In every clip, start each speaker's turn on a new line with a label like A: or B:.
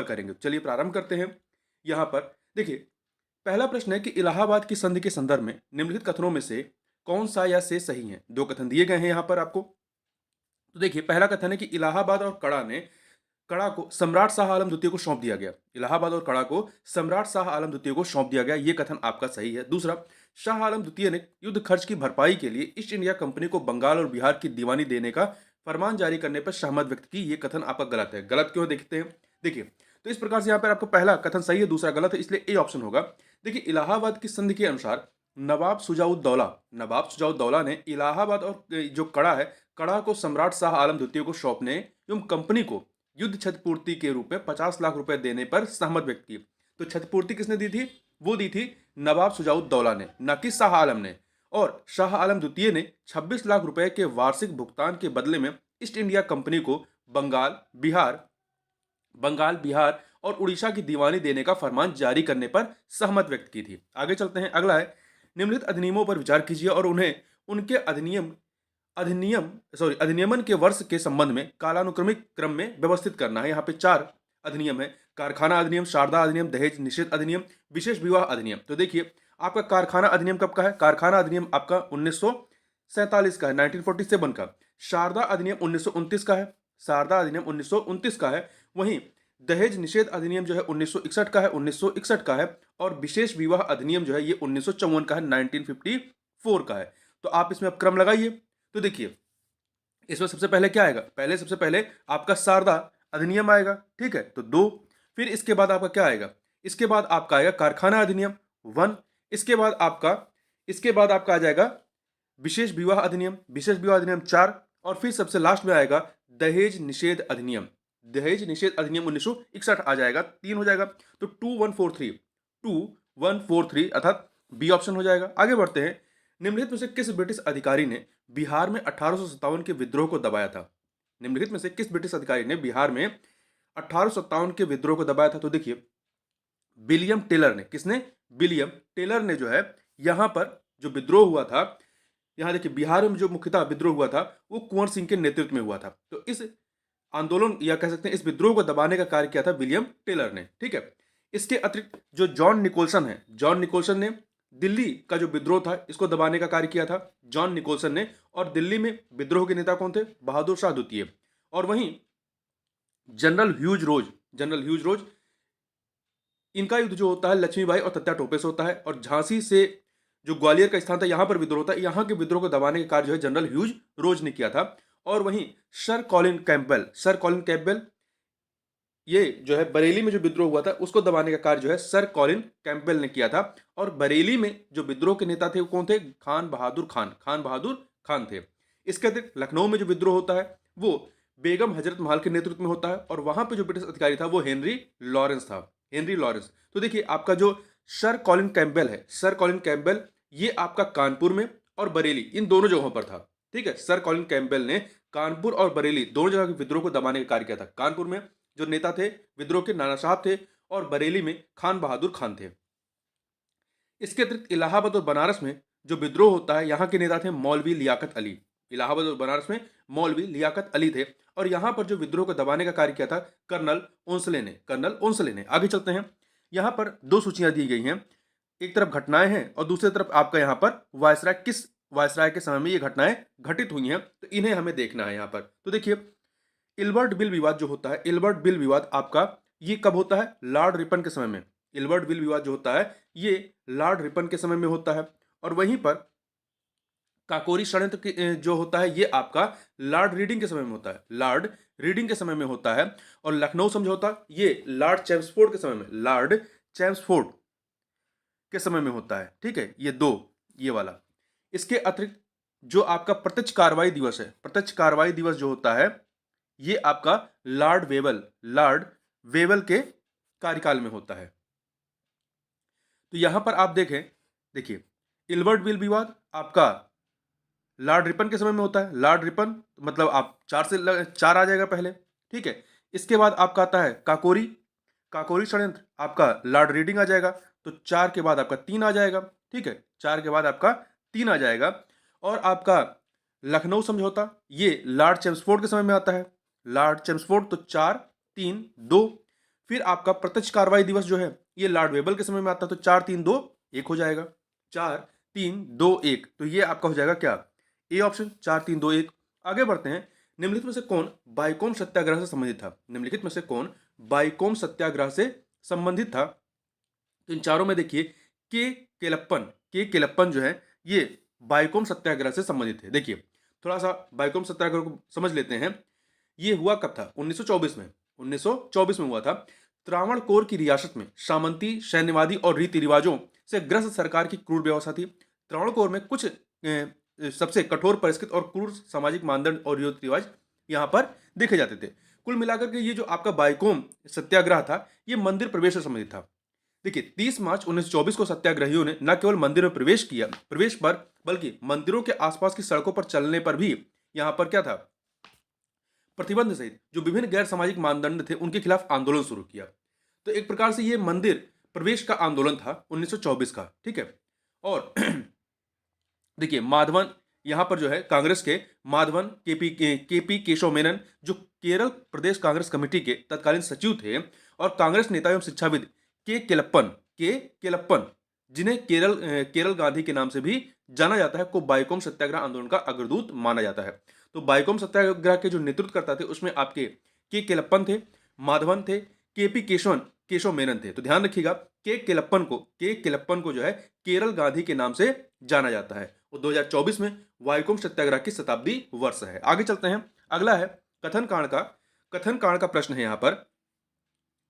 A: करेंगे। चलिए प्रारंभ करते हैं। यहाँ पर देखिए, पहला प्रश्न है कि इलाहाबाद की संधि के संदर्भ में निम्नलिखित कथनों में से कौन सा या से सही है। दो कथन दिए गए हैं यहाँ पर आपको। तो देखिए, पहला कथन है कि इलाहाबाद और कड़ा को सम्राट शाह आलम द्वितीय को सौंप दिया गया। इलाहाबाद और कड़ा को सम्राट शाह आलम द्वितीय को सौंप दिया गया, ये कथन आपका सही है। दूसरा, शाह आलम द्वितीय ने युद्ध खर्च की भरपाई के लिए ईस्ट इंडिया कंपनी को बंगाल और बिहार की दीवानी देने का फरमान जारी करने पर सहमत व्यक्त की, ये कथन आपका गलत है। गलत क्यों, देखते हैं। देखिए, तो इस प्रकार से यहाँ पर आपको पहला कथन सही है, दूसरा गलत है, इसलिए ए ऑप्शन होगा। देखिए, इलाहाबाद की संधि के अनुसार नवाब सुजाउद्दौला ने इलाहाबाद और जो कड़ा है, कड़ा को सम्राट शाह आलम द्वितीय को सौंपने एवं कंपनी को युद्ध क्षतिपूर्ति के रूप में 50 लाख रुपए देने पर सहमत व्यक्त की। तो क्षतिपूर्ति किसने दी थी? वो दी थी नवाब सुजाउद्दौला ने, न कि शाह आलम ने। और शाह आलम द्वितीय ने 26 लाख रुपए के वार्षिक भुगतान के बदले में ईस्ट इंडिया कंपनी को बंगाल बिहार और उड़ीसा की दीवानी देने का फरमान जारी करने पर सहमत व्यक्त की थी। आगे चलते हैं। अगला है, निम्नलिखित अधिनियमों पर विचार कीजिए और उन्हें उनके अधिनियमन के वर्ष के संबंध में कालानुक्रमिक क्रम में व्यवस्थित करना है। यहाँ पे 4 अधिनियम है: कारखाना अधिनियम, शारदा अधिनियम, दहेज निषेध अधिनियम, विशेष विवाह अधिनियम। तो देखिए, आपका कारखाना अधिनियम कब का है? कारखाना अधिनियम आपका 1947 का है, 1947 का। शारदा अधिनियम 1929 का है, शारदा अधिनियम 1929 का है। वहीं दहेज निषेध अधिनियम जो है 1961 का है, 1961 का है। और विशेष विवाह अधिनियम जो है ये 1954 का है, 1954 का है। तो आप इसमें अब क्रम लगाइए। तो देखिए, इसमें सबसे पहले क्या आएगा? सबसे पहले आपका शारदा अधिनियम आएगा, ठीक है, तो 2। फिर इसके बाद आपका क्या आएगा? इसके बाद आपका आएगा कारखाना अधिनियम 1। इसके बाद आपका आ जाएगा विशेष विवाह अधिनियम 4। और फिर सबसे लास्ट में आएगा दहेज निषेध अधिनियम 1961 आ जाएगा, 3 हो जाएगा। तो 2143 अर्थात बी ऑप्शन हो जाएगा। आगे बढ़ते हैं। निम्नलिखित में से किस ब्रिटिश अधिकारी ने बिहार में 1857 के विद्रोह को दबाया था? निम्नलिखित में से किस ब्रिटिश अधिकारी ने बिहार में 1857 के विद्रोह को दबाया था? तो देखिए, विलियम टेलर ने। किसने? विलियम टेलर ने जो है यहां पर जो विद्रोह हुआ था, यहां देखिए बिहार में जो मुख्यतः विद्रोह हुआ था वो कुंवर सिंह के नेतृत्व में हुआ था। तो इस आंदोलन या कह सकते हैं इस विद्रोह को दबाने का कार्य किया था विलियम टेलर ने, ठीक है। इसके अतिरिक्त जो जॉन निकोलसन ने दिल्ली का जो विद्रोह था इसको दबाने का कार्य किया था, जॉन निकोलसन ने। और दिल्ली में विद्रोह के नेता कौन थे? बहादुर शाह द्वितीय। और वहीं जनरल ह्यूज रोज, इनका युद्ध जो होता है लक्ष्मीबाई और तत्या टोपे से होता है। और झांसी से जो ग्वालियर का स्थान था यहां पर विद्रोह होता है, यहां के विद्रोह को दबाने का कार्य जो है जनरल ह्यूज रोज ने किया था। और वहीं सर कॉलिन कैंपबेल, ये जो है बरेली में जो विद्रोह हुआ था उसको दबाने का कार्य जो है सर कॉलिन कैंपबेल ने किया था। और बरेली में जो विद्रोह के नेता थे वो कौन थे? खान बहादुर खान थे। इसके अतिरिक्त लखनऊ में जो विद्रोह होता है वो बेगम हजरत महल के नेतृत्व में होता है। और वहां पे जो ब्रिटिश अधिकारी था वो हेनरी लॉरेंस। तो देखिए, आपका जो सर कॉलिन कैंपबेल ये आपका कानपुर में और बरेली इन दोनों जगहों पर था, ठीक है। सर कॉलिन कैंपबेल ने कानपुर और बरेली दोनों जगह के विद्रोह को दबाने का कार्य किया था। कानपुर में जो नेता थे विद्रोह के नाना साहब थे और बरेली में खान बहादुर खान थे। इसके अतिरिक्त इलाहाबाद और बनारस में जो विद्रोह होता है यहाँ के नेता थे मौलवी लियाकत अली। इलाहाबाद और बनारस में मौलवी लियाकत अली थे। और यहाँ पर जो विद्रोह को दबाने का कार्य किया था कर्नल ओंसले ने। आगे चलते हैं। यहाँ पर 2 सूचियां दी गई हैं, एक तरफ घटनाएं हैं और दूसरी तरफ आपका यहाँ पर किस वायसराय के समय में ये घटनाएं घटित हुई हैं, तो इन्हें हमें देखना है यहाँ पर। तो देखिए, इल्बर्ट बिल विवाद जो होता है, इल्बर्ट बिल विवाद आपका ये कब होता है? लॉर्ड रिपन के समय में। इल्बर्ट बिल विवाद जो होता है ये लॉर्ड रिपन के समय में होता है। और वहीं पर काकोरी षड्यंत्र जो होता है ये आपका लॉर्ड रीडिंग के समय में होता है। और लखनऊ समझौता ये लॉर्ड चैम्सफोर्ड के समय में होता है, ठीक है। ये वाला। इसके अतिरिक्त जो आपका प्रत्यक्ष कार्रवाई दिवस जो होता है ये आपका लॉर्ड वेवल के कार्यकाल में होता है। तो यहां पर आप देखिए, इल्बर्ट बिल विवाद आपका लॉर्ड रिपन के समय में होता है। लॉर्ड रिपन मतलब आप 4 आ जाएगा पहले, ठीक है। इसके बाद आपका आता है काकोरी षड्यंत्र, आपका लॉर्ड रीडिंग आ जाएगा। तो 4 के बाद आपका 3 आ जाएगा, ठीक है। 4 के बाद आपका 3 आ जाएगा। और आपका लखनऊ समझौता ये लॉर्ड चैम्सफोर्ड के समय में आता है। तो 4 3 2। फिर आपका प्रत्यक्ष कार्रवाई दिवस जो है ये लॉर्ड वेबल के समय में आता है, तो 4-3-2-1 हो जाएगा, 4-3-2-1। तो ये आपका हो जाएगा क्या, ए ऑप्शन, 4-3-2-1। आगे बढ़ते हैं, निम्नलिखित में से कौन बाइकॉम सत्याग्रह से संबंधित था? निम्नलिखित में से कौन बाइकॉम सत्याग्रह से संबंधित था? तो इन चारों में देखिए के केलप्पन जो है ये बाइकॉम सत्याग्रह से संबंधित है। देखिए थोड़ा सा बाइकॉम सत्याग्रह को समझ लेते हैं। ये हुआ कब था? 1924 में, 1924 में हुआ था। त्रावणकोर की रियासत में सामंती, सैन्यवादी और रीति रिवाजों से ग्रस्त सरकार की क्रूर व्यवस्था थी। त्रावणकोर में कुछ सबसे कठोर परिष्कृत और क्रूर सामाजिक मानदंड और रीति रिवाज यहाँ पर देखे जाते थे। कुल मिलाकर के ये जो आपका बाइकॉम सत्याग्रह था ये मंदिर प्रवेश से संबंधित था। देखिए 30 मार्च 1924 को सत्याग्रहियों ने न केवल मंदिर में प्रवेश पर, बल्कि मंदिरों के आसपास की सड़कों पर चलने पर भी यहाँ पर क्या था, प्रतिबंध सहित जो विभिन्न गैर सामाजिक मानदंड थे उनके खिलाफ आंदोलन शुरू किया। तो एक प्रकार से ये मंदिर प्रवेश का आंदोलन था 1924 का, ठीक है। और देखिए माधवन यहाँ पर जो है कांग्रेस के माधवन केपी केशव मेनन जो केरल प्रदेश कांग्रेस कमेटी के तत्कालीन सचिव थे, और कांग्रेस नेता एवं शिक्षाविद के केलप्पन जिन्हें केरल गांधी के नाम से भी जाना जाता है, को बाइकॉम सत्याग्रह आंदोलन का अग्रदूत माना जाता है। तो बाइकॉम सत्याग्रह के जो नेतृत्व करता थे उसमें आपके केलप्पन थे, माधवन थे, केपी केशव मेनन थे। तो ध्यान रखिएगा के केलप्पन को जो है केरल गांधी के नाम से जाना जाता है। और 2024 में बाइकॉम सत्याग्रह की शताब्दी वर्ष है। आगे चलते हैं, अगला है कथन कांड का प्रश्न है यहाँ पर।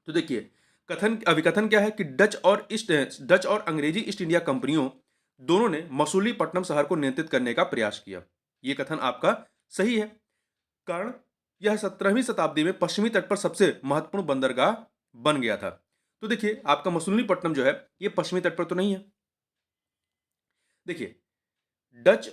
A: तो देखिए अभिकथन क्या है कि डच और अंग्रेजी ईस्ट इंडिया कंपनियों दोनों ने मसूलीपट्टनम शहर को नियंत्रित करने का प्रयास किया। यह कथन आपका सही है। कारण यह 17वीं शताब्दी में पश्चिमी तट पर सबसे महत्वपूर्ण बंदरगाह बन गया था। तो देखिए आपका मसूलीपट्टनम जो है यह पश्चिमी तट पर तो नहीं है। देखिए डच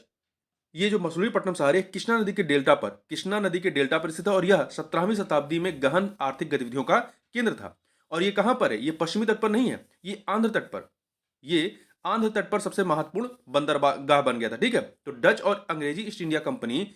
A: ये जो मसूलीपट्टनम शहर है कृष्णा नदी के डेल्टा पर स्थित है, और यह 17वीं शताब्दी में गहन आर्थिक गतिविधियों का केंद्र था। और ये कहां पर है? ये पश्चिमी तट पर नहीं है, ये आंध्र तट पर सबसे महत्वपूर्ण बंदरगाह बन गया था, ठीक है। तो डच और अंग्रेजी ईस्ट इंडिया कंपनी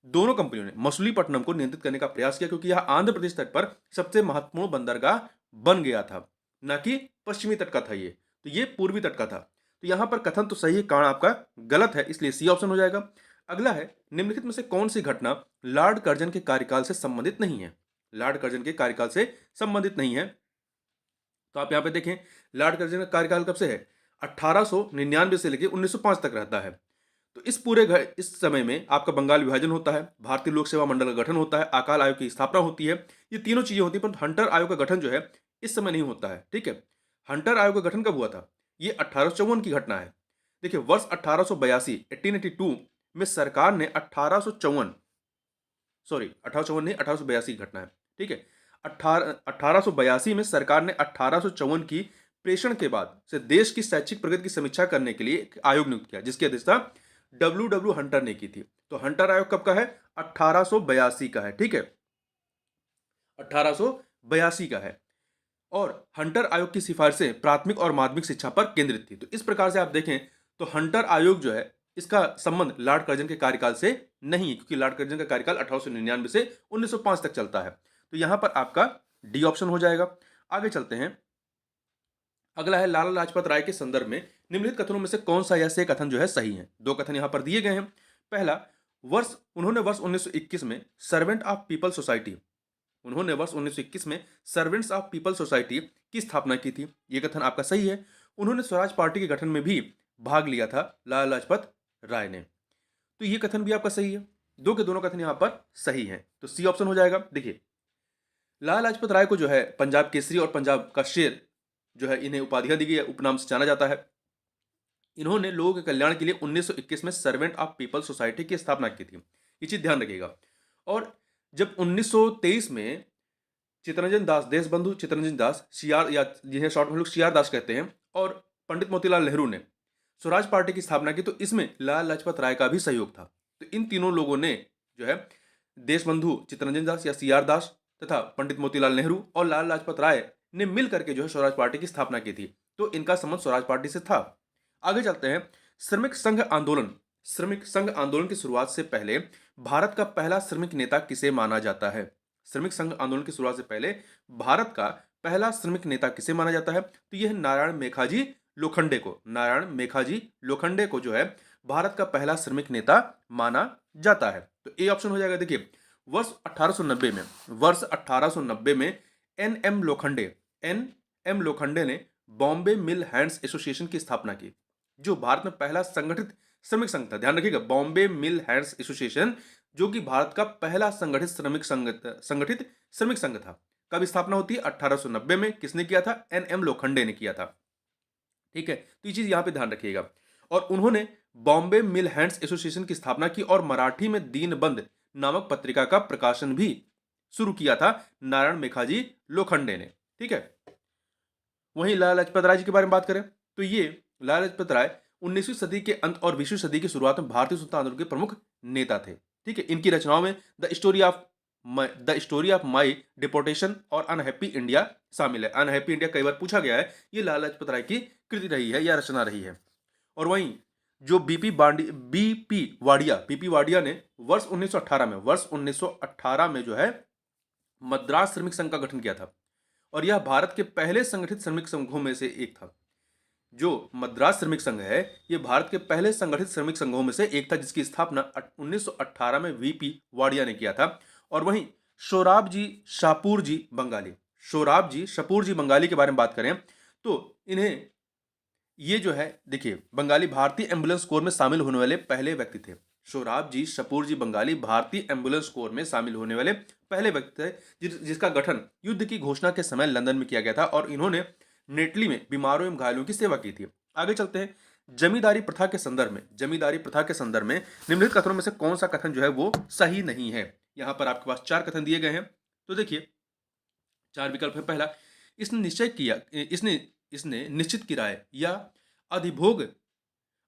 A: दोनों कंपनियों ने मसूलीपट्टनम को नियंत्रित करने का प्रयास किया, क्योंकि यह आंध्र प्रदेश तट पर सबसे महत्वपूर्ण बंदरगाह बन गया था, न कि पश्चिमी तट का था ये, तो ये पूर्वी तट का था। तो यहां पर कथन तो सही है, कारण आपका गलत है, इसलिए सी ऑप्शन हो जाएगा। अगला है निम्नलिखित में से कौन सी घटना लॉर्ड कर्जन के कार्यकाल से संबंधित नहीं है? लॉर्ड कर्जन के कार्यकाल से संबंधित नहीं है। तो आप यहां पे देखें लॉर्ड कर्जन का कार्यकाल कब से है? 1899 से लेकर 1905 तक रहता है। तो इस समय में आपका बंगाल विभाजन होता है, भारतीय लोक सेवा मंडल का गठन होता है, अकाल आयोग की स्थापना होती है, ये तीनों चीजें होती है। परंतु हंटर आयोग का गठन जो है इस समय नहीं होता है, ठीक है। हंटर आयोग का गठन कब हुआ था? ये 1854 की घटना है। देखिए वर्ष 1882 में सरकार ने 1854 नहीं 1882 की घटना है, ठीक है। 1882 में सरकार ने 1854 की प्रेषण के बाद से देश की शैक्षिक प्रगति की समीक्षा करने के लिए एक आयोग नियुक्त किया, जिसकी अध्यक्षता डब्ल्यू हंटर ने की थी। तो हंटर आयोग कब का है? 1882 का है, ठीक है, 1882 का है। और हंटर आयोग की सिफारिशें प्राथमिक और माध्यमिक शिक्षा पर केंद्रित थी। तो इस प्रकार से आप देखें तो हंटर आयोग जो है इसका संबंध लॉर्ड कर्जन के कार्यकाल से नहीं है, क्योंकि लॉर्ड कर्जन का कार्यकाल 1899 से 1905 तक चलता है। तो यहां पर आपका डी ऑप्शन हो जाएगा। आगे चलते हैं, अगला है लाला लाजपत राय के संदर्भ में निम्नलिखित कथनों में से कौन सा या से कथन जो है सही है? दो कथन यहां पर दिए गए हैं। पहला, उन्होंने वर्ष 1921 में servant of people society servants of people society की स्थापना की थी। यह कथन आपका सही है। उन्होंने स्वराज पार्टी के गठन में भी भाग लिया था लाला लाजपत राय ने। तो यह कथन भी आपका सही है। दो के दोनों कथन यहां पर सही हैं, तो सी ऑप्शन हो जाएगा। देखिए लाला लाजपत राय को जो है पंजाब केसरी और पंजाब का शेर जो है इन्हें उपाधियां दी गई है, उपनाम से जाना जाता है। इन्होंने लोगों के कल्याण के लिए 1921 में सर्वेंट ऑफ पीपल सोसाइटी की स्थापना की थी, ये चीज ध्यान रखिएगा। और जब 1923 में चित्तरंजन दास, देशबंधु चित्तरंजन दास, या जिन्हें शॉर्ट में लोग सीआर दास कहते हैं, और पंडित मोतीलाल नेहरू ने स्वराज पार्टी की स्थापना की, तो इसमें लाला लाजपत राय का भी सहयोग था। तो इन तीनों लोगों ने जो है देशबंधु चित्तरंजन दास या सीआर दास तथा पंडित मोतीलाल नेहरू और लाला लाजपत राय ने मिल करके जो है स्वराज पार्टी की स्थापना की थी। तो इनका संबंध स्वराज पार्टी से था। आगे चलते हैं, श्रमिक संघ आंदोलन की शुरुआत से पहले भारत का पहला श्रमिक नेता किसे माना जाता है? श्रमिक संघ आंदोलन की शुरुआत से पहले भारत का पहला श्रमिक नेता किसे माना जाता है? तो यह नारायण मेघाजी लोखंडे को, नारायण मेघाजी लोखंडे को जो है भारत का पहला श्रमिक नेता माना जाता है। तो ए ऑप्शन हो जाएगा। देखिए, वर्ष 1890 में एन एम लोखंडे ने बॉम्बे मिल हैंड्स एसोसिएशन की स्थापना की, जो भारत में पहला संगठित श्रमिक संघ था। ध्यान रखिएगा, बॉम्बे मिल हैंड्स एसोसिएशन, जो कि भारत का पहला संगठित श्रमिक संघ था। कब स्थापना होती है? 1890 में। किसने किया था? एन एम लोखंडे ने किया था। ठीक है, तो ये चीज यहां पे ध्यान रखिएगा। और उन्होंने बॉम्बे मिल हैंड्स एसोसिएशन की स्थापना की और मराठी में दीनबंधु नामक पत्रिका का प्रकाशन भी शुरू किया था नारायण मेघाजी लोखंडे ने। ठीक है, वहीं लाला लाजपत राय जी के बारे में बात करें तो ये लाला लाजपत राय 19वीं सदी के अंत और 20वीं सदी की शुरुआत में भारतीय स्वतंत्रता आंदोलन के प्रमुख नेता थे। ठीक है, इनकी रचनाओं में the story of my deportation और अनहैप्पी इंडिया शामिल है। अनहैप्पी इंडिया कई बार पूछा गया है, ये लाला लाजपत राय की कृति रही है या रचना रही है। और वहीं जो बीपी वाडिया ने वर्ष 1918 में जो है मद्रास श्रमिक संघ का गठन किया था, और यह भारत के पहले संगठित श्रमिक संघों में से एक था। जो मद्रास श्रमिक संघ है, यह भारत के पहले संगठित श्रमिक संघों में से एक था, जिसकी स्थापना 1918 में वीपी वाडिया ने किया था। और वहीं शोराब जी शपूर जी बंगाली के बारे में बात करें तो इन्हें, ये जो है देखिए, बंगाली भारतीय एम्बुलेंस कोर में शामिल होने वाले पहले व्यक्ति थे। शोराब जी शपूर जी बंगाली भारतीय एम्बुलेंस कोर में शामिल होने वाले पहले व्यक्ति थे, जिसका गठन युद्ध की घोषणा के समय लंदन में किया गया था, और इन्होंने नेटली में बीमारों एवं घायलों की सेवा की थी। आगे चलते हैं। जमींदारी प्रथा के संदर्भ में निम्नलिखित कथनों में से कौन सा कथन जो है वो सही नहीं है? यहां पर आपके पास 4 कथन दिए गए हैं, तो देखिए 4 विकल्प है। पहला, इसने निश्चित किराए या अधिभोग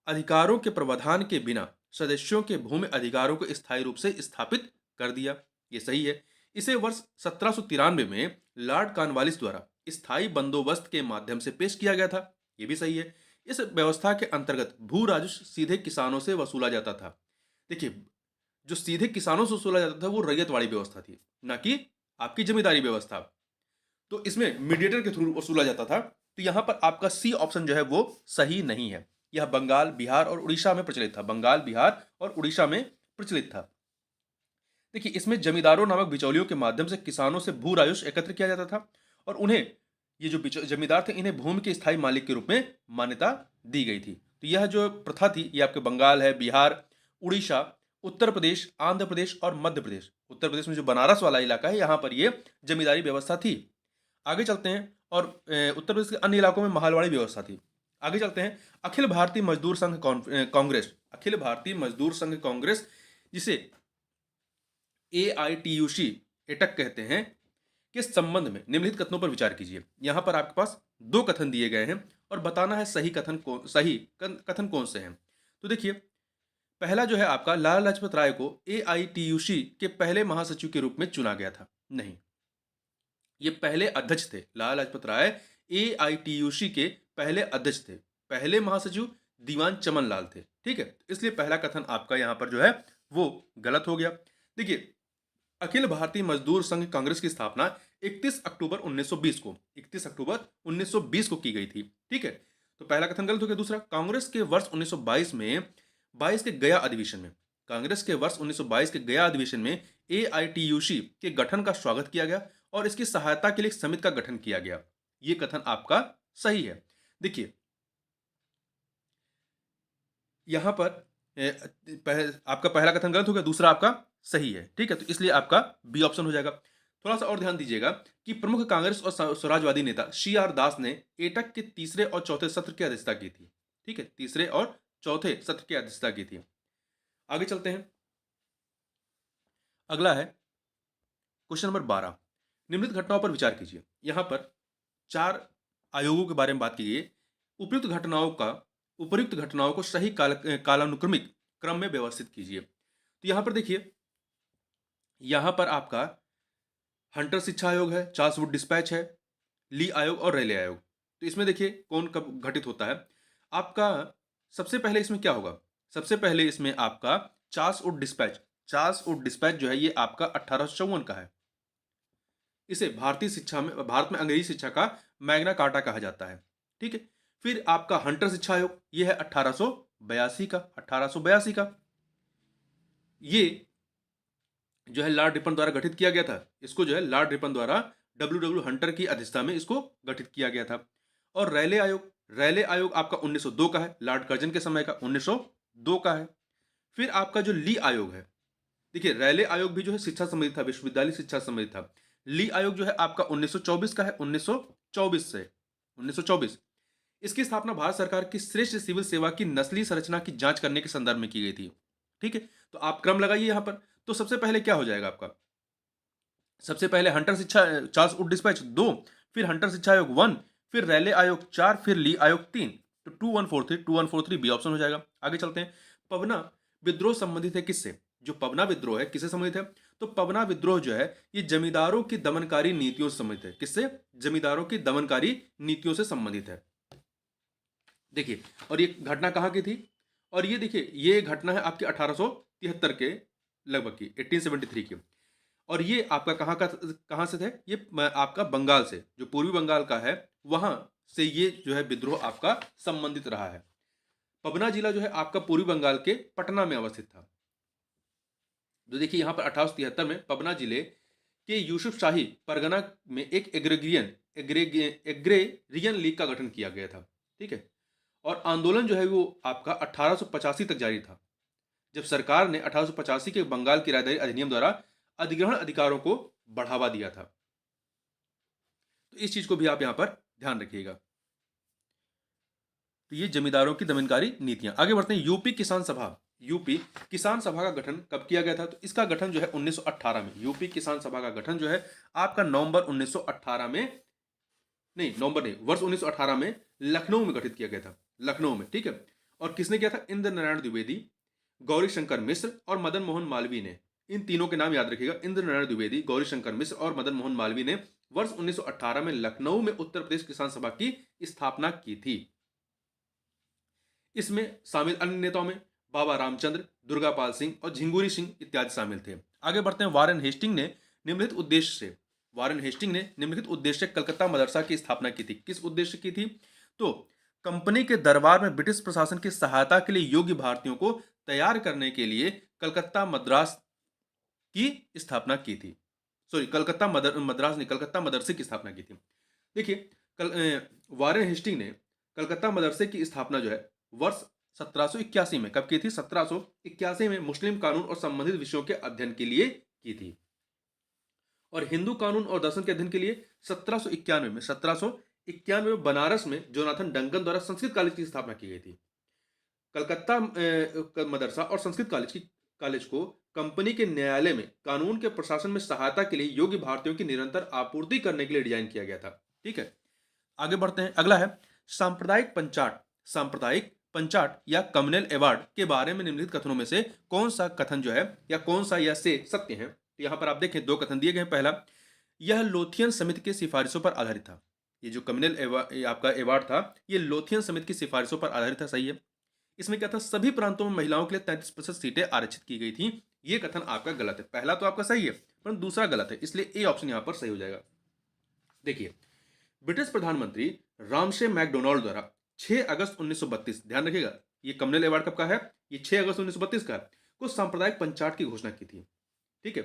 A: अधिकारों के प्रावधान के बिना सदस्यों के भूमि अधिकारों को स्थायी रूप से स्थापित कर दिया, ये सही है। इसे वर्ष 1793 में लॉर्ड कॉर्नवालिस द्वारा स्थायी बंदोबस्त के माध्यम से पेश किया गया था, ये भी सही है। इस व्यवस्था के अंतर्गत भू राजस्व सीधे किसानों से वसूला जाता था। देखिए, जो सीधे किसानों से वसूला जाता था वो रैयत वाली व्यवस्था थी, ना कि आपकी जमींदारी व्यवस्था। तो इसमें मीडिएटर के थ्रू वसूला जाता था। तो यहां पर आपका सी ऑप्शन जो है वो सही नहीं है। यह बंगाल, बिहार और उड़ीसा में प्रचलित था। बंगाल, बिहार और उड़ीसा में प्रचलित था। देखिए, इसमें जमींदारों नामक बिचौलियों के माध्यम से किसानों से भू राजस्व एकत्र किया जाता था, और उन्हें, ये जो जमींदार थे, इन्हें भूमि के स्थायी मालिक के रूप में मान्यता दी गई थी। तो यह जो प्रथा थी, ये आपके बंगाल है, बिहार, उड़ीसा, उत्तर प्रदेश, आंध्र प्रदेश और मध्य प्रदेश। उत्तर प्रदेश में जो बनारस वाला इलाका है, यहाँ पर ये जमींदारी व्यवस्था थी। आगे चलते हैं। और उत्तर प्रदेश के अन्य इलाकों में महलवाड़ी व्यवस्था थी। आगे चलते हैं। अखिल भारतीय मजदूर संघ कांग्रेस, जिसे AITUC एटक कहते हैं, के संबंध में निम्नलिखित कथनों पर विचार कीजिए। यहां पर आपके पास 2 कथन दिए गए हैं और बताना है सही कथन कौन से हैं। तो देखिए, पहला जो है आपका, लाला लाजपत राय को AITUC के पहले महासचिव के रूप में चुना गया था। नहीं, ये पहले अध्यक्ष थे। लाला लाजपत राय AITUC के पहले अध्यक्ष थे। पहले महासचिव दीवान चमन लाल थे। ठीक है, इसलिए पहला कथन आपका यहां पर जो है वो गलत हो गया। देखिए, अखिल भारतीय मजदूर संघ कांग्रेस की स्थापना 31 अक्टूबर 1920 को की गई थी। ठीक है, तो पहला कथन गलत हो गया। दूसरा, कांग्रेस के वर्ष 1922 के गया अधिवेशन में AITUC के गठन का स्वागत किया गया और इसकी सहायता के लिए एक समिति का गठन किया गया। यह कथन आपका सही है। देखिए, यहां पर आपका पहला कथन गलत हो गया, दूसरा आपका सही है। ठीक है, तो इसलिए आपका बी ऑप्शन हो जाएगा। थोड़ा सा और ध्यान दीजिएगा कि प्रमुख कांग्रेस और स्वराजवादी नेता CR दास ने एटक के तीसरे और चौथे सत्र की अध्यक्षता की थी। ठीक है, तीसरे और चौथे सत्र की अध्यक्षता की थी। आगे चलते हैं। अगला है क्वेश्चन नंबर 12। निम्नलिखित घटनाओं पर विचार कीजिए। यहां पर 4 आयोगों के बारे में बात की गई। उपयुक्त घटनाओं को सही कालानुक्रमिक क्रम में व्यवस्थित कीजिए। तो यहां पर देखिए, यहां पर आपका हंटर शिक्षा आयोग है, चार्ल्स वुड डिस्पैच है, ली आयोग और रेले आयोग। तो इसमें देखिए कौन कब घटित होता है। आपका सबसे पहले इसमें क्या होगा? सबसे पहले इसमें आपका चार्ल्स वुड डिस्पैच जो है, ये आपका 1854 का है। इसे भारत में अंग्रेजी शिक्षा का मैग्ना कार्टा कहा जाता है। ठीक है। फिर आपका हंटर शिक्षा आयोग, ये है 1882 का। ये जो है लॉर्ड रिपन द्वारा गठित किया गया था। इसको जो है लॉर्ड रिपन द्वारा डब्ल्यू हंटर की अध्यक्षता में इसको गठित किया गया था। और रैले आयोग आपका 1902 का है, लॉर्ड कर्जन के समय का 1902 का है। फिर आपका जो ली आयोग है, देखिए रैले आयोग भी जो है शिक्षा संबंधित था, विश्वविद्यालय शिक्षा संबंधित था। ली आयोग जो है आपका 1924 का है, 1924 से 1924। इसकी स्थापना भारत सरकार की श्रेष्ठ सिविल सेवा की नस्लीय संरचना की जांच करने के संदर्भ में की गई थी। ठीक है। तो आप क्रम लगाइए यहां पर। तो सबसे पहले क्या हो जाएगा आपका, सबसे पहले हंटर शिक्षा चार्ल्स वुड डिस्पैच 2, फिर हंटर शिक्षा आयोग 1, फिर रैले आयोग 4, फिर ली आयोग 3। तो 2143 बी ऑप्शन हो जाएगा। आगे चलते हैं। पवना विद्रोह संबंधित है किससे? जो पवना विद्रोह है किससे संबंधित है? तो पवना विद्रोह जो है ये जमींदारों की दमनकारी नीतियों से संबंधित है। किससे? जमींदारों की दमनकारी नीतियों से संबंधित है। देखिए, और ये घटना कहाँ की थी? और ये देखिए, ये घटना है आपके 1873 के लगभग की, 1873 की। और ये आपका कहाँ से थे? ये आपका बंगाल से, जो पूर्वी बंगाल का है वहां से ये जो है विद्रोह आपका संबंधित रहा है। पबना जिला जो है आपका पूर्वी बंगाल के पटना में अवस्थित था। तो देखिए यहां पर 1873 में पबना जिले के यूसुफ शाही परगना में एक एग्रेरियन लीग का गठन किया गया था। ठीक है। और आंदोलन जो है वो आपका 1885 तक जारी था, जब सरकार ने 1885 के बंगाल की रायदारी अधिनियम द्वारा अधिग्रहण अधिकारों को बढ़ावा दिया था। तो इस चीज को भी आप यहां पर ध्यान रखिएगा। तो ये जमींदारों की दमनकारी नीतियां। आगे बढ़ते हैं। यूपी किसान सभा का गठन कब किया गया था? तो इसका गठन जो है 1918 में, यूपी किसान सभा का गठन जो है आपका नवंबर 1918 में, नहीं नवंबर नहीं, वर्ष 1918 में लखनऊ में गठित किया गया था, लखनऊ में। ठीक है। और किसने किया था? इंद्र नारायण द्विवेदी, गौरी शंकर मिश्र और मदन मोहन मालवीय ने। इन तीनों के नाम याद रखिएगा, इंद्र नारायण द्विवेदी, गौरी शंकर मिश्र और मदन मोहन मालवीय ने वर्ष 1918 में लखनऊ में उत्तर प्रदेश किसान सभा की स्थापना की थी। इसमें शामिल अन्य नेताओं में बाबा रामचंद्र, दुर्गापाल सिंह और झिंगुरी सिंह इत्यादि शामिल थे। आगे बढ़ते हैं। वारेन हेस्टिंग ने निम्नलिखित उद्देश्य कलकत्ता मदरसा की स्थापना की थी। किस उद्देश्य की थी? तो कंपनी के दरबार में ब्रिटिश प्रशासन की सहायता के लिए योग्य भारतीयों को तैयार करने के लिए कलकत्ता मद्रास की स्थापना की थी। सॉरी, मद्रास नहीं, कलकत्ता मदरसे की स्थापना की थी। देखिए, वारेन हेस्टिंग ने कलकत्ता मदरसे की स्थापना जो है वर्ष 1781 में कब की थी? 1781 में मुस्लिम कानून और संबंधित विषयों के अध्ययन के लिए की थी। और हिंदू कानून और दर्शन के अध्ययन के लिए 1791 में बनारस में जोनाथन डंकन द्वारा संस्कृत कॉलेज की स्थापना की गई थी। कलकत्ता मदरसा और संस्कृत कॉलेज को कंपनी के न्यायालय में कानून के प्रशासन में सहायता के लिए योग्य भारतीयों की निरंतर आपूर्ति करने के लिए डिजाइन किया गया था। ठीक है। आगे बढ़ते हैं। अगला है सांप्रदायिक पंचाट या कम्युनल अवार्ड के बारे में निम्नलिखित कथनों में से कौन सा कथन जो है या कौन सा या से सत्य है? तो यहां पर आप देखें दो कथन दिए गए हैं। पहला, यह लोथियन समिति की सिफारिशों पर आधारित था। ये जो कम्युनल आपका अवार्ड था ये लोथियन समिति की सिफारिशों पर आधारित था। सही है। इसमें क्या था? सभी प्रांतों में महिलाओं के लिए 33% सीटें आरक्षित की गई थी। ये कथन आपका गलत है। पहला तो आपका सही है परंतु दूसरा गलत है, इसलिए ए ऑप्शन यहां पर सही हो जाएगा। देखिए, ब्रिटिश प्रधानमंत्री रामशे मैकडोनाल्ड द्वारा 6 अगस्त 1932, ध्यान रखिएगा ये कम्युनल अवार्ड कब का है? ये 6 अगस्त 1932 का है, को सांप्रदायिक पंचाट की घोषणा की थी। ठीक है।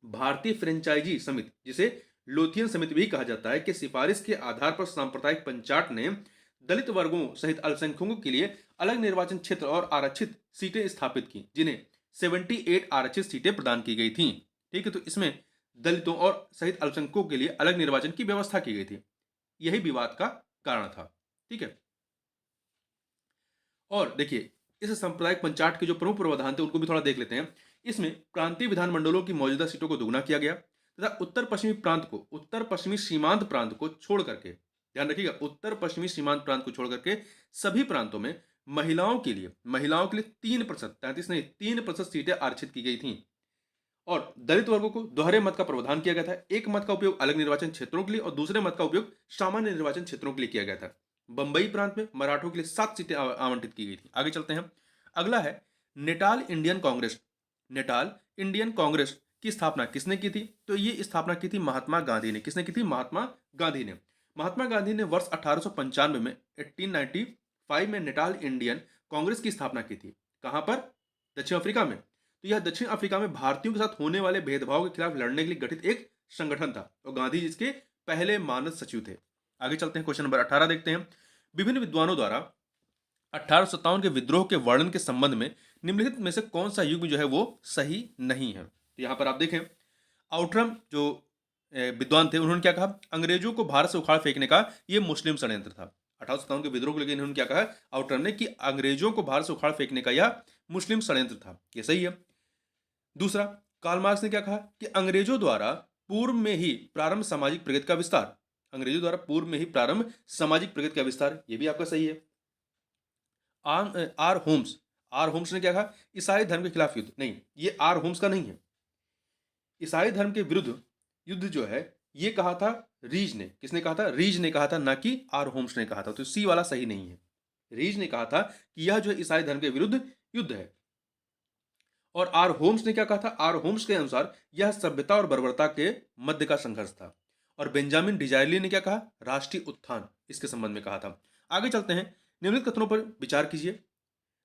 A: भारतीय फ्रेंचाइजी समिति, जिसे लोथियन समिति भी कहा जाता है, कि सिफारिश के आधार पर सांप्रदायिक पंचाट ने दलित वर्गों सहित अल्पसंख्यकों के लिए अलग निर्वाचन क्षेत्र और आरक्षित सीटें स्थापित की, जिन्हें 78 आरक्षित सीटें प्रदान की गई थी। ठीक है। तो इसमें दलितों और सहित अल्पसंख्यकों के लिए अलग निर्वाचन की व्यवस्था की गई थी। यही विवाद का कारण था। ठीक है। और देखिए, इस सांप्रदायिक पंचाट के जो प्रमुख प्रावधान थे उनको भी थोड़ा देख लेते हैं। इसमें प्रांतीय विधानमंडलों की मौजूदा सीटों को दोगुना किया गया तथा उत्तर पश्चिमी सीमांत प्रांत को छोड़ करके, ध्यान रखिएगा, उत्तर पश्चिमी सीमांत प्रांत को छोड़ करके सभी प्रांतों में महिलाओं के लिए 3%, 33 नहीं, 3% सीटें आरक्षित की गई थी। और दलित वर्गों को दोहरे मत का प्रावधान किया गया था। एक मत का उपयोग अलग निर्वाचन क्षेत्रों के लिए और दूसरे मत का उपयोग सामान्य निर्वाचन क्षेत्रों के लिए किया गया था। बंबई प्रांत में मराठों के लिए 7 सीटें आवंटित की गई थी। आगे चलते हैं। अगला है नेटाल इंडियन कांग्रेस की की स्थापना किसने की थी? तो ये स्थापना की थी महात्मा गांधी ने। किसने की थी? महात्मा गांधी ने। महात्मा गांधी ने वर्ष 1895 में 1895 में नेटाल इंडियन कांग्रेस की स्थापना की थी। कहां पर? दक्षिण अफ्रीका में। तो यह दक्षिण अफ्रीका में भारतीयों के साथ होने वाले भेदभाव के खिलाफ लड़ने के लिए गठित एक संगठन था और गांधी जी इसके पहले मानद सचिव थे। आगे चलते हैं, क्वेश्चन नंबर 18 देखते हैं। विभिन्न विद्वानों द्वारा 1857 के विद्रोह के वर्णन के संबंध में निम्नलिखित में से कौन सा युग जो है वो सही नहीं है? तो यहां पर आप देखें, आउटरम जो विद्वान थे, उन्होंने क्या कहा? अंग्रेजों को भारत से उखाड़ फेंकने का ये मुस्लिम षड्यंत्र था। 1857 के विद्रोह को लेकर इन्होंने क्या कहा? आउटरम ने कि अंग्रेजों को भारत से उखाड़ फेंकने का यह मुस्लिम षड्यंत्र था। ये सही है। दूसरा, कार्ल मार्क्स ने क्या कहा कि अंग्रेजों द्वारा पूर्व में ही प्रारंभ सामाजिक प्रगति का विस्तार। अंग्रेजों द्वारा पूर्व में ही प्रारंभ सामाजिक प्रगति का विस्तार, ये भी आपका सही है। आर होम्स ने क्या कहा? ईसाई धर्म के खिलाफ युद्ध। नहीं, ये आर होम्स का नहीं है। ईसाई धर्म के विरुद्ध युद्ध जो है ये कहा था रीज ने। किसने कहा था? रीज ने कहा था, ना कि आर होम्स ने कहा था। तो सी वाला सही नहीं है। रीज ने कहा था कि यह जो है ईसाई धर्म के विरुद्ध युद्ध है। और आर होम्स ने क्या कहा था? आर होम्स के अनुसार यह सभ्यता और बर्बरता के मध्य का संघर्ष था। और बेंजामिन डिजायरली ने क्या कहा? राष्ट्रीय उत्थान, इसके संबंध में कहा था। आगे चलते हैं, निम्नलिखित कथनों पर विचार कीजिए।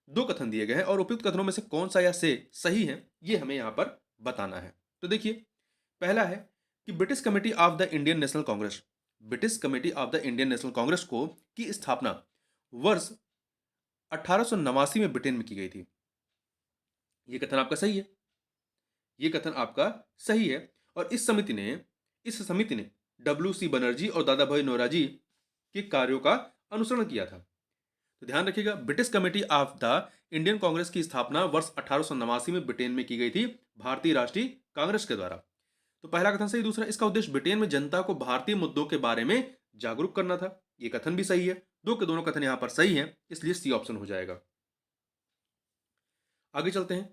A: दो कथन दिए गए हैं और उपयुक्त कथनों में से कौन सा या से सही है ये हमें यहां पर बताना है। तो देखिए, पहला है कि British committee of the Indian national Congress, British committee of the Indian national Congress को की स्थापना वर्ष 1889 में ब्रिटेन में की गई थी। ये कथन आपका सही है। ये कथन आपका सही है। और इस समिति ने डब्ल्यू सी बनर्जी और दादा भाई नौरोजी के कार्यों का अनुसरण किया था। तो ध्यान रखिएगा, British committee of the Indian Congress की स्थापना वर्ष 1889 में ब्रिटेन में की गई थी भारतीय राष्ट्रीय कांग्रेस के द्वारा। तो पहला कथन सही। दूसरा, इसका उद्देश्य ब्रिटेन में जनता को भारतीय मुद्दों के बारे में जागरूक करना था। यह कथन भी सही है। दो के दोनों कथन यहां पर सही है, इसलिए सी ऑप्शन हो जाएगा। आगे चलते हैं,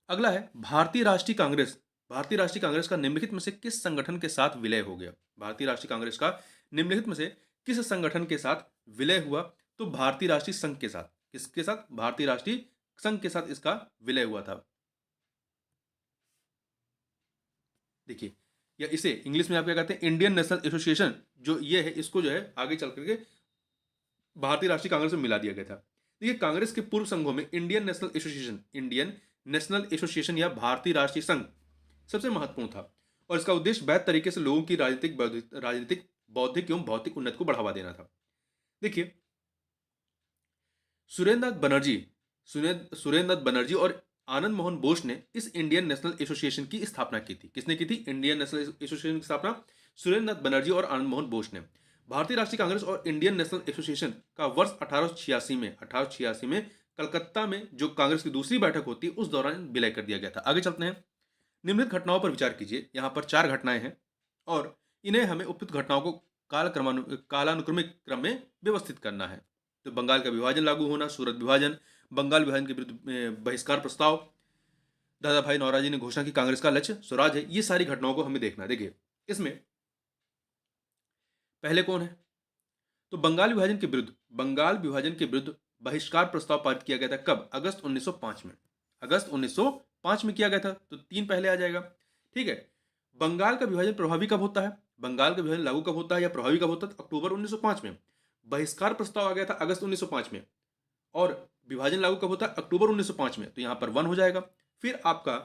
A: अगला है भारतीय राष्ट्रीय कांग्रेस। भारतीय राष्ट्रीय कांग्रेस का निम्नलिखित में से किस संगठन के साथ विलय हो गया? भारतीय राष्ट्रीय कांग्रेस का निम्नलिखित में से किस संगठन के साथ विलय हुआ? तो भारतीय राष्ट्रीय संघ के साथ। किसके साथ? भारतीय राष्ट्रीय संघ के साथ इसका विलय हुआ था। देखिए, या इसे इंग्लिश में आप क्या कहते हैं? इंडियन नेशनल एसोसिएशन जो ये है, इसको जो है आगे चल करके भारतीय राष्ट्रीय कांग्रेस में मिला दिया गया था। देखिए, कांग्रेस के पूर्व संघों में इंडियन नेशनल एसोसिएशन या भारतीय राष्ट्रीय संघ सबसे महत्वपूर्ण था और इसका उद्देश्य वैध तरीके से लोगों की राजनीतिक बौद्धिक एवं भौतिक उन्नति को बढ़ावा देना था। देखिए, सुरेंद्र नाथ बनर्जी और आनंद मोहन बोस ने इस इंडियन नेशनल एसोसिएशन की स्थापना की थी। किसने की थी इंडियन नेशनल एसोसिएशन की स्थापना? सुरेंद्र नाथ बनर्जी और आनंद मोहन बोस ने। भारतीय राष्ट्रीय कांग्रेस और इंडियन नेशनल एसोसिएशन का वर्ष 1886 में कलकत्ता में जो कांग्रेस की दूसरी बैठक होती है उस दौरान विलय कर दिया गया था। आगे चलते हैं, निम्नलिखित घटनाओं पर विचार कीजिए। यहाँ पर 4 घटनाएं हैं और इन्हें हमें उपयुक्त घटनाओं को कालानुक्रमिक क्रम में व्यवस्थित करना है। तो बंगाल का विभाजन लागू होना, सूरत विभाजन, बंगाल विभाजन के विरुद्ध बहिष्कार प्रस्ताव, दादा भाई नौरोजी ने घोषणा की कांग्रेस का लक्ष्य स्वराज है। ये सारी घटनाओं को हमें देखना है। देखिए, इसमें पहले कौन है? तो बंगाल विभाजन के विरुद्ध बहिष्कार प्रस्ताव पारित किया गया था। कब? अगस्त 1905 में। अगस्त 1905 में किया गया था। तो 3 पहले आ जाएगा। ठीक है। बंगाल का विभाजन प्रभावी कब होता है? बंगाल का विभाजन लागू कब होता है या प्रभावी कब होता है? अक्टूबर 1905 में। बहिष्कार प्रस्ताव आ गया था अगस्त 1905 में और विभाजन लागू कब होता है? अक्टूबर 1905 में। तो यहां पर 1 हो जाएगा। फिर आपका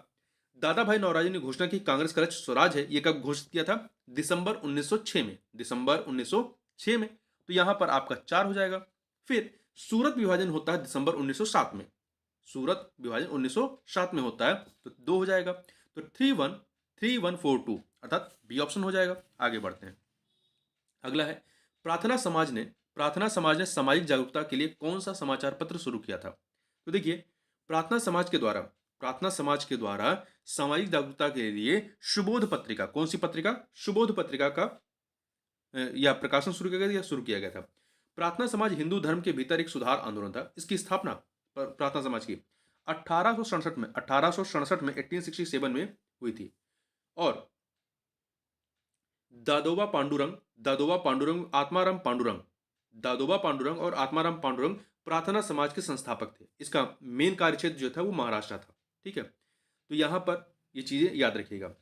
A: दादा भाई नौरोजी ने घोषणा की कांग्रेस का लक्ष्य स्वराज है। यह कब घोषित किया था? दिसंबर 1906 में। दिसंबर 1906 में। तो यहां पर आपका 4 हो जाएगा। फिर सूरत विभाजन होता है दिसंबर 1907 में। सूरत विभाजन 1907 में होता है, तो 2 हो जाएगा। तो 3142 अर्थात बी ऑप्शन हो जाएगा। आगे बढ़ते हैं, अगला है प्रार्थना समाज ने सामाजिक जागरूकता के लिए कौन सा समाचार पत्र शुरू किया था? तो देखिए, प्रार्थना समाज के द्वारा सामाजिक जागरूकता के लिए सुबोध पत्रिका, कौन सी पत्रिका? सुबोध पत्रिका का यह प्रकाशन शुरू किया गया था। प्रार्थना समाज हिंदू धर्म के भीतर एक सुधार आंदोलन था। इसकी स्थापना प्रार्थना समाज की 1867 में 1867 में हुई थी और दादोबा पांडुरंग और आत्माराम पांडुरंग प्रार्थना समाज के संस्थापक थे। इसका मेन कार्यक्षेत्र जो था वो महाराष्ट्र था। ठीक है। तो यहां पर ये चीज़ें याद रखिएगा।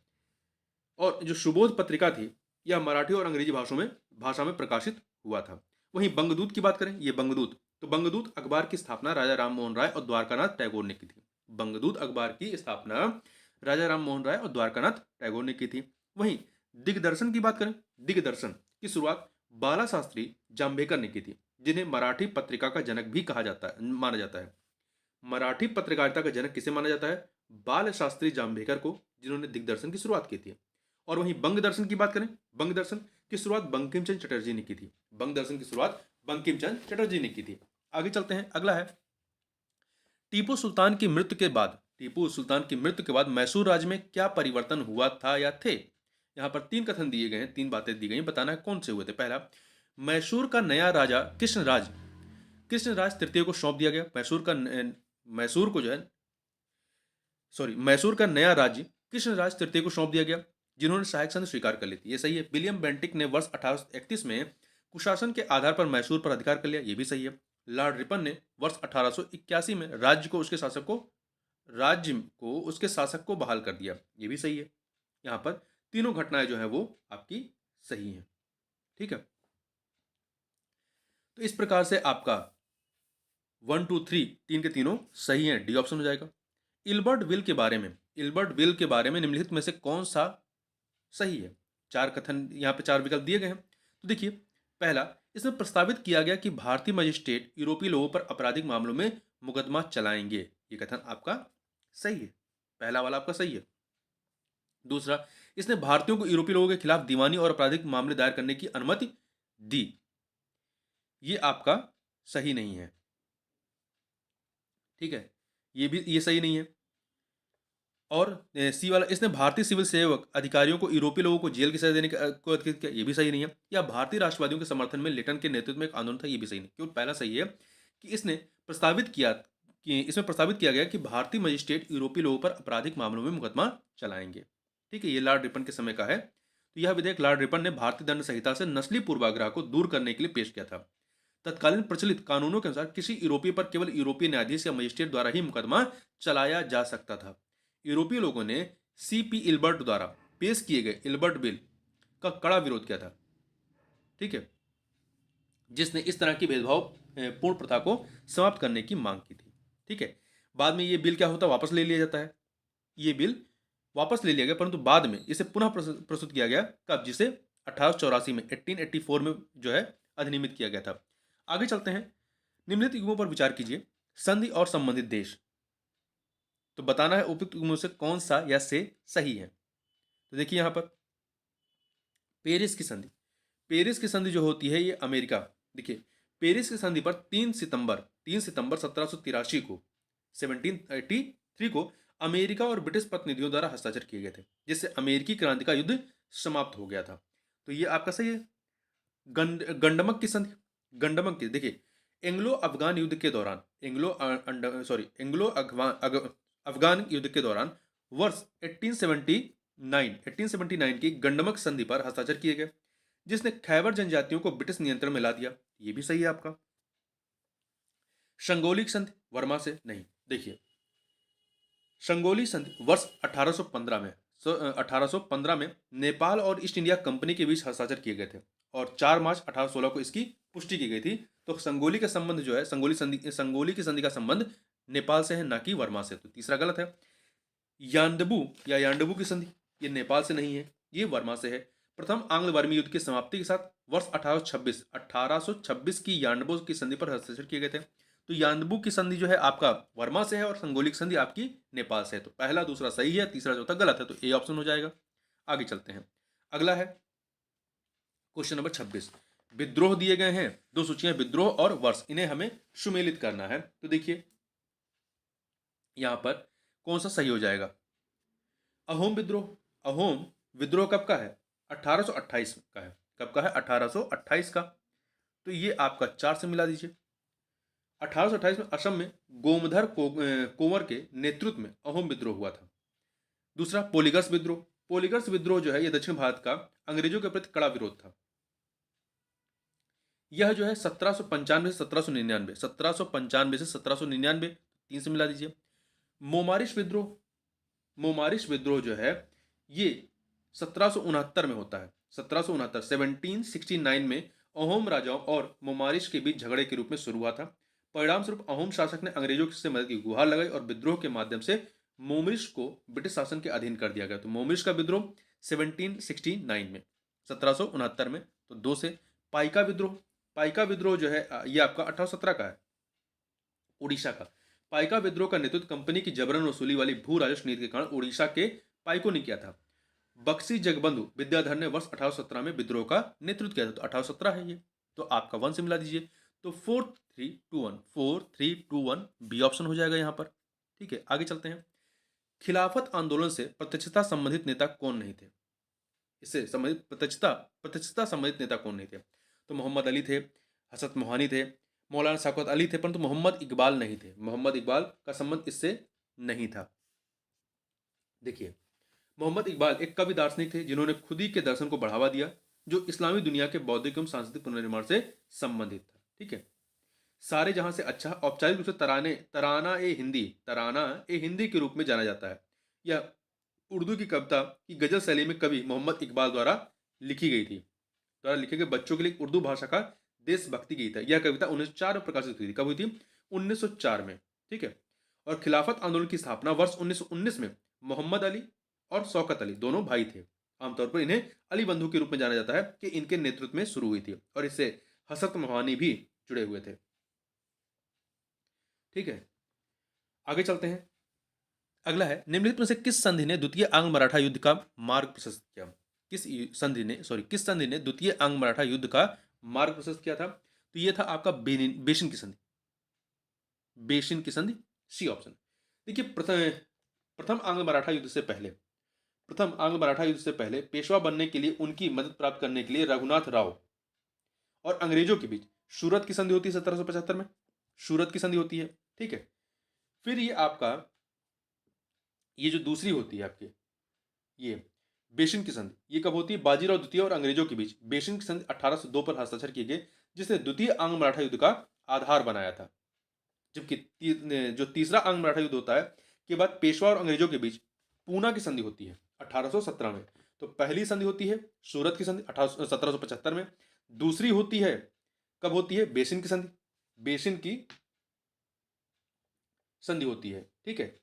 A: और जो सुबोध पत्रिका थी, यह मराठी और अंग्रेजी भाषा में प्रकाशित हुआ था। वहीं बंगदूत की बात करें, ये बंगदूत, तो बंगदूत अखबार की स्थापना राजा राम मोहन राय और द्वारकानाथ टैगोर ने की थी। बंगदूत अखबार की स्थापना राजा राम मोहन राय और द्वारकानाथ टैगोर ने की थी। वहीं दिग्दर्शन की बात करें, दिग्दर्शन की शुरुआत बाला शास्त्री जाम्बेकर ने की थी, जिन्हें मराठी पत्रिका का जनक भी कहा जाता है, माना जाता है। मराठी पत्रकारिता का जनक किसे माना जाता है? बाल शास्त्री जाम्बेकर को, जिन्होंने दिग्दर्शन की शुरुआत की थी। और वहीं बंग दर्शन की बात करें, बंग दर्शन की शुरुआत बंकिम चंद्र चटर्जी ने की थी। बंग दर्शन की शुरुआत बंकिम चंद्र चटर्जी ने की थी। आगे चलते हैं, अगला है टीपू सुल्तान की मृत्यु के बाद, टीपू सुल्तान की मृत्यु के बाद मैसूर राज्य में क्या परिवर्तन हुआ था या थे? यहाँ पर तीन कथन दिए गए हैं, तीन बातें दी गई हैं, बताना है कौन से हुए थे। पहला, मैसूर का नया राजा कृष्णराज तृतीय को सौंप दिया गया। मैसूर को जो है मैसूर का नया राज्य कृष्णराज तृतीय को सौंप दिया गया, जिन्होंने सहायक संधि स्वीकार कर ली थी। ये सही है। विलियम बेंटिक ने वर्ष 1831 में कुशासन के आधार पर मैसूर पर अधिकार कर लिया। ये भी सही है। लॉर्ड रिपन ने वर्ष 1881 में राज्य को उसके शासक को बहाल कर दिया। ये भी सही है। यहाँ पर तीनों घटनाएं जो है वो आपकी सही हैं। ठीक है, तो इस प्रकार से आपका 1 2 3 तीन के तीनों सही हैं, डी ऑप्शन हो जाएगा। इल्बर्ट विल के बारे में निम्नलिखित में से कौन सा सही है? चार कथन, यहाँ पे चार विकल्प दिए गए हैं। तो देखिए, पहला, इसमें प्रस्तावित किया गया कि भारतीय मजिस्ट्रेट यूरोपीय लोगों पर आपराधिक मामलों में मुकदमा चलाएंगे। ये कथन आपका सही है, पहला वाला आपका सही है। दूसरा, इसने भारतीयों को यूरोपीय लोगों के खिलाफ दीवानी और आपराधिक मामले दायर करने की अनुमति दी। ये आपका सही नहीं है। ठीक है, ये सही नहीं है। और सी वाला, इसने भारतीय सिविल सेवक अधिकारियों को यूरोपीय लोगों को जेल की सजा देने को अधिकृत किया। ये भी सही नहीं है। या भारतीय राष्ट्रवादियों के समर्थन में लिटन के नेतृत्व में एक आंदोलन था। ये भी सही नहीं, क्योंकि पहला सही है कि इसमें प्रस्तावित किया गया कि भारतीय मजिस्ट्रेट यूरोपीय लोगों पर आपराधिक मामलों में मुकदमा चलाएंगे। ठीक है, ये लॉर्ड रिपन के समय का है। तो यह विधेयक लॉर्ड रिपन ने भारतीय दंड संहिता से नस्ली पूर्वाग्रह को दूर करने के लिए पेश किया था। तत्कालीन प्रचलित कानूनों के अनुसार किसी यूरोपीय पर केवल यूरोपीय न्यायाधीश या मजिस्ट्रेट द्वारा ही मुकदमा चलाया जा सकता था। यूरोपीय लोगों ने सीपी इल्बर्ट द्वारा पेश किए गए इल्बर्ट बिल का कड़ा विरोध किया था। ठीक है, जिसने इस तरह की भेदभाव पूर्ण प्रथा को समाप्त करने की मांग की थी। ठीक है, बाद में ये बिल क्या होता है, वापस ले लिया जाता है। ये बिल वापस ले लिया गया, परंतु बाद में इसे पुनः प्रस्तुत किया गया, कब? जिसे 1884 में 1884 में जो है अधिनियमित किया गया था। आगे चलते हैं, निम्नलिखित युगों पर विचार कीजिए। संधि और संबंधित देश, तो बताना है उपयुक्त युग्मों से कौन सा या से सही है। तो देखिए यहाँ पर पेरिस की संधि जो होती है ये अमेरिका, देखिए पेरिस की संधि पर 3 सितंबर 1783 को 1783 को अमेरिका और ब्रिटिश प्रतिनिधियों द्वारा हस्ताक्षर किए गए थे, जिससे अमेरिकी क्रांति का युद्ध समाप्त हो गया था। तो ये आपका सही है। गंडमक की संधि, देखिए एंग्लो अफगान युद्ध के दौरान अफगान युद्ध के दौरान वर्ष 1879 की गंडमक संधि पर हस्ताक्षर किए गए, जिसने खैबर जनजातियों को ब्रिटिश नियंत्रण में ला दिया। ये भी सही है आपका। शंगोलिक संधि वर्मा से नहीं, देखिए शंगोली संधि वर्ष 1815 में नेपाल और ईस्ट इंडिया कंपनी के बीच हस्ताक्षर किए गए थे और 4 मार्च 1816 को इसकी पुष्टि की गई थी। तो संगोली का संबंध जो है, संगोली की संधि का संबंध नेपाल से है, ना कि वर्मा से। तो तीसरा गलत है। यांडबू की संधि, ये नेपाल से नहीं है, ये वर्मा से है। प्रथम आंग्ल वर्मी युद्ध की समाप्ति के साथ वर्ष 1826 की यांडबू की संधि पर हस्ताक्षर किए गए थे। तो यांडबू की संधि जो है आपका वर्मा से है और संगोली की संधि आपकी नेपाल से है। तो पहला दूसरा सही है, तीसरा चौथा गलत है, तो ए ऑप्शन हो जाएगा। आगे चलते हैं, अगला है क्वेश्चन नंबर 26। विद्रोह दिए गए हैं, दो सूचियां विद्रोह और वर्ष, इन्हें हमें सुमेलित करना है। तो देखिए यहां पर कौन सा सही हो जाएगा। अहोम विद्रोह कब का है? 1828 का है। कब का है? 1828 का। तो ये आपका 4 से मिला दीजिए। 1828 में असम में गोमधर कोंवर के नेतृत्व में अहोम विद्रोह हुआ था। दूसरा पोलिगर्स विद्रोह जो है ये दक्षिण भारत का अंग्रेजों के प्रति कड़ा विरोध था। यह जो है 1795 से 1799 3 से मिला दीजिए। मोमारिश विद्रोह मोमारिश विद्रोह जो है ये 1769 में होता है। 1769 1769 में अहोम राजाओं और मोमारिश के बीच झगड़े के रूप में शुरू हुआ था। परिणाम स्वरूप अहोम शासक ने अंग्रेजों से मदद की गुहार लगाई और विद्रोह के माध्यम से मोमरिश को ब्रिटिश शासन के अधीन कर दिया गया। तो मोमरिश का विद्रोह 1769 में, 1769 में। तो दो से पाइका विद्रोह, पाइका विद्रोह जो है ये आपका 1817 का है, उड़ीसा का। पाइका विद्रोह का नेतृत्व कंपनी की जबरन वसूली वाली भू राजस्व नीति के कारण उड़ीसा के पाइकों ने किया था। बक्सी जगबंधु विद्याधर ने वर्ष 1817 में विद्रोह का नेतृत्व किया था। तो 1817 है ये। तो आपका 1 से मिला दीजिए। तो 4321, 4321 बी ऑप्शन हो जाएगा यहाँ पर। ठीक है, आगे चलते हैं। खिलाफत आंदोलन से प्रत्यक्षता संबंधित नेता कौन नहीं थे? इससे संबंधित प्रत्यक्षता संबंधित नेता कौन नहीं थे? तो मोहम्मद अली थे, हसरत मोहानी थे, मौलाना शौकत अली थे, परंतु मोहम्मद इकबाल नहीं थे। मोहम्मद इकबाल का संबंध इससे नहीं था। देखिए, मोहम्मद इकबाल एक कवि दार्शनिक थे जिन्होंने खुदी के दर्शन को बढ़ावा दिया, जो इस्लामी दुनिया के बौद्धिक एवं सांस्कृतिक पुनर्निर्माण से संबंधित था। ठीक है, सारे जहां से अच्छा औपचारिक रूप से तराना ए हिंदी के रूप में जाना जाता है। यह उर्दू की कविता की गजल शैली में कवि मोहम्मद इकबाल द्वारा लिखी गई थी, द्वारा लिखे गए बच्चों के लिए उर्दू भाषा का देशभक्ति गीत है। यह कविता 1904 में प्रकाशित हुई थी। कब हुई थी? 1904 में। ठीक है, और खिलाफत आंदोलन की स्थापना वर्ष 1919 में मोहम्मद अली और शौकत अली दोनों भाई थे। आमतौर पर इन्हें अली बंधु के रूप में जाना जाता है कि इनके नेतृत्व में शुरू हुई थी और इससे हसरत मोहानी भी जुड़े हुए थे। ठीक है, आगे चलते हैं। अगला है, निम्नलिखित में से किस संधि ने द्वितीय आंग्ल मराठा युद्ध का मार्ग प्रशस्त किया? किस संधि ने द्वितीय आंग्ल मराठा युद्ध का मार्ग प्रशस्त किया था? तो यह था आपका बेशिन की संधि। बेशिन की संधि, सी ऑप्शन। देखिए, प्रथम आंग्ल मराठा युद्ध से पहले पेशवा बनने के लिए उनकी मदद प्राप्त करने के लिए रघुनाथ राव और अंग्रेजों के बीच सूरत की संधि होती है 1775 में। सूरत की संधि होती है। ठीक है, फिर ये आपका ये जो दूसरी होती है आपके ये बेशिन की संधि, ये कब होती है? बाजीराव द्वितीय और अंग्रेजों के बीच बेशिन की संधि 1802 पर हस्ताक्षर किए गए, जिसने द्वितीय आंग्ल मराठा युद्ध का आधार बनाया था। जबकि जो तीसरा आंग्ल मराठा युद्ध होता है के बाद पेशवा और अंग्रेजों के बीच पूना की संधि होती है 1817 में। तो पहली संधि होती है सूरत की संधि 1775 में। दूसरी होती है, कब होती है? बेसिन की संधि, बेसिन की संधि होती है। ठीक है,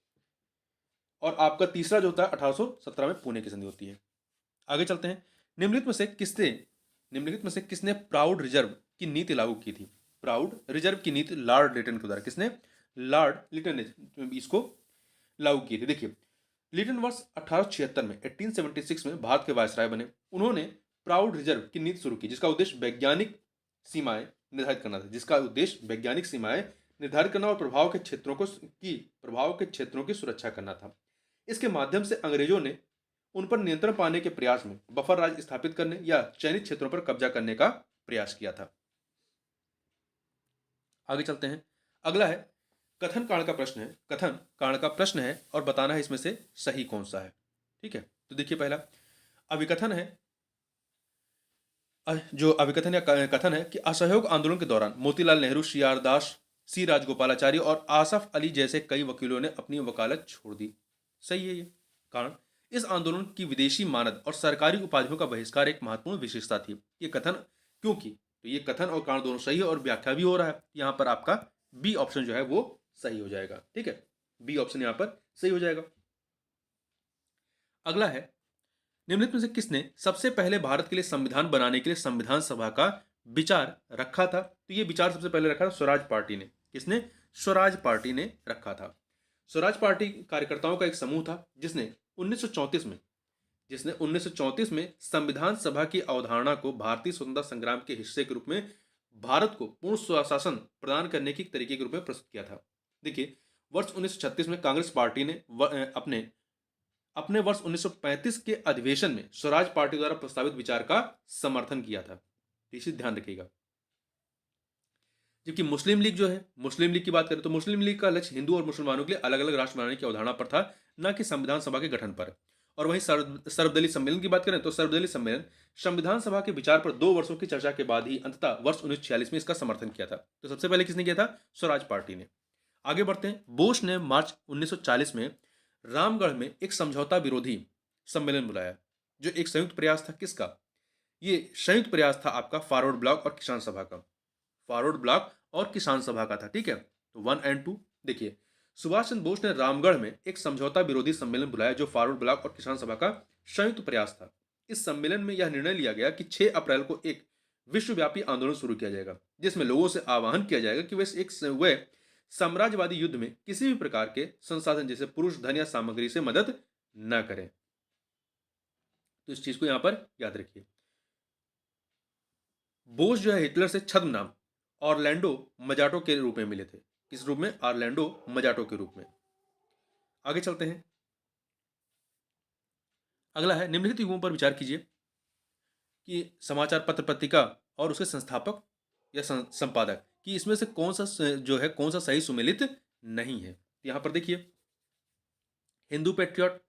A: और आपका तीसरा जो होता है 1817 में पुणे की संधि होती है। आगे चलते हैं। निम्नलिखित में से किसने प्राउड रिजर्व की नीति लागू की थी? प्राउड रिजर्व की नीति लॉर्ड लिटन के द्वारा, किसने? लॉर्ड लिटन ने इसको लागू की थी। देखिए, लिटन वर्ष 1876 में भारत के वायसराय बने। उन्होंने प्राउड रिजर्व की नीति शुरू की, जिसका उद्देश्य वैज्ञानिक सीमाएं निर्धारित करना और प्रभाव के क्षेत्रों की सुरक्षा करना था। इसके माध्यम से अंग्रेजों ने उन पर नियंत्रण पाने के प्रयास में बफर राज स्थापित करने या चयनित क्षेत्रों पर कब्जा करने का प्रयास किया था। आगे चलते हैं। अगला है, कथन कारण का प्रश्न है और बताना है इसमें से सही कौन सा है। ठीक है, तो देखिए, पहला अभिकथन है, जो अभिकथन या कथन है कि असहयोग आंदोलन के दौरान मोतीलाल नेहरू, सी.आर. दास, सी राजगोपालाचारी और आसफ अली जैसे कई वकीलों ने अपनी वकालत छोड़ दी। सही है ये। कारण, इस आंदोलन की विदेशी मानद और सरकारी उपाधियों का बहिष्कार एक महत्वपूर्ण विशेषता थी। ये कथन क्योंकि, तो ये कथन और कारण दोनों सही है और व्याख्या भी हो रहा है। यहाँ पर आपका बी ऑप्शन जो है वो सही हो जाएगा। ठीक है, बी ऑप्शन यहाँ पर सही हो जाएगा। अगला है, निम्नलिखित में से किसने सबसे पहले भारत के लिए संविधान बनाने के लिए संविधान सभा का विचार रखा था? तो ये विचार सबसे पहले रखा था स्वराज पार्टी ने। किसने? स्वराज पार्टी ने रखा था। स्वराज पार्टी कार्यकर्ताओं का एक समूह था जिसने 1934 में संविधान सभा की अवधारणा को भारतीय स्वतंत्रता संग्राम के हिस्से के रूप में भारत को पूर्ण स्वशासन प्रदान करने के तरीके के रूप में प्रस्तुत किया था। देखिए, वर्ष 1936 में कांग्रेस पार्टी ने अपने वर्ष 1935 के अधिवेशन में स्वराज पार्टी द्वारा प्रस्तावित विचार का समर्थन किया था। इसे ध्यान रखिएगा। जबकि मुस्लिम लीग जो है, मुस्लिम लीग की बात करें तो मुस्लिम लीग का लक्ष्य हिंदू और मुसलमानों के लिए अलग अलग राष्ट्र बनाने की अवधारणा पर था, न कि संविधान सभा के गठन पर। और वहीं सर्वदलीय सम्मेलन की बात करें तो सर्वदलीय सम्मेलन संविधान सभा के विचार पर 2 वर्षों की चर्चा के बाद ही अंततः वर्ष 1946 में इसका समर्थन किया था। तो सबसे पहले किसने किया था? स्वराज पार्टी ने। आगे बढ़ते हैं। बोस ने मार्च 1940 में रामगढ़ में एक समझौता विरोधी सम्मेलन बुलाया, जो एक संयुक्त प्रयास था किसका? ये संयुक्त प्रयास था आपका फॉरवर्ड ब्लॉक और किसान सभा का। फॉरवर्ड ब्लॉक और किसान सभा का था, ठीक है। तो 1 और 2 देखिए, सुभाष चंद्र बोस ने रामगढ़ में एक समझौता विरोधी सम्मेलन बुलाया, जो फॉरवर्ड ब्लॉक और किसान सभा का संयुक्त प्रयास था। इस सम्मेलन में यह निर्णय लिया गया कि 6 अप्रैल को एक विश्वव्यापी आंदोलन शुरू किया जाएगा, जिसमें लोगों से आह्वान किया जाएगा कि वे साम्राज्यवादी युद्ध में किसी भी प्रकार के संसाधन जैसे पुरुष, धन या सामग्री से मदद न करें। तो इस चीज को यहां पर याद रखिए। बोस जो है हिटलर से छद्म नाम ऑरलैंडो मजाटो के रूप में मिले थे। किस रूप में? ऑरलैंडो मजाटो के रूप में। आगे चलते हैं। अगला है, निम्नलिखित युगों पर विचार कीजिए कि समाचार पत्र पत्रिका और उसके संस्थापक या संपादक कि इसमें से कौन सा जो है कौन सा सही सुमेलित नहीं है। यहां पर देखिए, हिंदू पेट्रियट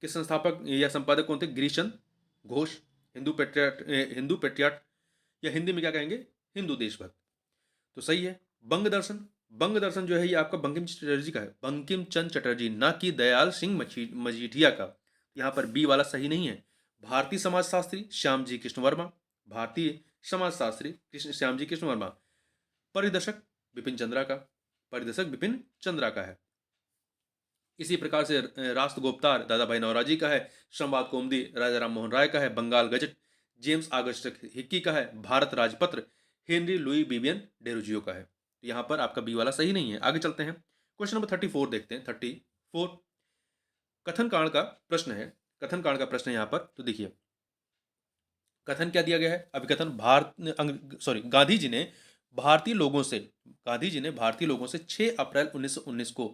A: के संस्थापक या संपादक कौन थे? गिरीशचंद घोष। हिंदू पेट्रियट या हिंदी में क्या कहेंगे? हिंदू देशभक्त। तो सही है। बंग दर्शन, बंग दर्शन जो है ये आपका बंकिम चटर्जी का है, बंकिम चंद्र चटर्जी, ना कि दयाल सिंह मजीठिया का। यहाँ पर बी वाला सही नहीं है। भारतीय समाजशास्त्री श्यामजी कृष्ण वर्मा, भारतीय समाजशास्त्री श्यामजी कृष्ण वर्मा। परिदर्शक बिपिन चंद्रा का, परिदर्शक बिपिन चंद्रा का है। इसी प्रकार से राष्ट्र गोपतार दादा भाई नौरोजी का है, संवाद कौमुदी राजा राम मोहन राय का है, Bengal gazette James Augustus Hicky का है, भारत राजपत्र हेनरी लुई बिबियन डेरोजियो का है। तो यहाँ पर आपका बी वाला सही नहीं है। आगे चलते हैं, क्वेश्चन नंबर 34 देखते हैं। 34 कथन कांड का प्रश्न है। कथन कांड का प्रश्न है यहाँ पर। तो देखिए, कथन क्या दिया गया है? अभिकथन गांधी जी ने भारतीय लोगों से 6 अप्रैल 1919 को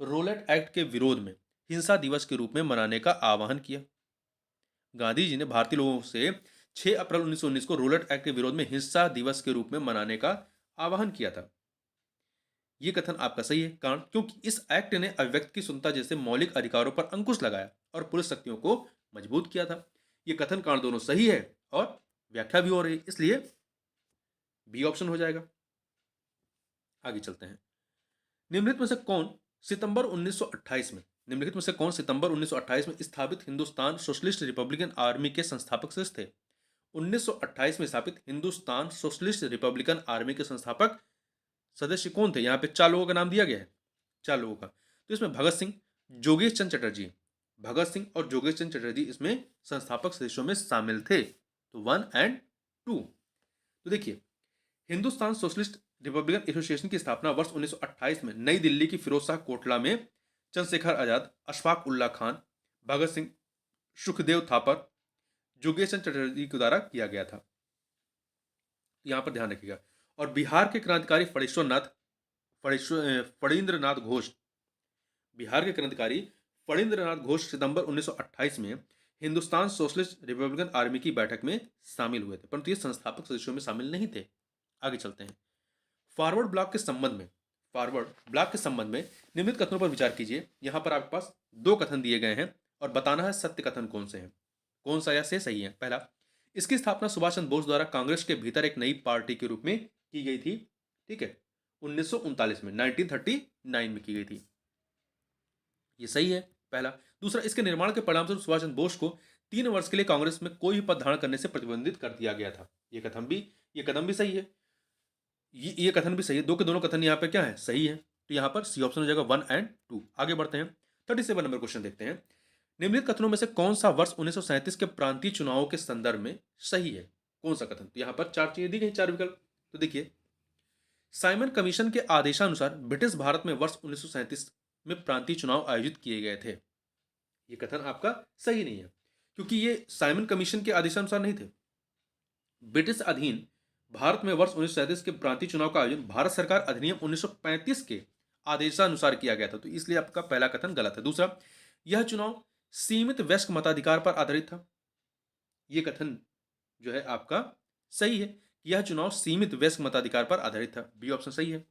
A: रोलेट एक्ट के विरोध में हिंसा दिवस के रूप में मनाने का आह्वान किया। गांधी जी ने भारतीय लोगों से 6 अप्रैल 1919 को रोलेट एक्ट के विरोध में हिंसा दिवस के रूप में मनाने का आह्वान किया था। यह कथन आपका सही है। कारण, क्योंकि इस एक्ट ने अभिव्यक्ति की स्वतंत्रता जैसे मौलिक अधिकारों पर अंकुश लगाया और पुलिस शक्तियों को मजबूत किया था। यह कथन कारण दोनों सही है और व्याख्या भी हो रही है, इसलिए बी ऑप्शन हो जाएगा। आगे चलते हैं। निम्नलिखित में से कौन सितंबर 1928 में निम्नलिखित में से कौन सितंबर 1928 में स्थापित हिंदुस्तान सोशलिस्ट रिपब्लिकन आर्मी के संस्थापक सदस्य थे? 1928 में स्थापित हिंदुस्तान सोशलिस्ट रिपब्लिकन आर्मी के संस्थापक सदस्य कौन थे? यहाँ पे 4 लोगों का नाम दिया गया है, 4 लोगों का। तो इसमें भगत सिंह, जोगेश चंद्र चटर्जी, भगत सिंह और जोगेश चंद्र चटर्जी इसमें संस्थापक सदस्यों में शामिल थे। तो 1 और 2। तो देखिए, हिंदुस्तान सोशलिस्ट रिपब्लिकन एसोसिएशन की स्थापना वर्ष 1928 में नई दिल्ली की फिरोज शाह कोटला में चंद्रशेखर आजाद, अशफाक उल्ला खान, भगत सिंह, सुखदेव थापर, जोगेश चंद्र चटर्जी के द्वारा किया गया था। यहां पर ध्यान रखिएगा। और बिहार के क्रांतिकारी फणींद्रनाथ घोष, बिहार के क्रांतिकारी फणींद्रनाथ घोष सितंबर 1928 में हिंदुस्तान सोशलिस्ट रिपब्लिकन आर्मी की बैठक में शामिल हुए थे, परंतु ये संस्थापक सदस्यों में शामिल नहीं थे। आगे चलते हैं। फॉरवर्ड ब्लॉक के संबंध में निम्नलिखित कथनों पर विचार कीजिए। यहां पर आपके पास 2 कथन दिए गए हैं और बताना है सत्य कथन कौन से हैं, कौन सा या से सही है। पहला, इसकी स्थापना सुभाष चंद्र बोस द्वारा कांग्रेस के भीतर एक नई पार्टी के रूप में की गई थी, ठीक है, 1939 में 1939 में की गई थी। ये सही है पहला। दूसरा, इसके निर्माण के परिणामस्वरूप सुभाष चंद्र बोस को 3 वर्ष के लिए कांग्रेस में कोई भी पद धारण करने से प्रतिबंधित कर दिया गया था। ये कथन भी सही है। ये कथन भी सही है। 2 के दोनों कथन यहाँ पे क्या है? सही है। तो यहाँ पर सी ऑप्शन हो जाएगा 1 और 2। आगे बढ़ते हैं। 37 नंबर क्वेश्चन देखते हैं। निम्नलिखित कथनों में से कौन सा वर्ष 1937 के प्रांतीय चुनावों के संदर्भ में सही है? कौन सा कथन? तो यहाँ पर 4 चीजें दी गई, 4 विकल्प। तो देखिए, साइमन कमीशन के आदेशानुसार ब्रिटिश भारत में वर्ष 1937 में प्रांतीय चुनाव आयोजित किए गए थे। ये कथन आपका सही नहीं है, क्योंकि ये साइमन कमीशन के आदेशानुसार नहीं थे। ब्रिटिश अधीन भारत में वर्ष 1937 के प्रांतीय चुनाव का आयोजन भारत सरकार अधिनियम 1935 के आदेशानुसार किया गया था, तो इसलिए आपका पहला कथन गलत है। दूसरा, यह चुनाव सीमित वयस्क मताधिकार पर आधारित था। यह कथन जो है आपका सही है, यह चुनाव सीमित वयस्क मताधिकार पर आधारित था। बी ऑप्शन सही है,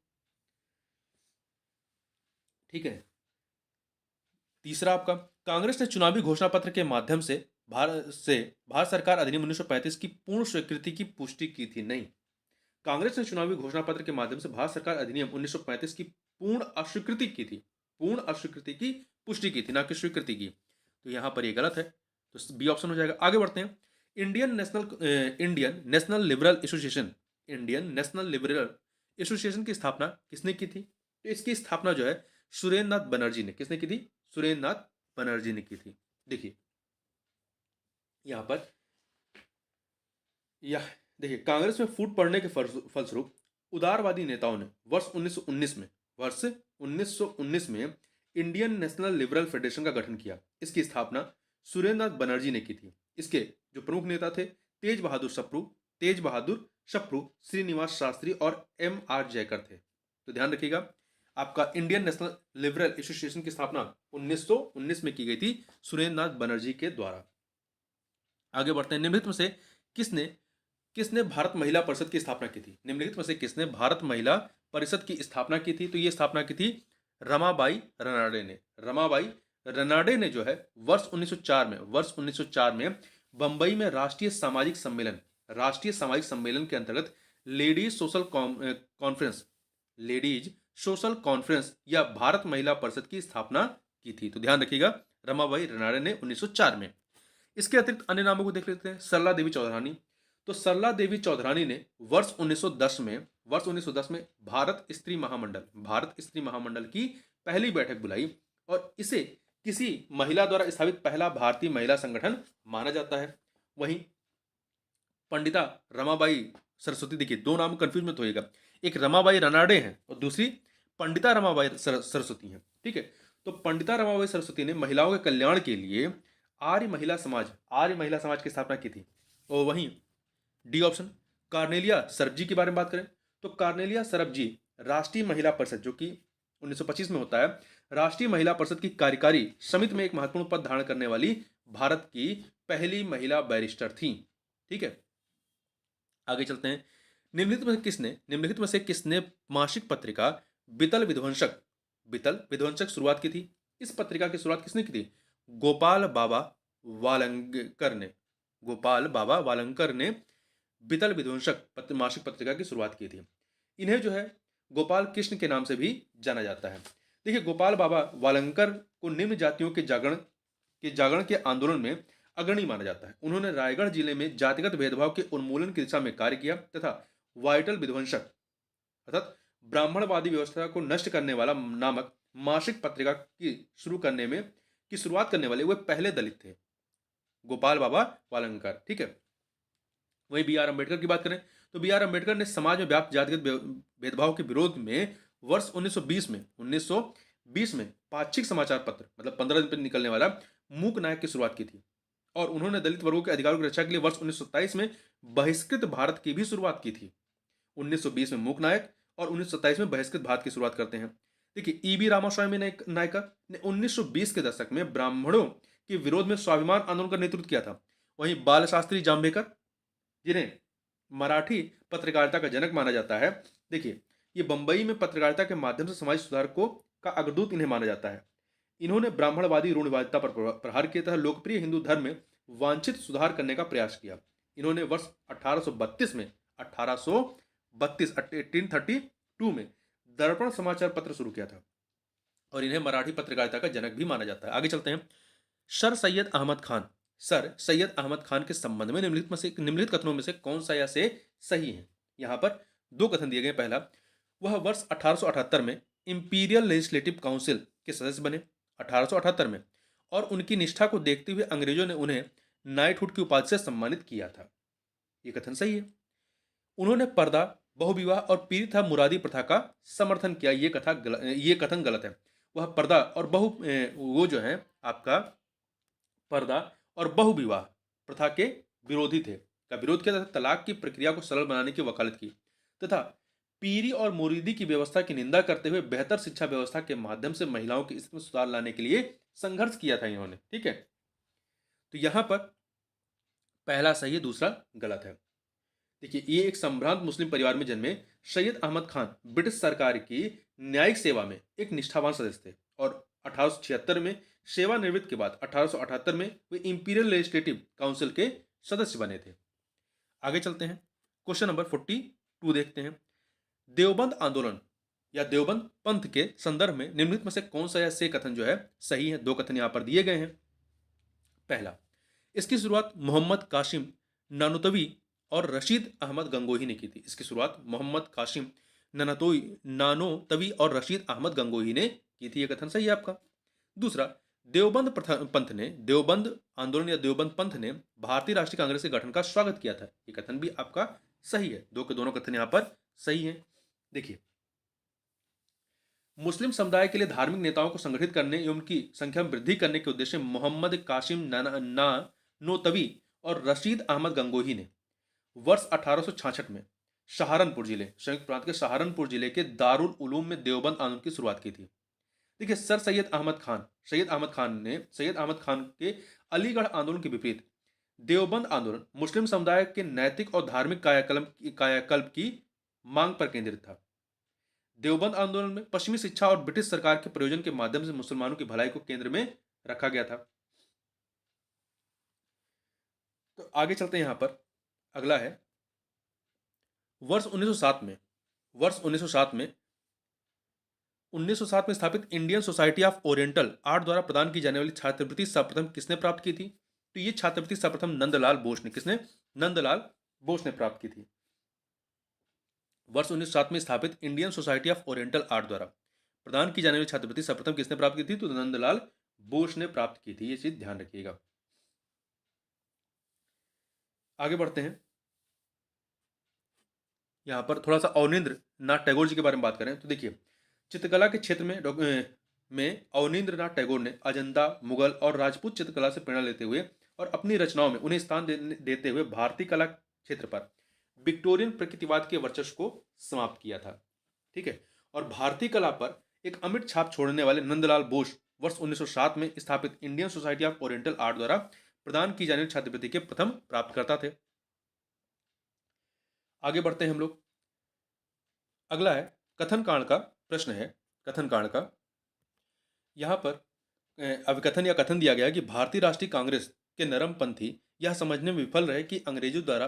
A: ठीक है। तीसरा, आपका कांग्रेस ने चुनावी घोषणा पत्र के माध्यम से भारत सरकार अधिनियम 1935 की पूर्ण स्वीकृति की पुष्टि की थी। नहीं, कांग्रेस ने चुनावी घोषणा पत्र के माध्यम से भारत सरकार अधिनियम 1935 की पूर्ण अस्वीकृति की थी। पूर्ण अस्वीकृति की पुष्टि की थी, ना कि स्वीकृति की। तो यहाँ पर ये गलत है, तो बी ऑप्शन हो जाएगा। आगे बढ़ते हैं। Indian national liberal association, Indian national liberal association की स्थापना किसने की थी? तो इसकी स्थापना जो है सुरेंद्र नाथ बनर्जी ने, किसने की थी? सुरेंद्र नाथ बनर्जी ने की थी। देखिए यहाँ पर, यह देखिए, कांग्रेस में फूट पड़ने के फलस्वरूप उदारवादी नेताओं ने वर्ष 1919 में इंडियन नेशनल लिबरल फेडरेशन का गठन किया। इसकी स्थापना सुरेंद्र नाथ बनर्जी ने की थी। इसके जो प्रमुख नेता थे तेज बहादुर शप्रू, श्रीनिवास शास्त्री और एम आर जयकर थे। तो ध्यान रखिएगा, आपका इंडियन नेशनल लिबरल एसोसिएशन की स्थापना 1919 में की गई थी सुरेंद्र नाथ बनर्जी के द्वारा। आगे बढ़ते हैं। निम्नलिखित में से किसने किसने भारत महिला परिषद की स्थापना की थी? निम्नलिखित में से किसने भारत महिला परिषद की स्थापना की थी? तो ये स्थापना की थी रमाबाई रनाडे ने। रमाबाई रनाडे ने जो है वर्ष 1904 में बंबई में राष्ट्रीय सामाजिक सम्मेलन के अंतर्गत लेडीज सोशल कॉन्फ्रेंस या भारत महिला परिषद की स्थापना की थी। तो ध्यान रखिएगा, रमाबाई रनाडे ने 1904 में। इसके अतिरिक्त अन्य नामों को देख लेते हैं। सरला देवी चौधरानी। तो सरला देवी चौधरानी ने वर्ष 1910 में भारत स्त्री महामंडल की पहली बैठक बुलाई और इसे किसी महिला द्वारा स्थापित पहला भारतीय महिला संगठन माना जाता है। वहीं पंडिता रमाबाई सरस्वती, देखिए दो नाम कंफ्यूज मत होइएगा, एक रमाबाई रनाडे हैं और दूसरी पंडिता रमाबाई सरस्वती हैं। ठीक है, तो पंडिता रमाबाई सरस्वती ने महिलाओं के कल्याण के लिए आर्य महिला समाज की स्थापना की थी। और वहीं डी ऑप्शन, कार्नेलिया सरबजी के बारे में बात करें तो कार्नेलिया सरबजी राष्ट्रीय महिला परिषद, जो कि 1925 में होता है, राष्ट्रीय महिला परिषद की कार्यकारी समिति में एक महत्वपूर्ण पद धारण करने वाली भारत की पहली महिला बैरिस्टर थी। ठीक है, आगे चलते हैं। निम्नलिखित में से किसने मासिक पत्रिका बितल विध्वंसक शुरुआत की थी? इस पत्रिका की शुरुआत किसने की थी? गोपाल बाबा वालंकर ने बितल विध्वंसक मासिक पत्रिका की शुरुआत की थी। इन्हें जो है गोपाल कृष्ण के नाम से भी जाना जाता है। देखिए, गोपाल बाबा वालंकर को निम्न जातियों के जागरण के आंदोलन में अग्रणी माना जाता है। उन्होंने रायगढ़ जिले में जातिगत भेदभाव के उन्मूलन की दिशा में कार्य किया तथा वाइटल विध्वंसक अर्थात ब्राह्मणवादी व्यवस्था को नष्ट करने वाला नामक मासिक पत्रिका की शुरुआत करने वाले वे पहले दलित थे, गोपाल बाबा वालंकर। ठीक है, वहीं बी आर अम्बेडकर की बात करें तो बी आर अम्बेडकर ने समाज में व्याप्त जातिगत भेदभाव के विरोध में वर्ष 1920 में पाक्षिक समाचार पत्र, मतलब 15 दिन पर निकलने वाला मूक नायक की शुरुआत की थी। और उन्होंने दलित वर्गों के अधिकारों की रक्षा के लिए वर्ष 1927 में बहिष्कृत भारत की भी शुरुआत की थी। 1920 में मूक नायक और 1927 में बहिष्कृत भारत की शुरुआत करते हैं। देखिए, ईबी रामास्वामी नायकर ने 1920 के दशक में ब्राह्मणों के विरोध में स्वाभिमान आंदोलन का नेतृत्व किया था। वहीं बाल शास्त्री जाम्बेकर, जिन्हें मराठी पत्रकारिता का जनक माना जाता है, देखिए ये बंबई में पत्रकारिता के माध्यम से समाज सुधारकों का अग्रदूत इन्हें माना जाता है। इन्होंने ब्राह्मणवादी रूढ़िवादिता पर प्रहार किया तथा लोकप्रिय हिंदू धर्म में वांछित सुधार करने का प्रयास किया। इन्होंने वर्ष 1832 में दर्पण समाचार पत्र शुरू किया था और इन्हें मराठी पत्रकारिता का जनक भी माना जाता है। आगे चलते हैं। सर सैयद अहमद खान के संबंध में निम्नलिखित कथनों में से कौन सा या से सही है? यहाँ पर दो कथन दिए गए। पहला, वह वर्ष 1878 में इंपीरियल लेजिस्लेटिव काउंसिल के सदस्य बने 1878 में, और उनकी निष्ठा को देखते हुए अंग्रेजों ने उन्हें नाइटहुड की उपाधि से सम्मानित किया था। यह कथन सही है। उन्होंने पर्दा, बहुविवाह और पीरिथा मुरादी प्रथा का समर्थन किया। ये कथन गलत है। वह पर्दा और बहुविवाह प्रथा के विरोधी थे, का विरोध किया तथा तलाक की प्रक्रिया को सरल बनाने की वकालत की तथा पीरी और मुरीदी की व्यवस्था की निंदा करते हुए बेहतर शिक्षा व्यवस्था के माध्यम से महिलाओं की स्थिति में सुधार लाने के लिए संघर्ष किया था इन्होंने। ठीक है, तो यहां पर पहला सही है, दूसरा गलत है। देखिए, ये एक संभ्रांत मुस्लिम परिवार में जन्मे सैयद अहमद खान ब्रिटिश सरकार की न्यायिक सेवा में एक निष्ठावान सदस्य थे और 1876 में सेवानिवृत्त के बाद 1878 में वे इंपीरियल लेजिस्लेटिव काउंसिल के सदस्य बने थे। आगे चलते हैं, क्वेश्चन नंबर 42 देखते हैं। देवबंद आंदोलन या देवबंद पंथ के संदर्भ में निम्नलिखित में से कौन सा या से कथन जो है सही है? दो कथन यहां पर दिए गए हैं। पहला, इसकी शुरुआत मोहम्मद कासिम नानुतवी और रशीद अहमद गंगोही ने की थी। इसकी शुरुआत मोहम्मद कासिम नानोतवी और रशीद अहमद गंगोही ने की थी। यह कथन सही है आपका। दूसरा, पंथ ने देवबंद आंदोलन या देवबंद पंथ ने भारतीय राष्ट्रीय कांग्रेस के गठन का स्वागत किया था। यह कथन भी आपका सही है। दो के दोनों कथन यहां पर सही है। देखिए, मुस्लिम समुदाय के लिए धार्मिक नेताओं को संगठित करने एवं उनकी संख्या में वृद्धि करने के उद्देश्य मोहम्मद कासिम नानोतवी और रशीद अहमद गंगोही ने वर्ष 1866 में सहारनपुर जिले, संयुक्त प्रांत के सहारनपुर जिले के दारुल उलूम में देवबंद आंदोलन की शुरुआत की थी। देखिए, सैयद अहमद खान के अलीगढ़ आंदोलन के विपरीत देवबंद आंदोलन मुस्लिम समुदाय के नैतिक और धार्मिक कायाकल्प की मांग पर केंद्रित था। देवबंद आंदोलन में पश्चिमी शिक्षा और ब्रिटिश सरकार के प्रयोजन के माध्यम से मुसलमानों की भलाई को केंद्र में रखा गया था। तो आगे चलते हैं। यहां पर अगला है वर्ष 1907 में स्थापित Indian society of oriental art द्वारा प्रदान की जाने वाली छात्रवृत्ति सर्वप्रथम किसने प्राप्त की थी? तो ये छात्रवृत्ति सर्वप्रथम नंदलाल बोस ने प्राप्त की थी। वर्ष 1907 में स्थापित Indian society of oriental art द्वारा प्रदान की जाने वाली छात्रवृत्ति सर्वप्रथम किसने प्राप्त की थी? तो नंदलाल बोस ने प्राप्त की थी। ये चीज ध्यान रखिएगा। आगे बढ़ते हैं। यहां पर थोड़ा सा अवनींद्र नाथ टैगोर जी के बारे में बात करें तो देखिए, चित्रकला के क्षेत्र में अवनींद्र नाथ टैगोर ने अजंता, मुगल और राजपूत चित्रकला से प्रेरणा लेते हुए और अपनी रचनाओं में उन्हें स्थान देते हुए भारतीय कला क्षेत्र पर विक्टोरियन प्रकृतिवाद के वर्चस्व को समाप्त किया था। ठीक है। और भारतीय कला पर एक अमिट छाप छोड़ने वाले नंदलाल बोस वर्ष 1907 में स्थापित Indian society of oriental art द्वारा प्रदान की जाने वाली छात्रवृत्ति के प्रथम प्राप्तकर्ता थे। आगे बढ़ते हैं हम लोग। अगला है कथन कांड का प्रश्न है। कथन कांड का यहां पर अभिकथन या कथन दिया गया है कि भारतीय राष्ट्रीय कांग्रेस के नरमपंथी यह समझने में विफल रहे कि अंग्रेजों द्वारा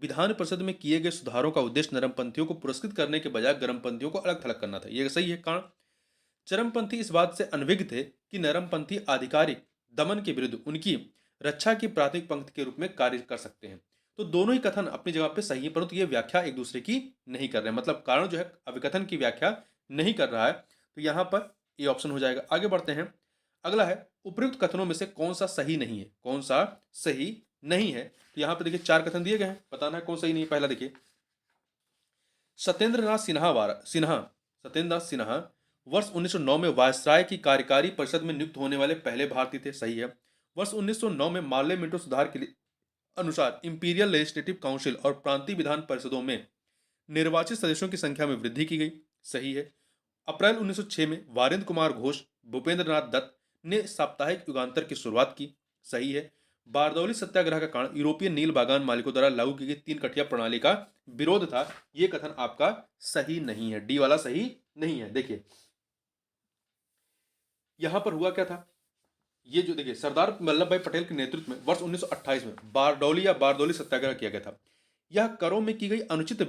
A: विधान परिषद में किए गए सुधारों का उद्देश्य नरमपंथियों को पुरस्कृत करने के बजाय गर्मपंथियों को अलग थलग करना था। यह सही है। कारण चरमपंथी इस बात से अनभिज्ञ थे कि नरमपंथी आधिकारिक दमन के विरुद्ध उनकी रक्षा की प्राथमिक पंक्ति के रूप में कार्य कर सकते हैं। तो दोनों ही कथन अपनी जगह पे सही है, परंतु ये व्याख्या एक दूसरे की नहीं कर रहे हैं। मतलब कारण जो है अभिकथन की व्याख्या नहीं कर रहा है। तो यहां पर ये ऑप्शन हो जाएगा। आगे बढ़ते हैं। अगला है उपयुक्त कथनों में से कौन सा सही नहीं है? कौन सा सही नहीं है? तो यहां पर देखिए 4 कथन दिए गए हैं, बताना है कौन सही नहीं है। पहला देखिए, सत्येंद्र नाथ सिन्हा वर्ष 1909 में वायसराय की कार्यकारी परिषद में नियुक्त होने वाले पहले भारतीय थे। सही है। वर्ष 1909 में मार्ले मिंटो सुधार के लिए अनुसार इंपीरियल लेजिस्लेटिव काउंसिल और प्रांतीय विधान परिषदों में निर्वाचित सदस्यों की संख्या में वृद्धि की गई। सही है। अप्रैल 1906 में वारेंद्र कुमार घोष, भूपेंद्र नाथ दत्त ने साप्ताहिक युगांतर की शुरुआत की। सही है। बारदौली सत्याग्रह का कारण यूरोपीय नील बागान मालिकों द्वारा लागू की गई 3 कठिया प्रणाली का विरोध था। यह कथन आपका सही नहीं है। डी वाला सही नहीं है। देखिए, यहां पर हुआ क्या था? ये जो देखिए, सरदार वल्लभ भाई पटेल के नेतृत्व में वर्ष 1928 में बारदौली सत्याग्रह किया गया था। यह करों में की गई अनुचित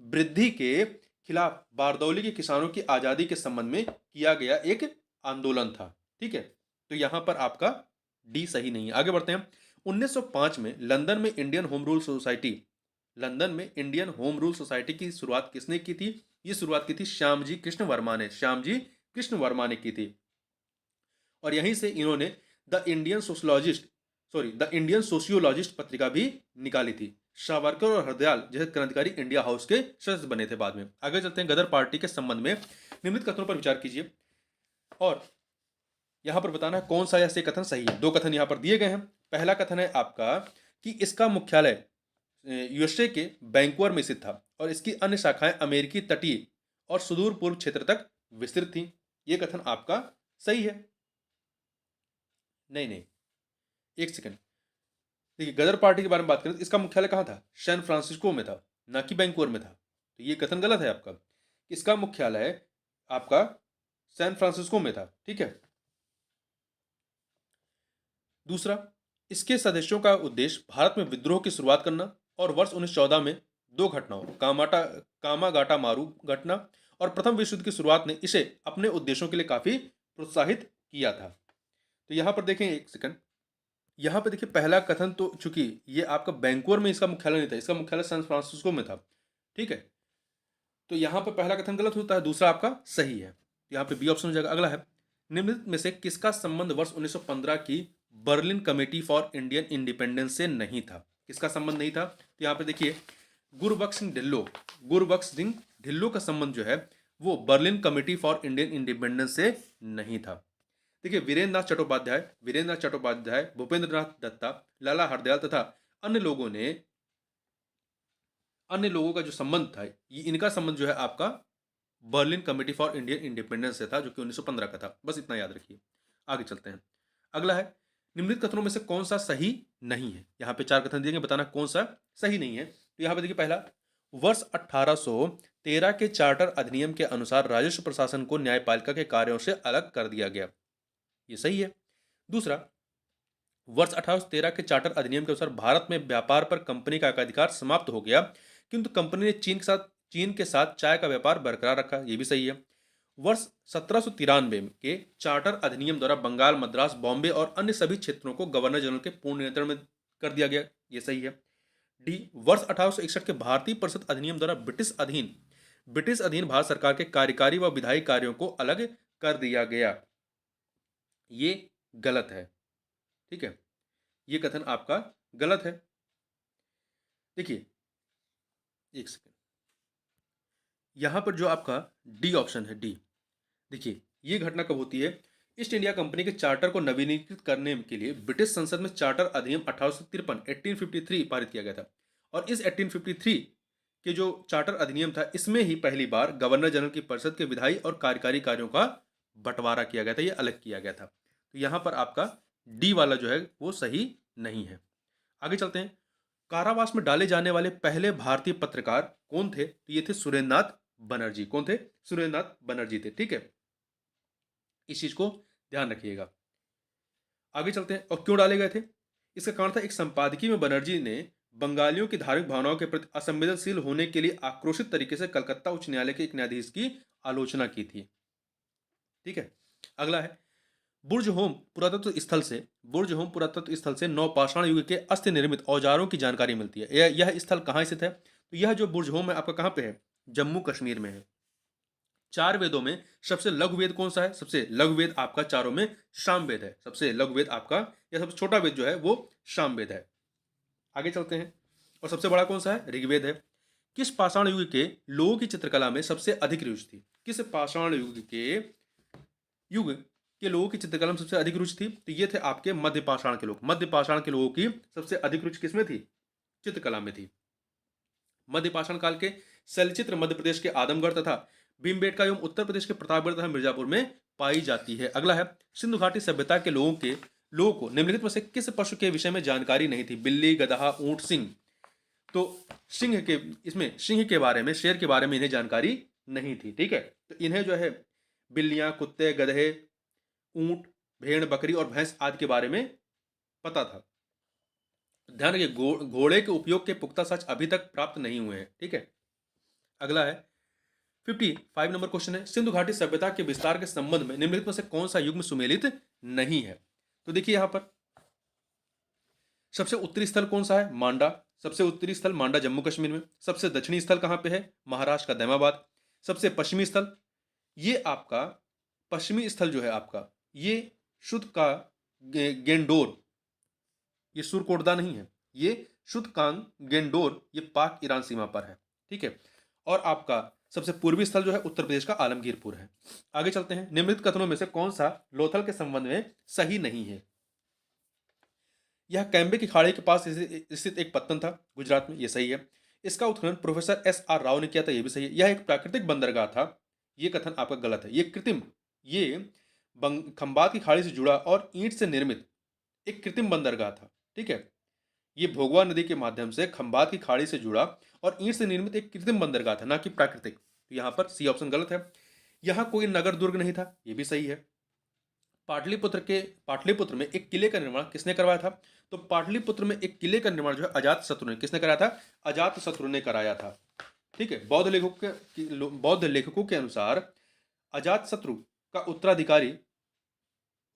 A: वृद्धि के खिलाफ बारदौली के किसानों की आजादी के संबंध में किया गया एक आंदोलन था। ठीक है। तो यहां पर आपका डी सही नहीं है। आगे बढ़ते हैं। 1905 में लंदन में इंडियन होम रूल सोसाइटी की शुरुआत किसने की थी? ये शुरुआत की थी श्यामजी कृष्ण वर्मा ने की थी। और यहीं से इन्होंने द इंडियन सोशियोलॉजिस्ट पत्रिका भी निकाली थी। सावरकर और हरदयाल जैसे क्रांतिकारी इंडिया हाउस के सदस्य बने थे बाद में। आगे चलते हैं। गदर पार्टी के संबंध में निम्नलिखित कथनों पर विचार कीजिए और यहां पर बताना है कौन सा या से कथन सही है। 2 कथन यहां पर दिए गए हैं। पहला कथन है आपका कि इसका मुख्यालय यूएसए के वैंकूवर में स्थित था और इसकी अन्य शाखाएं अमेरिकी तटीय और सुदूर पूर्व क्षेत्र तक विस्तृत थी। यह कथन आपका सही है। नहीं, एक सेकंड। देखिए, गदर पार्टी के बारे में बात करें तो इसका मुख्यालय कहां था? सैन फ्रांसिस्को में था, ना कि वैंकूवर में था। तो ये कथन गलत है आपका। इसका मुख्यालय आपका सैन फ्रांसिस्को में था। ठीक है। दूसरा, इसके सदस्यों का उद्देश्य भारत में विद्रोह की शुरुआत करना और वर्ष 1914 में दो घटनाओं कामागाटा मारू घटना और प्रथम विश्व युद्ध की शुरुआत ने इसे अपने उद्देश्यों के लिए काफी प्रोत्साहित किया था। तो यहाँ पर देखें, एक सेकंड, यहाँ पे देखिए पहला कथन तो चूंकि ये आपका वैंकूवर में इसका मुख्यालय नहीं था, इसका मुख्यालय सैन फ्रांसिस्को में था, ठीक है। तो यहाँ पर पहला कथन गलत होता है, दूसरा आपका सही है। यहाँ पे बी ऑप्शन हो जाएगा। अगला है, निम्नलिखित में से किसका संबंध वर्ष 1915 की Berlin committee for Indian independence से नहीं था? किसका संबंध नहीं था? तो यहाँ पे देखिए गुरबख्श सिंह ढिल्लो का संबंध जो है वो Berlin committee for Indian independence से नहीं था। देखिए वीरेंद्र नाथ चट्टोपाध्याय, भूपेंद्र नाथ दत्ता, लाला हरदयाल तथा अन्य लोगों का जो संबंध था, ये इनका संबंध जो है आपका Berlin committee for Indian independence से था, जो कि 1915 का था। बस इतना याद रखिए। आगे चलते हैं। अगला है, निम्नलिखित कथनों में से कौन सा सही नहीं है? यहाँ पे 4 कथन दिए, बताना कौन सा सही नहीं है। तो यहाँ पे देखिए पहला, वर्ष 1813 के चार्टर अधिनियम के अनुसार राजस्व प्रशासन को न्यायपालिका के कार्यों से अलग कर दिया गया, ये सही है। दूसरा, वर्ष 1813 के चार्टर अधिनियम के अनुसार भारत में व्यापार पर कंपनी का एकाधिकार समाप्त हो गया, किंतु कंपनी ने चीन के साथ चाय का व्यापार बरकरार रखा, यह भी सही है। वर्ष 1793 के चार्टर अधिनियम द्वारा बंगाल, मद्रास, बॉम्बे और अन्य सभी क्षेत्रों को गवर्नर जनरल के पूर्ण नियंत्रण में कर दिया गया, यह सही है। डी, वर्ष 1861 के भारतीय परिषद अधिनियम द्वारा ब्रिटिश अधीन भारत सरकार के कार्यकारी व विधायी कार्यों को अलग कर दिया गया, ये गलत है, ठीक है। ये कथन आपका गलत है। देखिए एक सेकंड, यहां पर जो आपका डी ऑप्शन है, डी, देखिए ये घटना कब होती है? ईस्ट इंडिया कंपनी के चार्टर को नवीनीकृत करने के लिए ब्रिटिश संसद में चार्टर अधिनियम 1853 पारित किया गया था, और इस 1853 के जो चार्टर अधिनियम था, इसमें ही पहली बार गवर्नर जनरल की परिषद के विधायी और कार्यकारी कार्यों का बंटवारा किया गया था, ये अलग किया गया था। तो यहां पर आपका डी वाला जो है वो सही नहीं है। आगे चलते हैं। कारावास में डाले जाने वाले पहले भारतीय पत्रकार कौन थे? तो ये थे सुरेंद्रनाथ बनर्जी। कौन थे? सुरेंद्रनाथ बनर्जी थे, ठीक है। इस चीज को ध्यान रखिएगा। आगे चलते हैं। और क्यों डाले गए थे? इसका कारण था, एक संपादकीय में बनर्जी ने बंगालियों की धार्मिक भावनाओं के प्रति असंवेदनशील होने के लिए आक्रोशित तरीके से कलकत्ता उच्च न्यायालय के एक न्यायाधीश की आलोचना की थी, ठीक है। अगला है, बुर्ज होम पुरातत्व स्थल से नवपाषाण युग के अस्थि निर्मित औजारों की जानकारी मिलती है। यह स्थल कहाँ स्थित है? तो यह जो बुर्ज होम है आपका कहाँ पे है? जम्मू कश्मीर में है। 4 वेदों में सबसे लघु वेद कौन सा है? सबसे लघु वेद आपका चारों में सामवेद है। सबसे लघु वेद आपका, या सबसे छोटा वेद जो है वो सामवेद है। आगे चलते हैं। और सबसे बड़ा कौन सा है? ऋग्वेद है। किस पाषाण युग के लोगों की चित्रकला में सबसे अधिक रुचि थी? किस पाषाण युग के लोगों की चित्रकला में सबसे अधिक रुचि थी? तो ये थे आपके मध्य पाषाण के लोग। मध्य पाषाण के लोगों की सबसे अधिक रुचि किसमें थी? चित्रकला में थी। मध्य पाषाण काल के शैलचित्र मध्य प्रदेश के आदमगढ़ तथा भीमबेटका एवं उत्तर प्रदेश के प्रतापगढ़ तथा मिर्जापुर में पाई जाती है। अगला है, सिंधु घाटी सभ्यता के लोगों को निम्नलिखित में से किस पशु के विषय में जानकारी नहीं थी? बिल्ली, गधा, ऊंट, सिंह। तो सिंह के बारे में, शेर के बारे में इन्हें जानकारी नहीं थी, ठीक है। तो इन्हें जो है बिल्लियां, कुत्ते, गधे, ऊंट, भेड़, बकरी और भैंस आदि के बारे में पता था। ध्यान रखिए, घोड़े के उपयोग के पुख्ता साक्ष्य अभी तक प्राप्त नहीं हुए हैं, ठीक है। अगला है 55 नंबर क्वेश्चन है, सिंधु घाटी सभ्यता के विस्तार के संबंध में निम्नलिखित में से कौन सा युग में सुमेलित नहीं है? तो देखिए यहां पर सबसे उत्तरी स्थल कौन सा है? मांडा। सबसे उत्तरी स्थल मांडा जम्मू कश्मीर में। सबसे दक्षिणी स्थल कहां पे है? महाराष्ट्र का दैमाबाद। सबसे पश्चिमी स्थल, ये आपका पश्चिमी स्थल जो है आपका, ये शुद्ध का गेंडोर, ये सुरकोटदा नहीं है, ये शुद्ध कांग गेंडोर, ये पाक ईरान सीमा पर है, ठीक है। और आपका सबसे पूर्वी स्थल जो है उत्तर प्रदेश का आलमगीरपुर है। आगे चलते हैं। निम्नलिखित कथनों में से कौन सा लोथल के संबंध में सही नहीं है? यह कैम्बे की खाड़ी के पास स्थित एक पत्तन था गुजरात में, यह सही है। इसका उत्खनन प्रोफेसर एस आर राव ने किया था, यह भी सही है। यह एक प्राकृतिक बंदरगाह था, यह कथन आपका गलत है। ये खंबात की खाड़ी से जुड़ा और ईंट से निर्मित एक कृत्रिम बंदरगाह था, ठीक है। ये भोगवा नदी के माध्यम से खंबात की खाड़ी से जुड़ा और ईंट से निर्मित एक कृत्रिम बंदरगाह था, ना कि प्राकृतिक। तो यहां पर सी ऑप्शन गलत है। यहां कोई नगर दुर्ग नहीं था, यह भी सही है। पाटलिपुत्र में एक किले का निर्माण किसने करवाया था? तो पाटलिपुत्र में एक किले का निर्माण जो है अजातशत्रु ने, किसने कराया था? अजातशत्रु ने कराया था। ठीक है, बौद्ध लेखकों के अनुसार अजातशत्रु का उत्तराधिकारी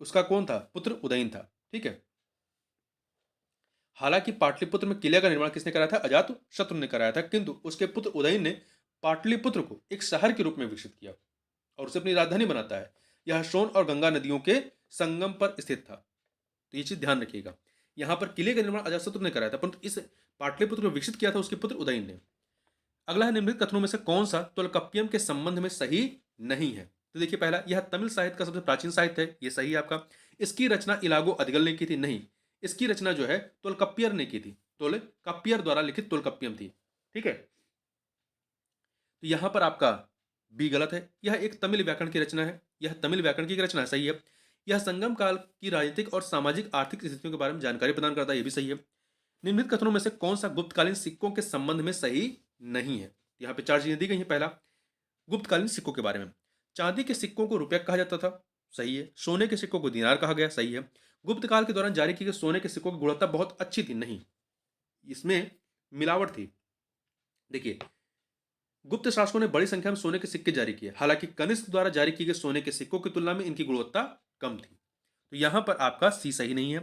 A: उसका कौन था? पुत्र उदयन था। ठीक है, हालांकि पाटलिपुत्र में किले का निर्माण किसने कराया था? अजातशत्रु ने कराया था, किंतु उसके पुत्र उदयन ने पाटलिपुत्र को एक शहर के रूप में विकसित किया और उसे अपनी राजधानी बनाता है। यह सोन और गंगा नदियों के संगम पर स्थित था। तो ये चीज ध्यान रखिएगा, यहां पर किले का निर्माण अजातशत्रु ने कराया था, परंतु इस पाटलिपुत्र को विकसित किया था उसके पुत्र उदयन ने। अगला है, निम्नलिखित कथनों में से कौन सा तोल्काप्पियम के संबंध में सही नहीं है? तो देखिए, पहला, यह तमिल साहित्य का सबसे प्राचीन साहित्य है, ये सही है आपका। इसकी रचना इलागो अदिगल ने की थी, नहीं, इसकी रचना जो है तोल्काप्पियर ने की थी, तोल्काप्पियर द्वारा लिखित तोल्काप्पियम थी। ठीक है, तो यहां पर आपका बी गलत है, यह एक तमिल व्याकरण की रचना है, यह तमिल व्याकरण की रचना है, सही है। यह संगम काल की राजनीतिक और सामाजिक आर्थिक स्थितियों के बारे में जानकारी प्रदान करता है, यह भी सही है। निम्नलिखित कथनों में से कौन सा गुप्तकालीन सिक्कों के संबंध में सही नहीं है? यहाँ पे चार चीजें दी गई हैं। पहला, गुप्तकालीन सिक्कों के बारे में, चांदी के सिक्कों को रुपया कहा जाता था, सही है। सोने के सिक्कों को दिनार कहा गया, सही है। गुप्त काल के दौरान जारी किए गए सोने के सिक्कों की गुणवत्ता बहुत अच्छी थी, नहीं, इसमें मिलावट थी। देखिए, गुप्त शासकों ने बड़ी संख्या में सोने के सिक्के जारी किए, हालांकि कनिष्क द्वारा जारी किए गए सोने के सिक्कों की तुलना में इनकी गुणवत्ता कम थी। तो यहां पर आपका सी सही नहीं है।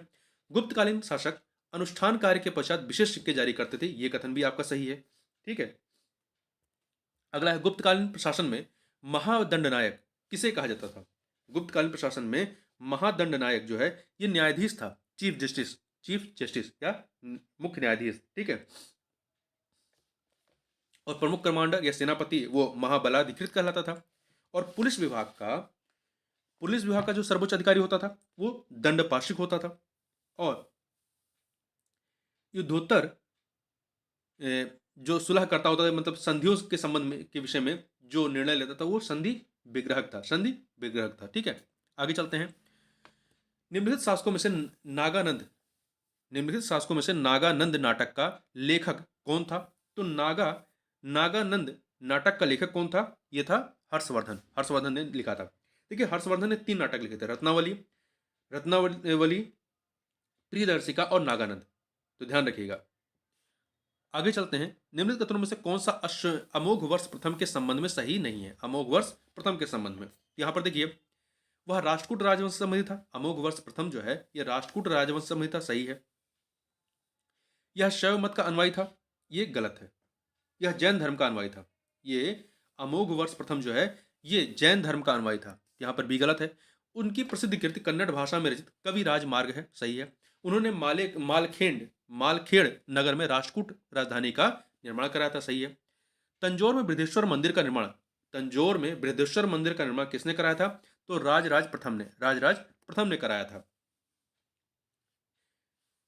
A: गुप्तकालीन शासक अनुष्ठान कार्य के पश्चात विशेष सिक्के जारी करते थे, यह कथन भी आपका सही है। ठीक है, अगला है, गुप्तकालीन प्रशासन में महादंडनायक किसे कहा जाता था? गुप्तकालीन प्रशासन में महादंडनायक जो है ये न्यायाधीश था, चीफ जस्टिस या मुख्य न्यायाधीश। ठीक है, और प्रमुख कमांडर या सेनापति वो महाबलाधिकृत कहलाता था। और पुलिस विभाग का जो सर्वोच्च अधिकारी होता था वो दंडपाशिक होता था। और युद्धोत्तर जो सुलहकर्ता होता था, मतलब संधियों के संबंध में के विषय में जो निर्णय लेता था वो संधि विग्रहक था। ठीक है, आगे चलते हैं। निम्नलिखित शासकों में से नागानंद नाटक का लेखक कौन था? तो नागानंद नाटक का लेखक कौन था? यह था हर्षवर्धन ने लिखा था। देखिए, हर्षवर्धन ने 3 नाटक लिखे थे, रत्नावली, प्रियदर्शिका और नागानंद। तो ध्यान रखिएगा। आगे चलते हैं। निम्नलिखित कथनों में से कौन सा अमोघ वर्ष प्रथम के संबंध में सही नहीं है? अमोघ वर्ष प्रथम के संबंध में यहां पर देखिए, वह राष्ट्रकूट राजवंश से संबंधित था। अमोघ वर्ष प्रथम जो है यह राष्ट्रकूट राजवंश से संबंधित था, सही है। यह शैव मत का अनुयायी था, यह गलत है। यह जैन धर्म का अनुयायी था। ये अमोघ वर्ष प्रथम जो है ये जैन धर्म का अनुयायी था, यहां पर भी गलत है। उनकी प्रसिद्ध कृति कन्नड़ भाषा में रचित कवि राजमार्ग है, सही है। उन्होंने मालखेड़ नगर में राष्ट्रकूट राजधानी का निर्माण कराया था, सही है। तंजौर में बृहदेश्वर मंदिर का निर्माण किसने कराया था? तो राजराज प्रथम ने कराया था।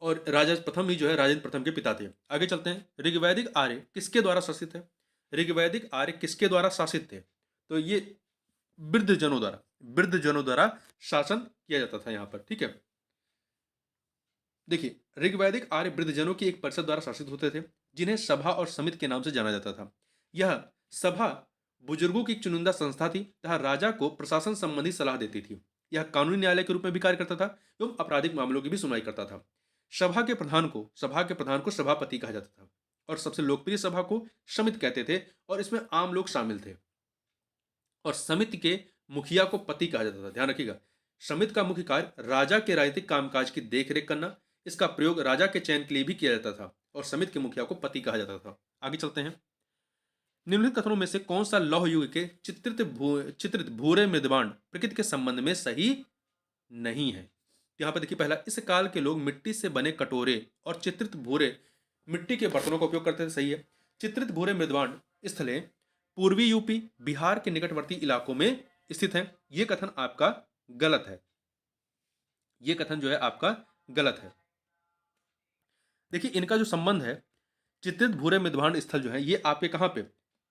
A: और राजराज प्रथम ही जो है राजेंद्र प्रथम के पिता थे। आगे चलते हैं। ऋग्वैदिक आर्य किसके द्वारा शासित है? ऋग्वैदिक आर्य किसके द्वारा शासित थे? तो ये वृद्धजनों द्वारा शासन किया जाता था यहां पर। ठीक है, देखिए, ऋग्वैदिक आर्य वृद्धजनों की एक परिषद द्वारा शासित होते थे, जिन्हें सभा और समिति के नाम से जाना जाता था। यह सभा बुजुर्गों की एक चुनिंदा संस्था थी तथा राजा को प्रशासन संबंधी सलाह देती थी। यह कानूनी न्यायालय के रूप में भी कार्य करता था एवं आपराधिक मामलों की भी सुनवाई करता था। सभा के प्रधान को सभापति कहा जाता था और सबसे लोकप्रिय सभा को समिति कहते थे और इसमें आम लोग शामिल थे। और समिति के मुखिया को पति कहा जाता था। ध्यान रखिएगा, समिति का मुख्य कार्य राजा के राजनीतिक कामकाज की देखरेख करना। इसका प्रयोग राजा के चयन के लिए भी किया जाता था और समिति के मुखिया को पति कहा जाता था। आगे चलते हैं। निम्नलिखित कथनों में से कौन सा लौह युग के चित्रित भूरे मृदबांड प्रकृति के संबंध में सही नहीं है? यहां पर देखिए, पहला, इस काल के लोग मिट्टी से बने कटोरे और चित्रित भूरे मिट्टी के बर्तनों का उपयोग करते थे, सही है। चित्रित भूरे मृदबांड स्थलें पूर्वी यूपी बिहार के निकटवर्ती इलाकों में स्थित हैं। यह कथन आपका गलत है। यह कथन जो है आपका गलत है। देखिए, इनका जो संबंध है, चित्रित भूरे मृदबांड स्थल जो है ये आपके कहां पे?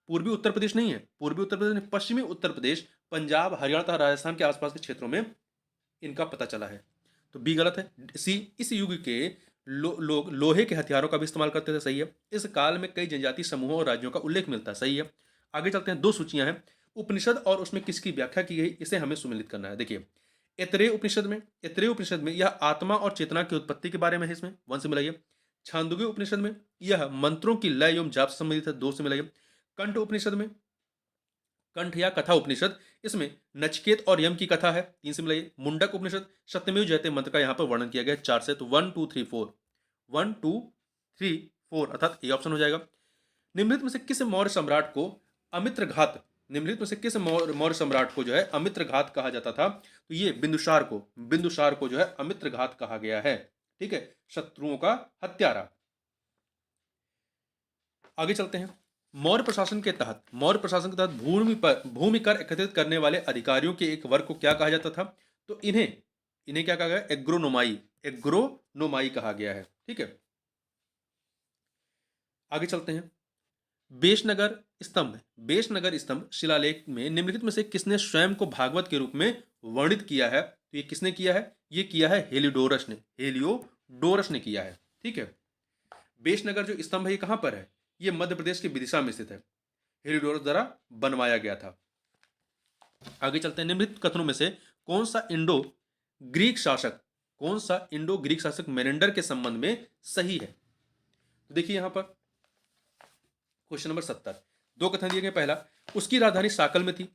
A: पूर्वी उत्तर प्रदेश नहीं है, पूर्वी उत्तर प्रदेश नहीं, पश्चिमी उत्तर प्रदेश, पंजाब, हरियाणा तथा राजस्थान के आसपास के क्षेत्रों में इनका पता चला है। तो बी गलत है। इस युग के लोग लोहे के हथियारों का भी इस्तेमाल करते थे, सही है। इस काल में कई जनजातीय समूहों और राज्यों का उल्लेख मिलता है, सही है। आगे चलते हैं। 2 सूचियां हैं, उपनिषद और उसमें किसकी व्याख्या की गई, इसे हमें सुमेलित करना है। देखिए, ऐतरेय उपनिषद में यह आत्मा और चेतना की उत्पत्ति के बारे में है, इसमें 1 से मिलाइए। छांदोग्य उपनिषद में यह मंत्रों की लय एवं जाप से संबंधित है, 2 से मिलाइए। कंठ उपनिषद में, कंठ या कथा उपनिषद, इसमें नचिकेत और यम की कथा है, 3 से मिलाइए। मुंडक उपनिषद सत्यमेव जयते मंत्र का यहाँ पर वर्णन किया गया 4 से, तो 1 2 3 4 1 2 3 4 अर्थात ए ऑप्शन हो जाएगा। निम्नलिखित में से किस मौर्य सम्राट को अमित्रघात, निम्नलिखित में से किस मौर्य सम्राट को जो है अमित्रघात कहा जाता था? तो ये बिंदुसार को जो है अमित्रघात कहा गया है, ठीक है, शत्रुओं का हत्यारा। आगे चलते हैं। मौर्य प्रशासन के तहत भूमि कर एकत्रित करने वाले अधिकारियों के एक वर्ग को क्या कहा जाता था? तो इन्हें क्या कहा गया? एग्रोनोमाई कहा गया है, ठीक है। आगे चलते हैं। बेशनगर स्तंभ शिलालेख में निम्नलिखित में से किसने स्वयं को भागवत के रूप में वर्णित किया है? तो ये किसने किया है? ये किया है हेलियोडोरस ने किया है, ठीक है। बेशनगर जो स्तंभ है ये कहां पर है? ये मध्य प्रदेश के विदिशा में स्थित है, हेलियोडोरस द्वारा बनवाया गया था। आगे चलते हैं। निम्नलिखित कथनों में से कौन सा इंडो ग्रीक शासक मेनेंडर के संबंध में सही है? तो देखिए यहां पर क्वेश्चन नंबर 70 दो कथन दिए गए। पहला, उसकी राजधानी शाकल में थी,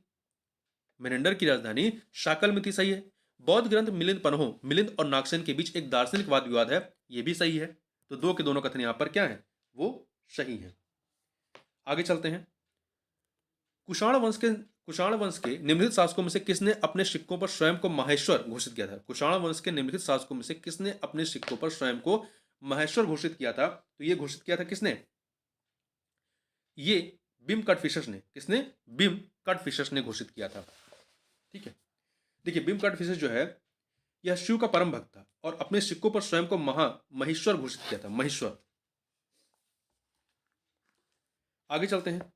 A: मेनेंडर की राजधानी शाकल में थी, सही है। बौद्ध ग्रंथ मिलिंद और नागसेन के बीच एक दार्शनिक वाद विवाद है, यह भी सही है। तो दो के दोनों कथन यहां पर क्या है? वो सही है। आगे चलते हैं। कुषाण वंश के निम्नलिखित शासकों में से किसने अपने सिक्कों पर स्वयं को महेश्वर घोषित किया था? कुषाण वंश के निम्नलिखित शासकों में से किसने अपने सिक्कों पर स्वयं को महेश्वर घोषित किया था? तो ये घोषित किया था किसने? ये बिम कटफिशस ने। किसने? बिम कटफिशस ने घोषित किया था, ठीक है। देखिए बिम कटफिशस जो है यह शिव का परम भक्त था और अपने सिक्कों पर स्वयं को महेश्वर घोषित किया था, महेश्वर। आगे चलते हैं।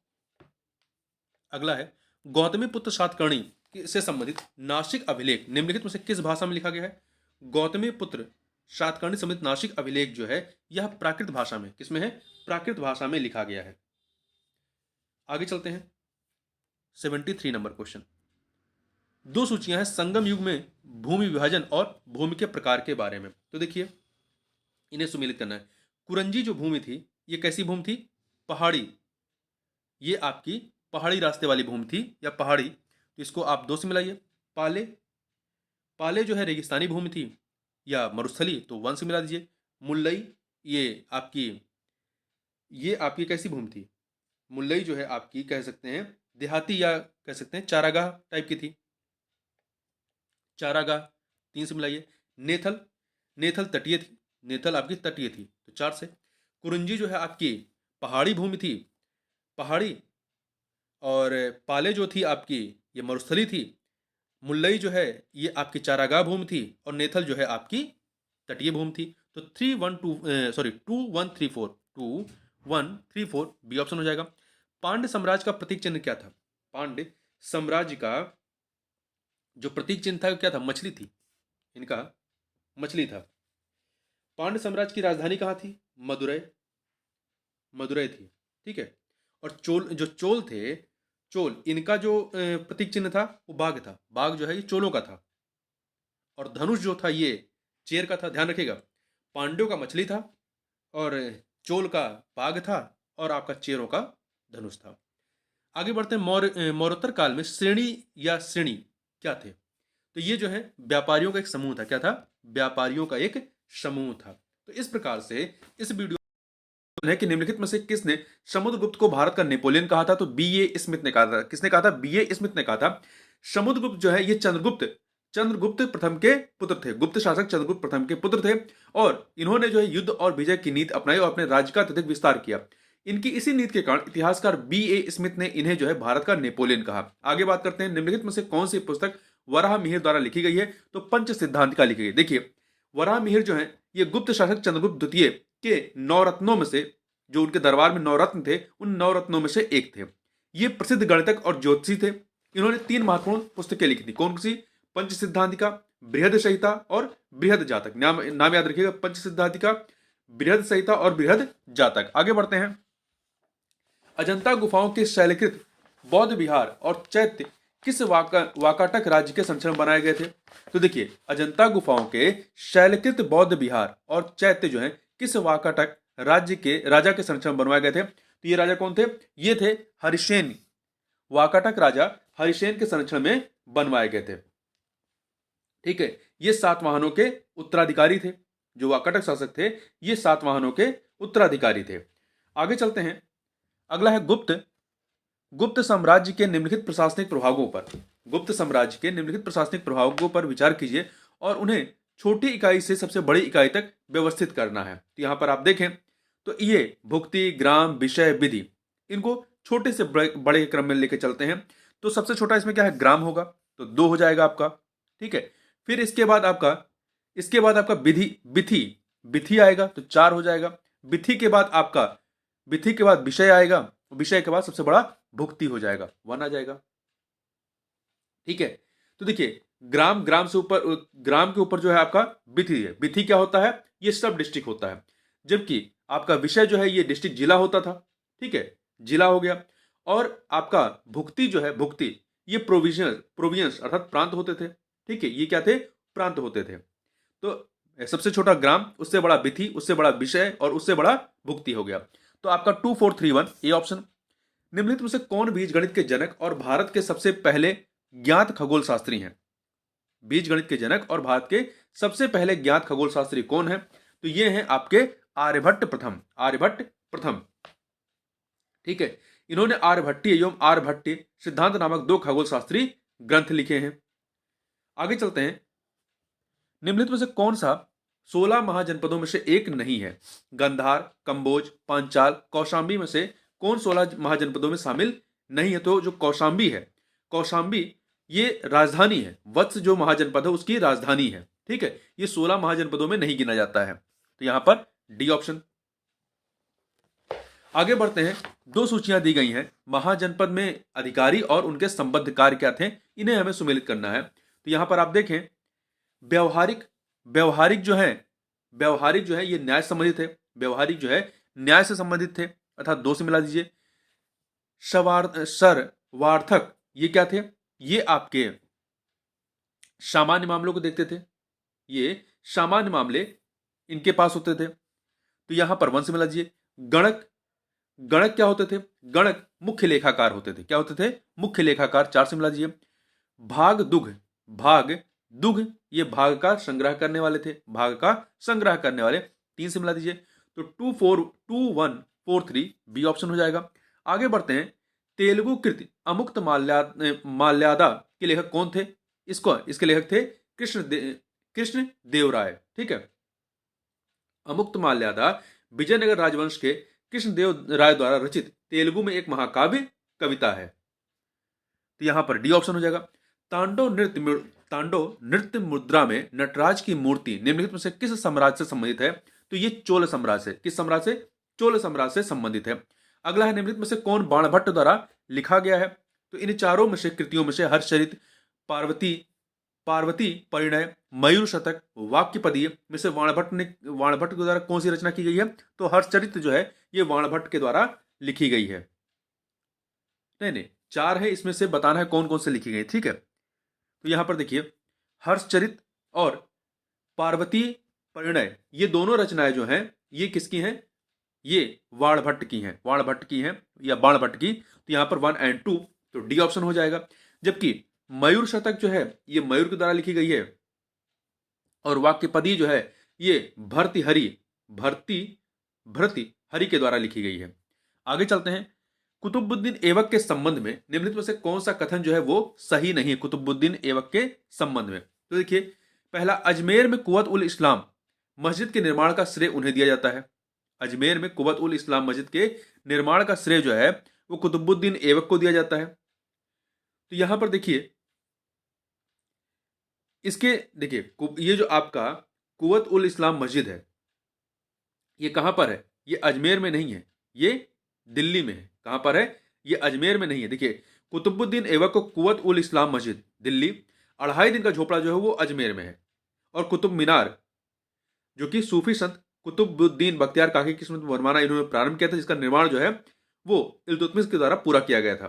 A: अगला है गौतमी पुत्र सातकर्णी से संबंधित नासिक अभिलेख निम्नलिखित में से किस भाषा में लिखा गया है? गौतमी पुत्र सातकर्णी संबंधित नासिक अभिलेख जो है यह प्राकृत भाषा में, किसमें है? प्राकृत भाषा में लिखा गया है। आगे चलते हैं। 73 नंबर क्वेश्चन। दो सूचियां हैं संगम युग में भूमि विभाजन और भूमि के प्रकार के बारे में। तो देखिए इन्हें सुमेलित करना है। कुरंजी जो भूमि थी ये कैसी भूमि थी? पहाड़ी, ये आपकी पहाड़ी रास्ते वाली भूमि थी या पहाड़ी, तो इसको आप 2 से मिलाइए। पाले जो है रेगिस्तानी भूमि थी या मरुस्थली, तो 1 से मिला दीजिए। मुल्लई ये आपकी कैसी भूमि थी? मुल्लई जो है आपकी कह सकते हैं देहाती या कह सकते हैं चारागाह टाइप की थी, चारागाह, 3 से मिलाइए। नेथल तटीय थी, नेथल आपकी तटीय थी, तो 4 से। कुरंजी जो है आपकी पहाड़ी भूमि थी, पहाड़ी, और पाले जो थी आपकी ये मरुस्थली थी। मुल्लई जो है ये आपकी चारागाह भूमि थी और नेथल जो है आपकी तटीय भूमि थी। तो 2 1 3 4 बी ऑप्शन हो जाएगा। पांड्य साम्राज्य का प्रतीक चिन्ह क्या था? पांड्य साम्राज्य का जो प्रतीक चिन्ह था क्या था? मछली थी, इनका मछली था। पांड्य साम्राज्य की राजधानी कहाँ थी? मदुरै थी, ठीक है। और चोल इनका जो प्रतीक चिन्ह था वो बाघ था, बाघ जो है ये चोलों का था। और धनुष जो था ये चेर का था, ध्यान रखिएगा। पांड्यों का मछली था और चोल का बाघ था और आपका चेरों का धनुष था। आगे बढ़ते हैं। मौर्योत्तर काल में श्रेणी क्या थे? तो ये जो है व्यापारियों का एक समूह था। क्या था? व्यापारियों का एक समूह था। तो इस प्रकार से इस वीडियो है कि निम्नलिखित में से किसने समुद्रगुप्त को भारत का नेपोलियन कहा था? तो बी.ए. स्मिथ ने कहा था। किसने कहा था? बी.ए. स्मिथ ने कहा था। समुद्रगुप्त जो है ये चंद्रगुप्त प्रथम के पुत्र थे, गुप्त शासक चंद्रगुप्त प्रथम के पुत्र थे और इन्होंने जो है युद्ध और विजय की नीति अपनाई और अपने राज्य का अत्यधिक विस्तार किया। इनकी इसी नीति के कारण इतिहासकार बी.ए. स्मिथ ने इन्हें जो है भारत का नेपोलियन कहा। आगे बात करते हैं निम्नलिखित में से कौन सी पुस्तक वराह मिहिर द्वारा लिखी गई है? तो पंच सिद्धांतिका लिखी गई। देखिए वराह मिहिर जो है ये गुप्त शासक चंद्रगुप्त द्वितीय के 9 रत्नों में से, जो उनके दरबार में 9 रत्न थे, उन 9 रत्नों में से एक थे। ये प्रसिद्ध गणितज्ञ और ज्योतिषी थे। इन्होंने 3 महत्वपूर्ण पुस्तकें लिखी थी। कौन सी? पंच सिद्धांतिका, बृहद संहिता और बृहद जातक। नाम याद रखिएगा, पंच सिद्धांतिका, बृहद संहिता और बृहद जातक। आगे बढ़ते हैं। अजंता गुफाओं के शैलकृत बौद्ध विहार और चैत्य किस वाकाटक राज्य के संरक्षण में बनाए गए थे? तो देखिए, अजंता गुफाओं के शैलकृत बौद्ध विहार और चैत्य जो है किस वाकाटक राज्य के राजा के संरक्षण में बनवाए गए थे? तो ये राजा कौन थे? ये थे हरिसेन। वाकाटक राजा हरिसेन के संरक्षण में बनवाए गए थे। ठीक है, ये सातवाहनों के उत्तराधिकारी थे। जो वाकाटक शासक थे ये सातवाहनों के उत्तराधिकारी थे। आगे चलते हैं। अगला है गुप्त साम्राज्य के निम्नलिखित प्रशासनिक प्रभागों पर। गुप्त साम्राज्य के निम्नलिखित प्रशासनिक प्रभागों पर विचार कीजिए और उन्हें छोटी इकाई से सबसे बड़ी इकाई तक व्यवस्थित करना है। तो यहां पर आप देखें तो ये भुक्ति, ग्राम, विषय, विधि, इनको छोटे से बड़े क्रम में लेके चलते हैं। तो सबसे छोटा इसमें क्या है? ग्राम होगा, तो 2 हो जाएगा आपका। ठीक है, फिर इसके बाद आपका विधि आएगा तो 4 हो जाएगा। विधि के बाद विषय आएगा, विषय के बाद सबसे बड़ा भुक्ति हो जाएगा, 1 आ जाएगा। ठीक है, तो देखिए ग्राम के ऊपर जो है आपका विधि है। विधि क्या होता है? ये सब डिस्ट्रिक्ट होता है। जबकि आपका विषय जो है ये डिस्ट्रिक्ट जिला होता था। ठीक है, जिला हो गया। और आपका भुक्ति जो है, भुक्ति, ये प्रोविंस अर्थात प्रांत होते थे। ठीक है, ये क्या थे? प्रांत होते थे। तो सबसे छोटा ग्राम, उससे बड़ा विधि, उससे बड़ा विषय और उससे बड़ा भुक्ति हो गया। तो आपका 2431 ए ऑप्शन। निम्नलिखित में से कौन बीजगणित के जनक और भारत के सबसे पहले ज्ञात खगोल शास्त्री हैं? बीजगणित के जनक और भारत के सबसे पहले ज्ञात खगोल शास्त्री कौन है? तो ये हैं आपके आर्यभट्ट प्रथम। ठीक है, इन्होंने आर्यभट्टीय एवं आर्यभट्टीय सिद्धांत नामक 2 खगोल शास्त्री ग्रंथ लिखे हैं। आगे चलते हैं। निम्नलिखित में से कौन सा 16 महाजनपदों में से एक नहीं है? गंधार, कंबोज, पांचाल, कौशांबी में से कौन 16 महाजनपदों में शामिल नहीं है? तो जो कौशांबी है, कौशांबी ये राजधानी है। वत्स जो महाजनपद है उसकी राजधानी है। ठीक है, ये 16 महाजनपदों में नहीं गिना जाता है। तो यहां पर डी ऑप्शन। आगे बढ़ते हैं। 2 सूचियां दी गई हैं। महाजनपद में अधिकारी और उनके संबद्ध कार्य क्या थे, इन्हें हमें सुमेलित करना है। तो यहां पर आप देखें, व्यवहारिक जो है ये न्याय से संबंधित है। व्यवहारिक जो है न्याय से संबंधित थे, अर्थात 2 से मिला दीजिए। सर्वार्थक ये क्या थे? ये आपके सामान्य मामलों को देखते थे। ये सामान्य मामले इनके पास होते थे, तो यहां पर 1 से मिला दीजिए। गणक क्या होते थे? गणक मुख्य लेखाकार होते थे। क्या होते थे? मुख्य लेखाकार, 4 से मिला दीजिए। भाग दुघ ये भाग का संग्रह करने वाले थे। 3 से मिला दीजिए। तो 2143 बी ऑप्शन हो जाएगा। आगे बढ़ते हैं। तेलुगु कृति अमुक्त माल्यादा के लेखक कौन थे? इसके लेखक थे कृष्ण देव राय। ठीक है, अमुक्त माल्यादा विजयनगर राजवंश के कृष्णदेव राय द्वारा रचित तेलुगु में एक महाकाव्य कविता है। तो यहां पर डी ऑप्शन हो जाएगा। तांडव नृत्य मुद्रा में नटराज की मूर्ति निम्नलिखित में से किस साम्राज्य से संबंधित है? तो ये चोल साम्राज्य से। किस साम्राज्य से? चोल साम्राज्य से संबंधित है। अगला है, निम्नलिखित में से कौन बाणभट्ट द्वारा लिखा गया है? तो इन चारों में से कृतियों में से हर्षचरित, पार्वती परिणय, मयूर शतक, वाक्यपदीय में से वाणभट्ट के द्वारा कौन सी रचना की गई है? तो हर्षचरित जो है ये वाणभट्ट के द्वारा लिखी गई है। नहीं, 4 है, इसमें से बताना है कौन कौन से लिखी गई। ठीक है, तो यहां पर देखिए, हर्षचरित और पार्वती परिणय ये दोनों रचनाएं जो हैं ये किसकी हैं? ये वाणभट्ट की हैं या बाणभट्ट की। तो यहां पर 1 और 2, तो डी ऑप्शन हो जाएगा। जबकि मयूर शतक जो है ये मयूर के द्वारा लिखी गई है और वाक्यपदी जो है ये भर्तृहरि के द्वारा लिखी गई है। आगे चलते हैं। कुतुबुद्दीन ऐबक के संबंध में निम्नलिखित में से कौन सा कथन जो है वो सही नहीं है? कुतुबुद्दीन ऐबक के संबंध में तो देखिए, पहला, अजमेर में कुव्वत उल इस्लाम मस्जिद के निर्माण का श्रेय उन्हें दिया जाता है। अजमेर में कुव्वत उल इस्लाम मस्जिद के निर्माण का श्रेय जो है वो कुतुबुद्दीन ऐबक को दिया जाता है। तो यहां पर देखिए, ये जो आपका कुव्वत उल इस्लाम मस्जिद है ये कहां पर है? ये अजमेर में नहीं है, ये दिल्ली में है। कहां पर है? ये अजमेर में नहीं है। देखिए, कुतुबुद्दीन ऐबक को कुव्वत उल इस्लाम मस्जिद दिल्ली, 2.5 दिन का झोपड़ा जो है वो अजमेर में है। और कुतुब मीनार जो कि सूफी संत कुतुबुद्दीन बख्तियार काकी की सुन्नत वरमाना इन्होंने प्रारंभ किया था, जिसका निर्माण जो है वो इल्तुतमिश के द्वारा पूरा किया गया था।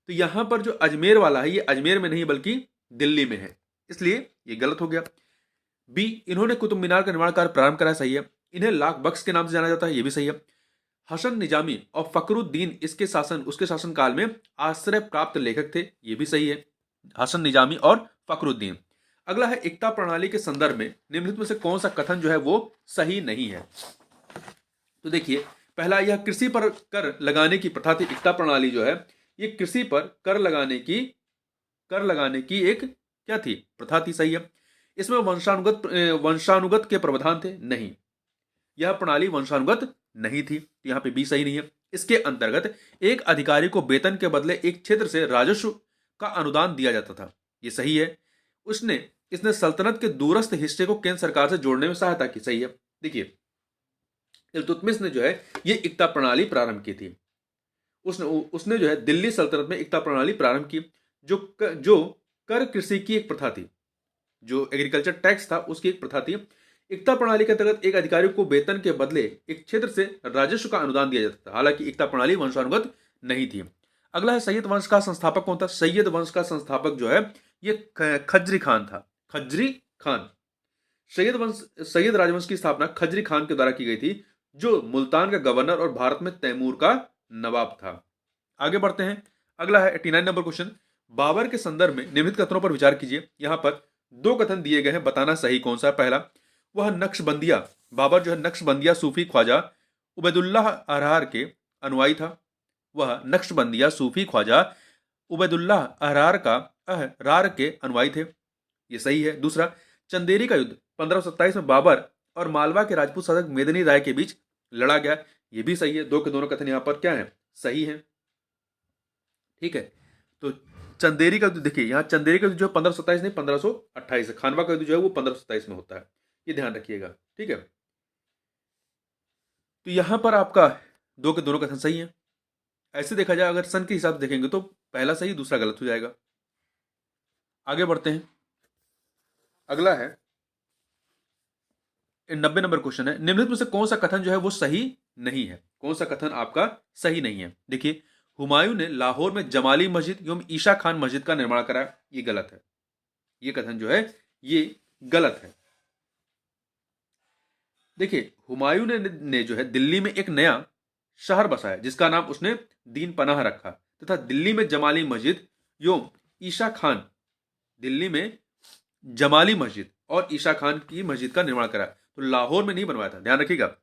A: तो यहां पर जो अजमेर वाला है ये अजमेर में नहीं बल्कि दिल्ली में है, इसलिए ये गलत हो गया। बी, इन्होंने कुतुब मीनार का निर्माण कार्य प्रारंभ करा, सही है। इन्हें लाख बख्श के नाम से जाना जाता है, ये भी सही है। हसन निजामी और फकरुद्दीन उसके शासन काल में आश्रय प्राप्त लेखक थे, ये भी सही है, हसन निजामी और फकरुद्दीन। अगला है एकता प्रणाली के संदर्भ में निम्नलिखित में से कौन सा कथन जो है वो सही नहीं है। तो देखिए, पहला, यह कृषि पर कर लगाने की प्रथा थी। एकता प्रणाली जो है ये कृषि पर कर लगाने की एक क्या थी, प्रथा थी, सही है। इसमें वंशानुगत के प्रावधान थे, नहीं, यह प्रणाली वंशानुगत नहीं थी, तो यहां पे भी सही नहीं है। इसके अंतर्गत एक अधिकारी को वेतन के बदले एक क्षेत्र से राजस्व का अनुदान दिया जाता था, ये सही है। इसने सल्तनत के दूरस्थ हिस्से को केंद्र सरकार से जोड़ने में सहायता की, सही है। देखिए, इल्तुतमिश ने जो है ये एकता प्रणाली प्रारंभ की थी। उसने जो है दिल्ली सल्तनत में एकता प्रणाली प्रारंभ की, जो कर कृषि की एक प्रथा थी, जो एग्रीकल्चर टैक्स था उसकी एक प्रथा थी। एकता प्रणाली के अंतर्गत एक अधिकारी को वेतन के बदले एक क्षेत्र से राजस्व का अनुदान दिया जाता था, हालांकि एकता प्रणाली वंशानुगत नहीं थी। अगला है सैयद वंश का संस्थापक कौन था। सैयद वंश का संस्थापक जो है ये खज्री खान था, खज्री खान। सैयद राजवंश की स्थापना खज्री खान के द्वारा की गई थी, जो मुल्तान का गवर्नर और भारत में तैमूर का नवाब था। आगे बढ़ते हैं, अगला है 89 नंबर क्वेश्चन। बाबर के संदर्भ में निम्नलिखित कथनों पर विचार कीजिए। यहां पर दो कथन दिए गए हैं, बताना सही कौन सा है। पहला, वह नक्शबंदिया, बाबर जो है नक्शबंदिया सूफी ख्वाजा उबैदुल्लाह अरहार के अनुयायी था। वह नक्शबंदिया सूफी ख्वाजा उबैदुल्लाह अरहार के अनुयायी थे, ये सही है। दूसरा, चंदेरी का युद्ध 1527 में बाबर और मालवा के राजपूत शासक मेदिनी राय के बीच लड़ा गया, ये भी सही है। दो के दोनों कथन यहां पर क्या है, सही है, ठीक है। तो चंदेरी का युद्ध, देखिए यहां चंदेरी का युद्ध जो 1527 नहीं 1528 है, खानवा का युद्ध जो है वो 1527 में होता है, ये ध्यान रखिएगा, ठीक है। तो यहां पर आपका दो के दोनों कथन सही है। ऐसे देखा जाए, अगर सन के हिसाब से देखेंगे तो पहला सही दूसरा गलत हो जाएगा। आगे बढ़ते हैं, अगला है 90 नंबर क्वेश्चन है। निम्नलिखित में से कौन सा कथन जो है वो सही नहीं है, कौन सा कथन आपका सही नहीं है। देखिए, हुमायूं ने लाहौर में जमाली मस्जिद एवं ईशा खान मस्जिद का निर्माण कराया, ये गलत है, ये कथन जो है ये गलत है। देखिए, हुमायूं ने जो है दिल्ली में एक नया शहर बसाया जिसका नाम उसने दीन पनाह रखा, तथा दिल्ली में जमाली मस्जिद एवं ईशा खान, दिल्ली में जमाली मस्जिद और ईशा खान की मस्जिद का निर्माण करा, तो लाहौर में नहीं बनवाया था, ध्यान रखिएगा।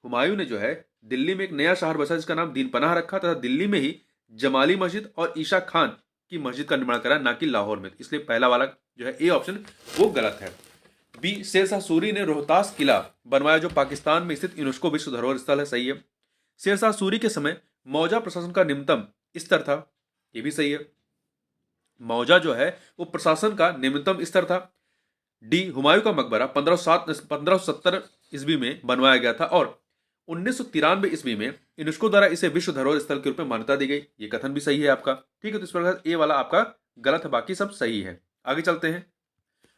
A: हुमायूं ने जो है दिल्ली में एक नया शहर बसाया जिसका नाम दीन पनाह रखा, तथा दिल्ली में ही जमाली मस्जिद और ईशा खान की मस्जिद का निर्माण करा, ना कि लाहौर में, इसलिए पहला वाला जो है ए ऑप्शन वो गलत है। बी, शेरशाह सूरी ने रोहतास किला बनवाया जो पाकिस्तान में स्थित यूनेस्को विश्व धरोहर स्थल है, सही है। शेरशाह सूरी के समय मौजा प्रशासन का निम्नतम स्तर था, ये भी सही है, मौजा जो है वो प्रशासन का निम्नतम स्तर था। डी, हुमायूं का मकबरा 1570 ईस्वी में बनवाया गया था और 1993 ईस्वी में यूनेस्को द्वारा इसे विश्व धरोहर स्थल के रूप में मान्यता दी गई, ये कथन भी सही है आपका, ठीक है। तो इस प्रकार ए वाला आपका गलत है, बाकी सब सही है। आगे चलते हैं,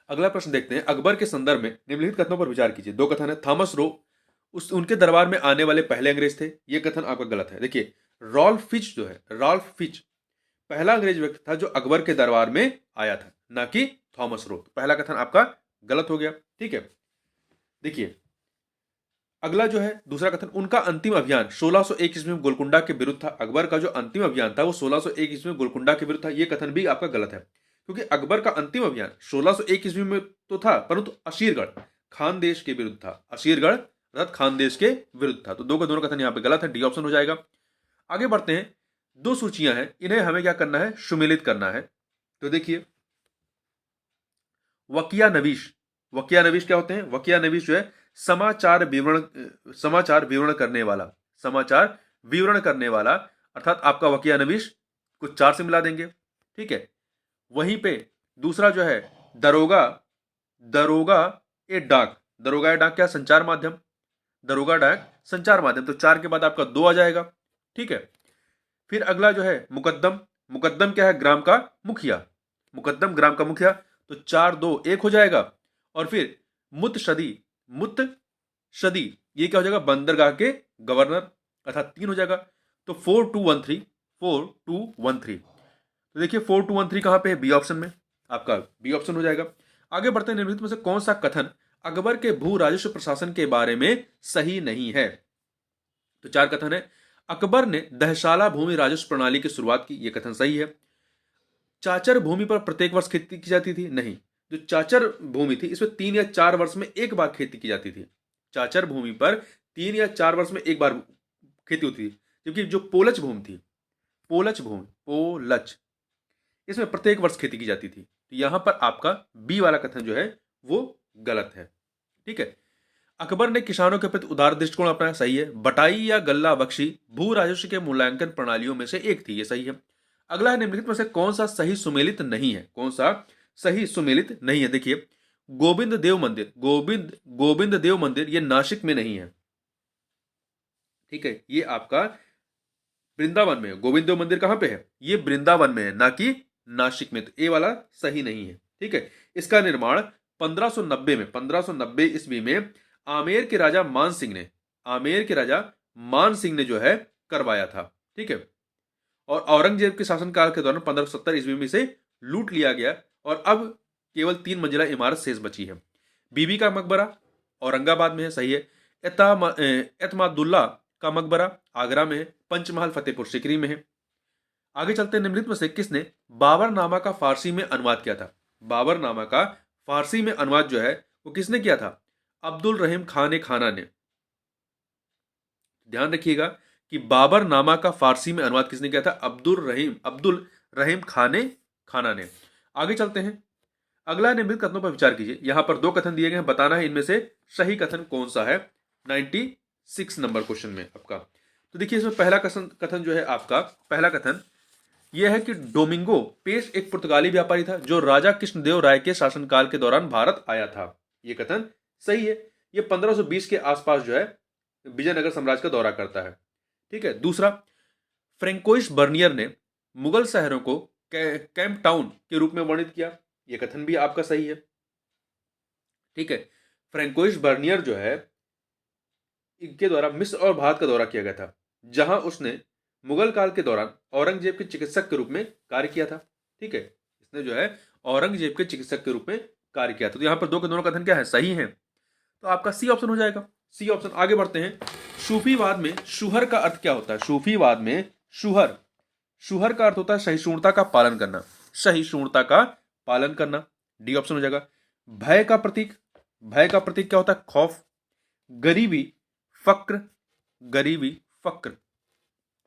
A: अगला प्रश्न देखते हैं। अकबर के संदर्भ में निम्नलिखित कथनों पर विचार कीजिए। दो कथन है, थॉमस रो उनके दरबार में आने वाले पहले अंग्रेज थे, ये कथन आपका गलत है। देखिए, रॉल्फ फिच जो है, रॉल्फ फिच पहला अंग्रेज व्यक्ति था जो अकबर के दरबार में आया था, ना कि थॉमस रो, पहला कथन आपका गलत हो गया, ठीक है। देखिए, अगला जो है दूसरा कथन, उनका अंतिम अभियान 1601 ईस्वी में गोलकुंडा के विरुद्ध था। अकबर का जो अंतिम अभियान था वो 1601 ईस्वी में गोलकुंडा के विरुद्ध था, ये कथन भी आपका गलत है, क्योंकि अकबर का अंतिम अभियान 1601 ईस्वी में तो था, परंतु अशीरगढ़ खान देश के विरुद्ध था, अशीरगढ़ अर्थात खान देश के विरुद्ध था। तो दो का दोनों कथन यहाँ पे गलत है, डी ऑप्शन हो जाएगा। आगे बढ़ते हैं, दो सूचियां हैं, इन्हें हमें क्या करना है, सुमेलित करना है। तो देखिए, वकिया नवीश, वकिया नवीश क्या होते हैं, वकिया नवीश जो है समाचार विवरण करने वाला, समाचार विवरण करने वाला, अर्थात आपका वकिया नवीश कुछ चार से मिला देंगे, ठीक है। वहीं पे दूसरा जो है दरोगा, दरोगा ए डाक, दरोगा ए डाक क्या, संचार माध्यम, दरोगा डाक संचार माध्यम, तो चार के बाद आपका दो आ जाएगा, ठीक है। फिर अगला जो है मुकद्दम, मुकद्दम क्या है, ग्राम का मुखिया, मुकद्दम ग्राम का मुखिया, तो चार दो एक हो जाएगा। और फिर मुतशदी, मुतशदी ये क्या हो जाएगा, बंदरगाह के गवर्नर, अर्थात तीन हो जाएगा। तो 4213, 4213 तो देखिए 4213 कहाँ पे है, बी ऑप्शन में, आपका बी ऑप्शन हो जाएगा। आगे बढ़ते हैं, निम्नलिखित में से कौन सा कथन अकबर के भू राजस्व प्रशासन के बारे में सही नहीं है। तो चार कथन है। अकबर ने दहशाला भूमि राजस्व प्रणाली की शुरुआत की, यह कथन सही है। चाचर भूमि पर प्रत्येक वर्ष खेती की जाती थी, नहीं। जो चाचर भूमि थी इसमें 3 या 4 वर्ष में एक बार खेती की जाती थी। चाचर भूमि पर 3 या 4 वर्ष में एक बार खेती होती थी, जबकि जो पोलच भूमि थी, पोलच भूमि, पोलच, इसमें प्रत्येक वर्ष खेती की जाती थी। तो यहां पर आपका बी वाला कथन जो है वो गलत है, ठीक है। अकबर ने किसानों के प्रति उदार दृष्टिकोण अपनाया, सही है। बटाई या गल्ला बख्शी भू राजस्व के मूल्यांकन प्रणालियों में से एक थी, ये सही है। अगला है, निम्नलिखित में से कौन सा सही सुमेलित नहीं है, कौन सा सही सुमेलित नहीं है। देखिए गोविंद देव मंदिर, गोविंद देव मंदिर ये नासिक में नहीं है, ठीक है, ये आपका वृंदावन में है। गोविंद देव मंदिर कहां पे है, ये वृंदावन में है, ना कि नासिक में। तो ए वाला सही नहीं है, ठीक है। इसका निर्माण 1590 ईस्वी में आमेर के राजा मान सिंह ने, आमेर के राजा मान सिंह ने जो है करवाया था, ठीक है। और औरंगजेब के शासनकाल के दौरान 1570 ईस्वी में इसे लूट लिया गया और अब केवल 3 मंजिला इमारत शेष बची है। बीबी का मकबरा औरंगाबाद में है, सही है। एतमादुल्ला का मकबरा आगरा में है। पंचमहल फतेहपुर सिकरी में है। आगे चलते हैं, निम्नलिखित में से किसने बाबरनामा का फारसी में अनुवाद किया था। बाबरनामा का फारसी में अनुवाद जो है वो किसने किया था, अब्दुल रहीम खान खाना ने। ध्यान रखिएगा कि बाबरनामा का फारसी में अनुवाद किसने किया था, अब्दुल रहीम खाना ने। आगे चलते हैं, अगला निम्नलिखित कथनों पर विचार कीजिए। यहां पर 2 कथन दिए गए हैं, बताना है इनमें से सही कथन कौन सा है 96 नंबर क्वेश्चन में आपका। तो देखिए इसमें पहला कथन जो है आपका, पहला कथन यह है कि डोमिंगो पेश एक पुर्तगाली व्यापारी था जो राजा कृष्णदेव राय के शासनकाल के दौरान भारत आया था। यह कथन सही है। यह 1520 के आसपास जो है विजयनगर साम्राज्य का दौरा करता है, ठीक है। दूसरा, फ्रेंकोइस बर्नियर ने मुगल शहरों को कैंप टाउन के रूप में वर्णित किया, यह कथन भी आपका सही है, ठीक है। फ्रेंकोइस बर्नियर जो है इनके द्वारा मिस्र और भारत का दौरा किया गया था, जहां उसने मुगल काल के दौरान औरंगजेब के चिकित्सक के रूप में कार्य किया था, ठीक है। इसने जो है औरंगजेब के चिकित्सक के रूप में कार्य किया था। तो यहां पर 2 के दोनों कथन क्या है, सही है। तो आपका सी ऑप्शन हो जाएगा, सी ऑप्शन। आगे बढ़ते हैं, सूफीवाद में शुहर का अर्थ क्या होता है। सूफीवाद में शुहर का अर्थ होता है सहिष्णुता का पालन करना, सहिष्णुता का पालन करना। डी ऑप्शन हो जाएगा। भय का प्रतीक क्या होता है, खौफ। गरीबी फक्र,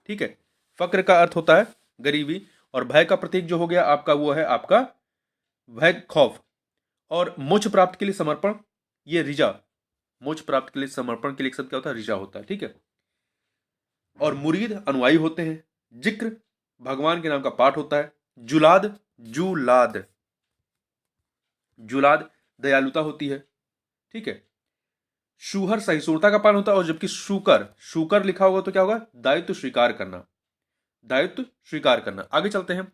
A: ठीक है। फक्र का अर्थ होता है गरीबी, और भय का प्रतीक जो हो गया आपका वो है आपका भय, खौफ। और मोक्ष प्राप्त के लिए समर्पण, ये रिजा, मोक्ष प्राप्त के लिए समर्पण के लिए शब्द क्या होता है, रिजा होता है, ठीक है। और मुरीद अनुयायी होते हैं। जिक्र भगवान के नाम का पाठ होता है। जुलाद दयालुता होती है, ठीक है। शुहर सहिष्णुता का पालन होता है, और जबकि शुकर लिखा होगा तो क्या होगा, दायित्व स्वीकार करना। आगे चलते हैं,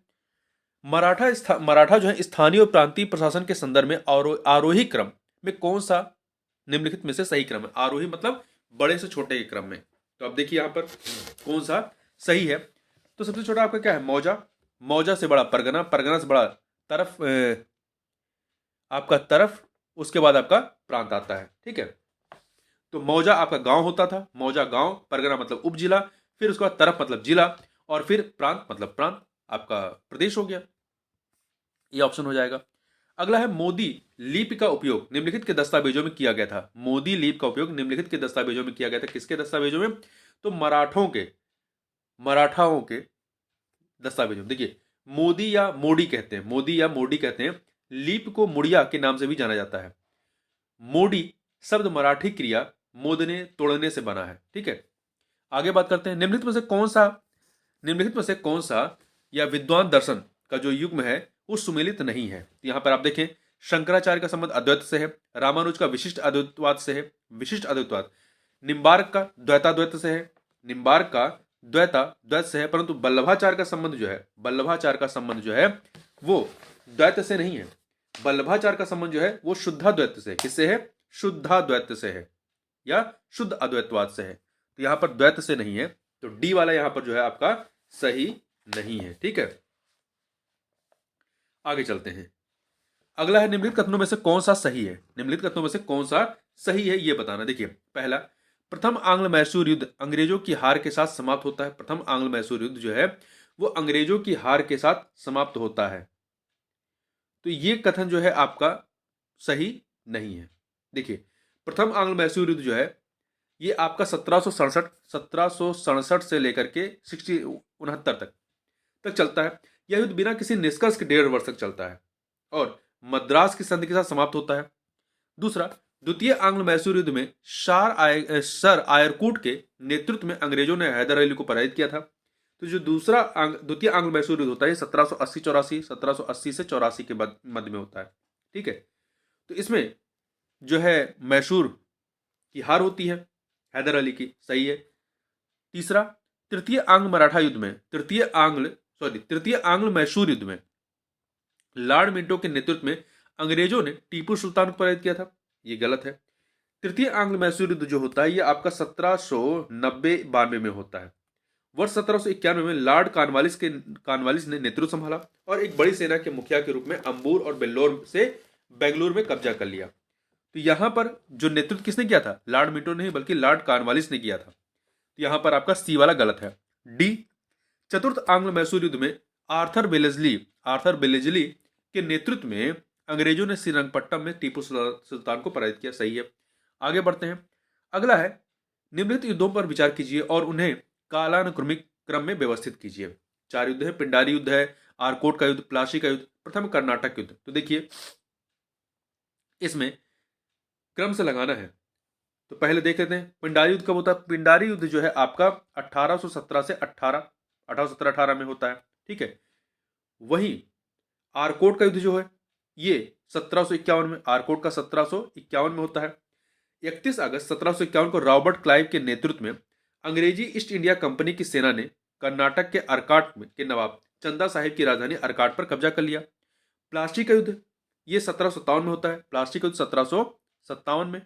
A: मराठा जो है स्थानीय और प्रांतीय प्रशासन के संदर्भ में आरोही क्रम में कौन सा निम्नलिखित में से सही क्रम है। आरोही मतलब बड़े से छोटे के क्रम में। तो अब देखिए यहां पर कौन सा सही है। तो सबसे छोटा आपका क्या है, मौजा से बड़ा परगना से बड़ा तरफ, उसके बाद आपका प्रांत आता है, ठीक है। तो मौजा आपका गांव होता था, मौजा गांव, परगना मतलब उपजिला, फिर उसके बाद तरफ मतलब जिला, और फिर प्रांत मतलब प्रांत, आपका प्रदेश हो गया। ये ऑप्शन हो जाएगा। अगला है, मोदी लीप का उपयोग निम्नलिखित के दस्तावेजों में किया गया था। मोदी लीप का उपयोग निम्नलिखित के दस्तावेजों में किया गया था। किसके दस्तावेजों में, तो मराठाओं के दस्तावेजों। देखिए मोदी या मोडी कहते हैं। लीप को मुड़िया के नाम से भी जाना जाता है। मोडी शब्द मराठी क्रिया मोदने तोड़ने से बना है, ठीक है। आगे बात करते हैं, निम्नलिखित में से कौन सा या विद्वान दर्शन का जो युग्म है वो सुमेलित नहीं है। तो यहां पर आप देखें, शंकराचार्य का संबंध अद्वैत से है, रामानुज का विशिष्ट अद्वैतवाद से है, निम्बार्क का द्वैताद्वैत से है, द्वैत से है, परंतु वल्लभाचार्य का संबंध जो है वो द्वैत से नहीं है। वल्लभाचार्य का संबंध जो है वो शुद्धाद्वैत से है। किससे है, शुद्धाद्वैत से है या शुद्ध अद्वैतवाद से है। तो यहां पर द्वैत से नहीं है, तो डी वाला यहां पर जो है आपका सही नहीं है, ठीक है। आगे चलते हैं। अगला है निम्नलिखित कथनों में से कौन सा सही है। निम्नलिखित कथनों में से कौन सा सही है ये बताना। देखिए, पहला, प्रथम आंग्ल मैसूर युद्ध अंग्रेजों की हार के साथ समाप्त होता है। प्रथम आंग्ल मैसूर युद्ध जो है वो अंग्रेजों की हार के साथ समाप्त होता है। तो ये कथन जो है आपका सही नहीं है। देखिए, प्रथम आंग्ल मैसूर युद्ध जो है ये आपका 1767 से लेकर के 69 तक चलता है। यह युद्ध बिना किसी निष्कर्ष के 1.5 वर्ष तक चलता है और मद्रास की संधि के साथ समाप्त होता है। दूसरा, द्वितीय आंग्ल मैसूर युद्ध में सर आयरकूट के नेतृत्व में अंग्रेजों ने हैदर अली को पराजित किया था। तो जो द्वितीय आंग्ल मैसूर युद्ध होता है 1780 से 84 के मध्य में होता है। ठीक है, तो इसमें जो है मैसूर की हार होती है हैदर अली की, सही है। तीसरा, तृतीय आंग्ल मराठा युद्ध में तृतीय आंग्ल मैसूर युद्ध में लॉर्ड मिंटो के नेतृत्व में अंग्रेजों ने टीपू सुल्तान को पराजित किया था, ये गलत है। तृतीय आंग्ल मैसूर युद्ध जो होता है ये आपका 1790-92 में होता है। वर्ष 1791 में लॉर्ड कॉर्नवालिस ने नेतृत्व संभाला और एक बड़ी सेना के मुखिया के रूप में अंबूर और बेल्लोर से बेंगलुरु में कब्जा कर लिया। तो यहां पर जो नेतृत्व किसने किया था, लॉर्ड मिंटो ने, बल्कि लॉर्ड कॉर्नवालिस ने किया था। तो यहां पर आपका सी वाला गलत है। डी, चतुर्थ आंग्ल मैसूर युद्ध में आर्थर बेलेजली के नेतृत्व में अंग्रेजों ने श्रीरंगपट्टम में टीपू सुल्तान को पराजित किया, सही है। आगे बढ़ते हैं। अगला है, निम्नलिखित युद्धों पर विचार कीजिए और उन्हें कालानुक्रमिक क्रम में व्यवस्थित कीजिए। 4 युद्ध है, पिंडारी युद्ध है, आरकोट का युद्ध, प्लासी का युद्ध, प्रथम कर्नाटक युद्ध। तो देखिए, इसमें क्रम से लगाना है। तो पहले देख लेते हैं पिंडारी युद्ध कब होता है। पिंडारी युद्ध जो है आपका 1817 से 1818 में होता है। ठीक है, वहीं आरकोट का युद्ध जो है ये 1751 में, आरकोट का 1751 में होता है। 31 अगस्त 1751 को रॉबर्ट क्लाइव के नेतृत्व में अंग्रेजी ईस्ट इंडिया कंपनी की सेना ने कर्नाटक के अर्काट के नवाब चंदा साहिब की राजधानी अर्काट पर कब्जा कर लिया। प्लासी का युद्ध ये 1757 में होता है। प्लासी का युद्ध 1757 में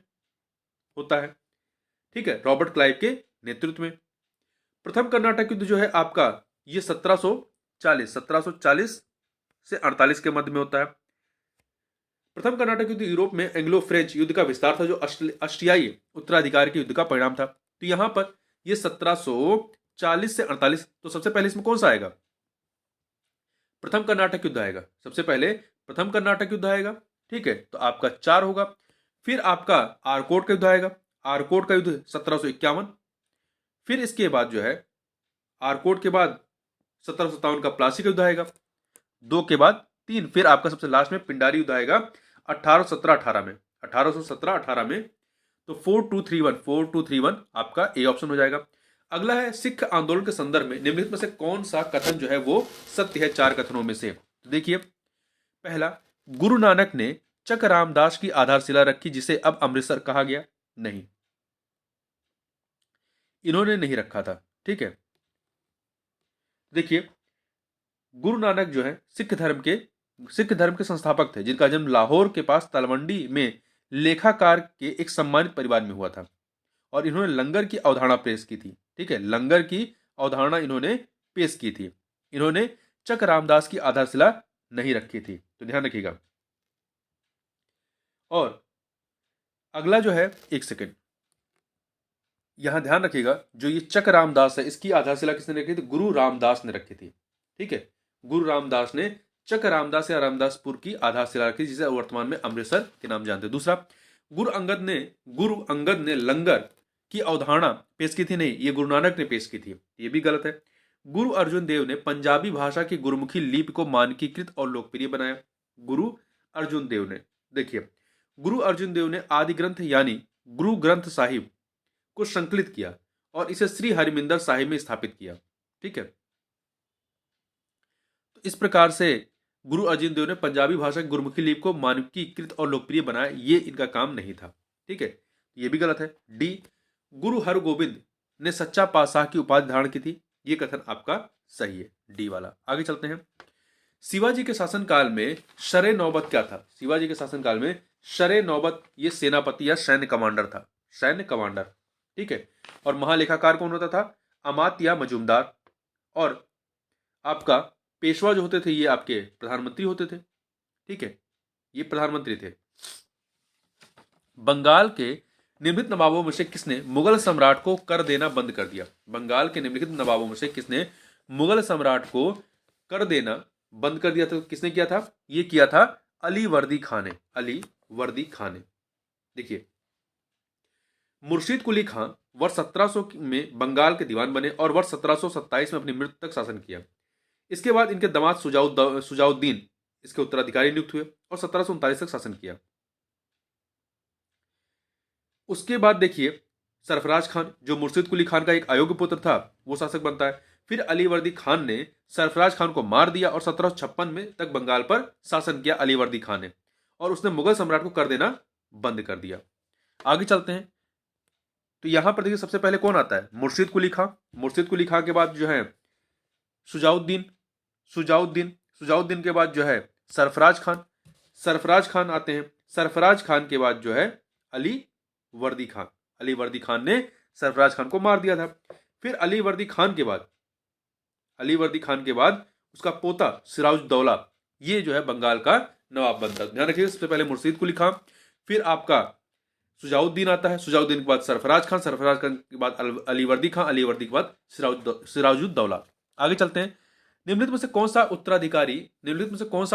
A: होता है। ठीक है, रॉबर्ट क्लाइव के नेतृत्व में। प्रथम कर्नाटक युद्ध जो है आपका ये 1740 से 48 के मध्य में होता है। प्रथम कर्नाटक युद्ध यूरोप में एंग्लो फ्रेंच युद्ध का विस्तार था जो ऑस्ट्रियाई उत्तराधिकार के युद्ध का परिणाम था। तो यहां पर ये 1740 से 48, तो सबसे पहले इसमें कौन सा आएगा, प्रथम कर्नाटक युद्ध आएगा। सबसे पहले प्रथम कर्नाटक युद्ध आएगा। ठीक है, तो आपका 4 होगा। फिर आपका आरकोट का युद्ध आएगा। आरकोट का युद्ध 1751। फिर इसके बाद जो है आरकोट के बाद 1757 का प्लासी का युद्ध आएगा। 2 के बाद 3, फिर आपका सबसे लास्ट में पिंडारी युद्ध आएगा 1817-18 में। 1817-18 में तो 4231 आपका ए ऑप्शन हो जाएगा। अगला है, सिख आंदोलन के संदर्भ में निम्नलिखित में से कौन सा कथन जो है वो सत्य है 4 कथनों में से। तो देखिए, पहला, गुरु नानक ने चक रामदास की आधारशिला रखी जिसे अब अमृतसर कहा गया। नहीं, इन्होंने नहीं रखा था। ठीक है, देखिए, गुरु नानक जो है सिख धर्म के संस्थापक थे जिनका जन्म लाहौर के पास तलवंडी में लेखाकार के एक सम्मानित परिवार में हुआ था और इन्होंने लंगर की अवधारणा पेश की थी। ठीक है, लंगर की अवधारणा इन्होंने पेश की थी। इन्होंने चक रामदास की आधारशिला नहीं रखी थी, तो ध्यान रखिएगा। और अगला जो है, एक सेकेंड, यहां ध्यान रखिएगा, जो ये चक रामदास है इसकी आधारशिला किसने रखी थी, गुरु रामदास ने रखी थी। ठीक है, गुरु रामदास ने चक रामदास या रामदासपुर की आधारशिला रखी जिसे वर्तमान में अमृतसर के नाम जानते हैं। दूसरा, गुरु अंगद ने लंगर की अवधारणा पेश की थी। नहीं, ये गुरु नानक ने पेश की थी, ये भी गलत है। गुरु अर्जुन देव ने पंजाबी भाषा की गुरुमुखी लिपि को मानकीकृत और लोकप्रिय बनाया। गुरु अर्जुन देव ने, देखिए, गुरु अर्जुन देव ने आदि ग्रंथ यानी गुरु ग्रंथ साहिब को संकलित किया और इसे श्री हरिमिंदर साहिब में स्थापित किया। ठीक है, तो इस प्रकार से गुरु अर्जुन देव ने पंजाबी भाषा की गुरुमुखी लिपि को मानकीकृत और लोकप्रिय बनाया, ये इनका काम नहीं था। ठीक है, ये भी गलत है। डी, गुरु हरगोविंद ने सच्चा पातशाह की उपाधि धारण की थी, ये कथन आपका सही है, डी वाला। आगे चलते हैं। शिवाजी के शासनकाल में शरे नौबत क्या था। शिवाजी के शासनकाल में शरे नौबत ये सेनापति या सैन्य कमांडर था, सैन्य कमांडर। ठीक है, और महालेखाकार कौन होता था, अमात्य या मजूमदार। और आपका पेशवा जो होते थे ये आपके प्रधानमंत्री होते थे, ठीक है, ये प्रधानमंत्री थे। बंगाल के निम्नलिखित नवाबों में से किसने मुगल सम्राट को कर देना बंद कर दिया? बंगाल के निम्नलिखित नवाबों में से किसने मुगल सम्राट को कर देना बंद कर दिया? तो किसने किया था? ये किया था अली वर्दी खान ने। अली वर्दी खान ने। देखिए, मुर्शीद कुली खान वर्ष 1700 में बंगाल के दीवान बने और वर्ष 1727 में अपनी मृत्यु तक शासन किया। इसके बाद इनके दामाद सुजाउद्दीन इसके उत्तराधिकारी नियुक्त हुए और 1739 तक शासन किया। उसके बाद देखिए, सरफराज खान जो मुर्शीद कुली खान का एक अयोग्य पुत्र था वो शासक बनता है। फिर अली वर्दी खान ने सरफराज खान को मार दिया और 1756 में तक बंगाल पर शासन किया अली वर्दी खान ने, और उसने मुगल सम्राट को कर देना बंद कर दिया। आगे चलते हैं, तो यहां पर देखिए सबसे पहले कौन आता है? मुर्शीद कुली खान। मुर्शीद कुली खान के बाद जो है सुजाउद्दीन। सुजाउद्दीन के बाद जो है सरफराज खान। सरफराज खान आते हैं। सरफराज खान के बाद जो है अली वर्दी खान। अली वर्दी खान ने सरफराज खान को मार दिया था। फिर अली वर्दी खान के बाद उसका पोता सिराजुद्दौला ये जो है बंगाल का नवाब बनता है। ध्यान रखिए, सबसे पहले मुर्शीद कुली खान, फिर आपका सुजाउद्दीन आता है, सुजाउद्दीन के बाद सरफराज खान, सरफराज खान के बाद अली वर्दी खान, अली वर्दी के बाद सिराजुद्दौला। आगे चलते हैं, निम्नलिखित में से कौन सा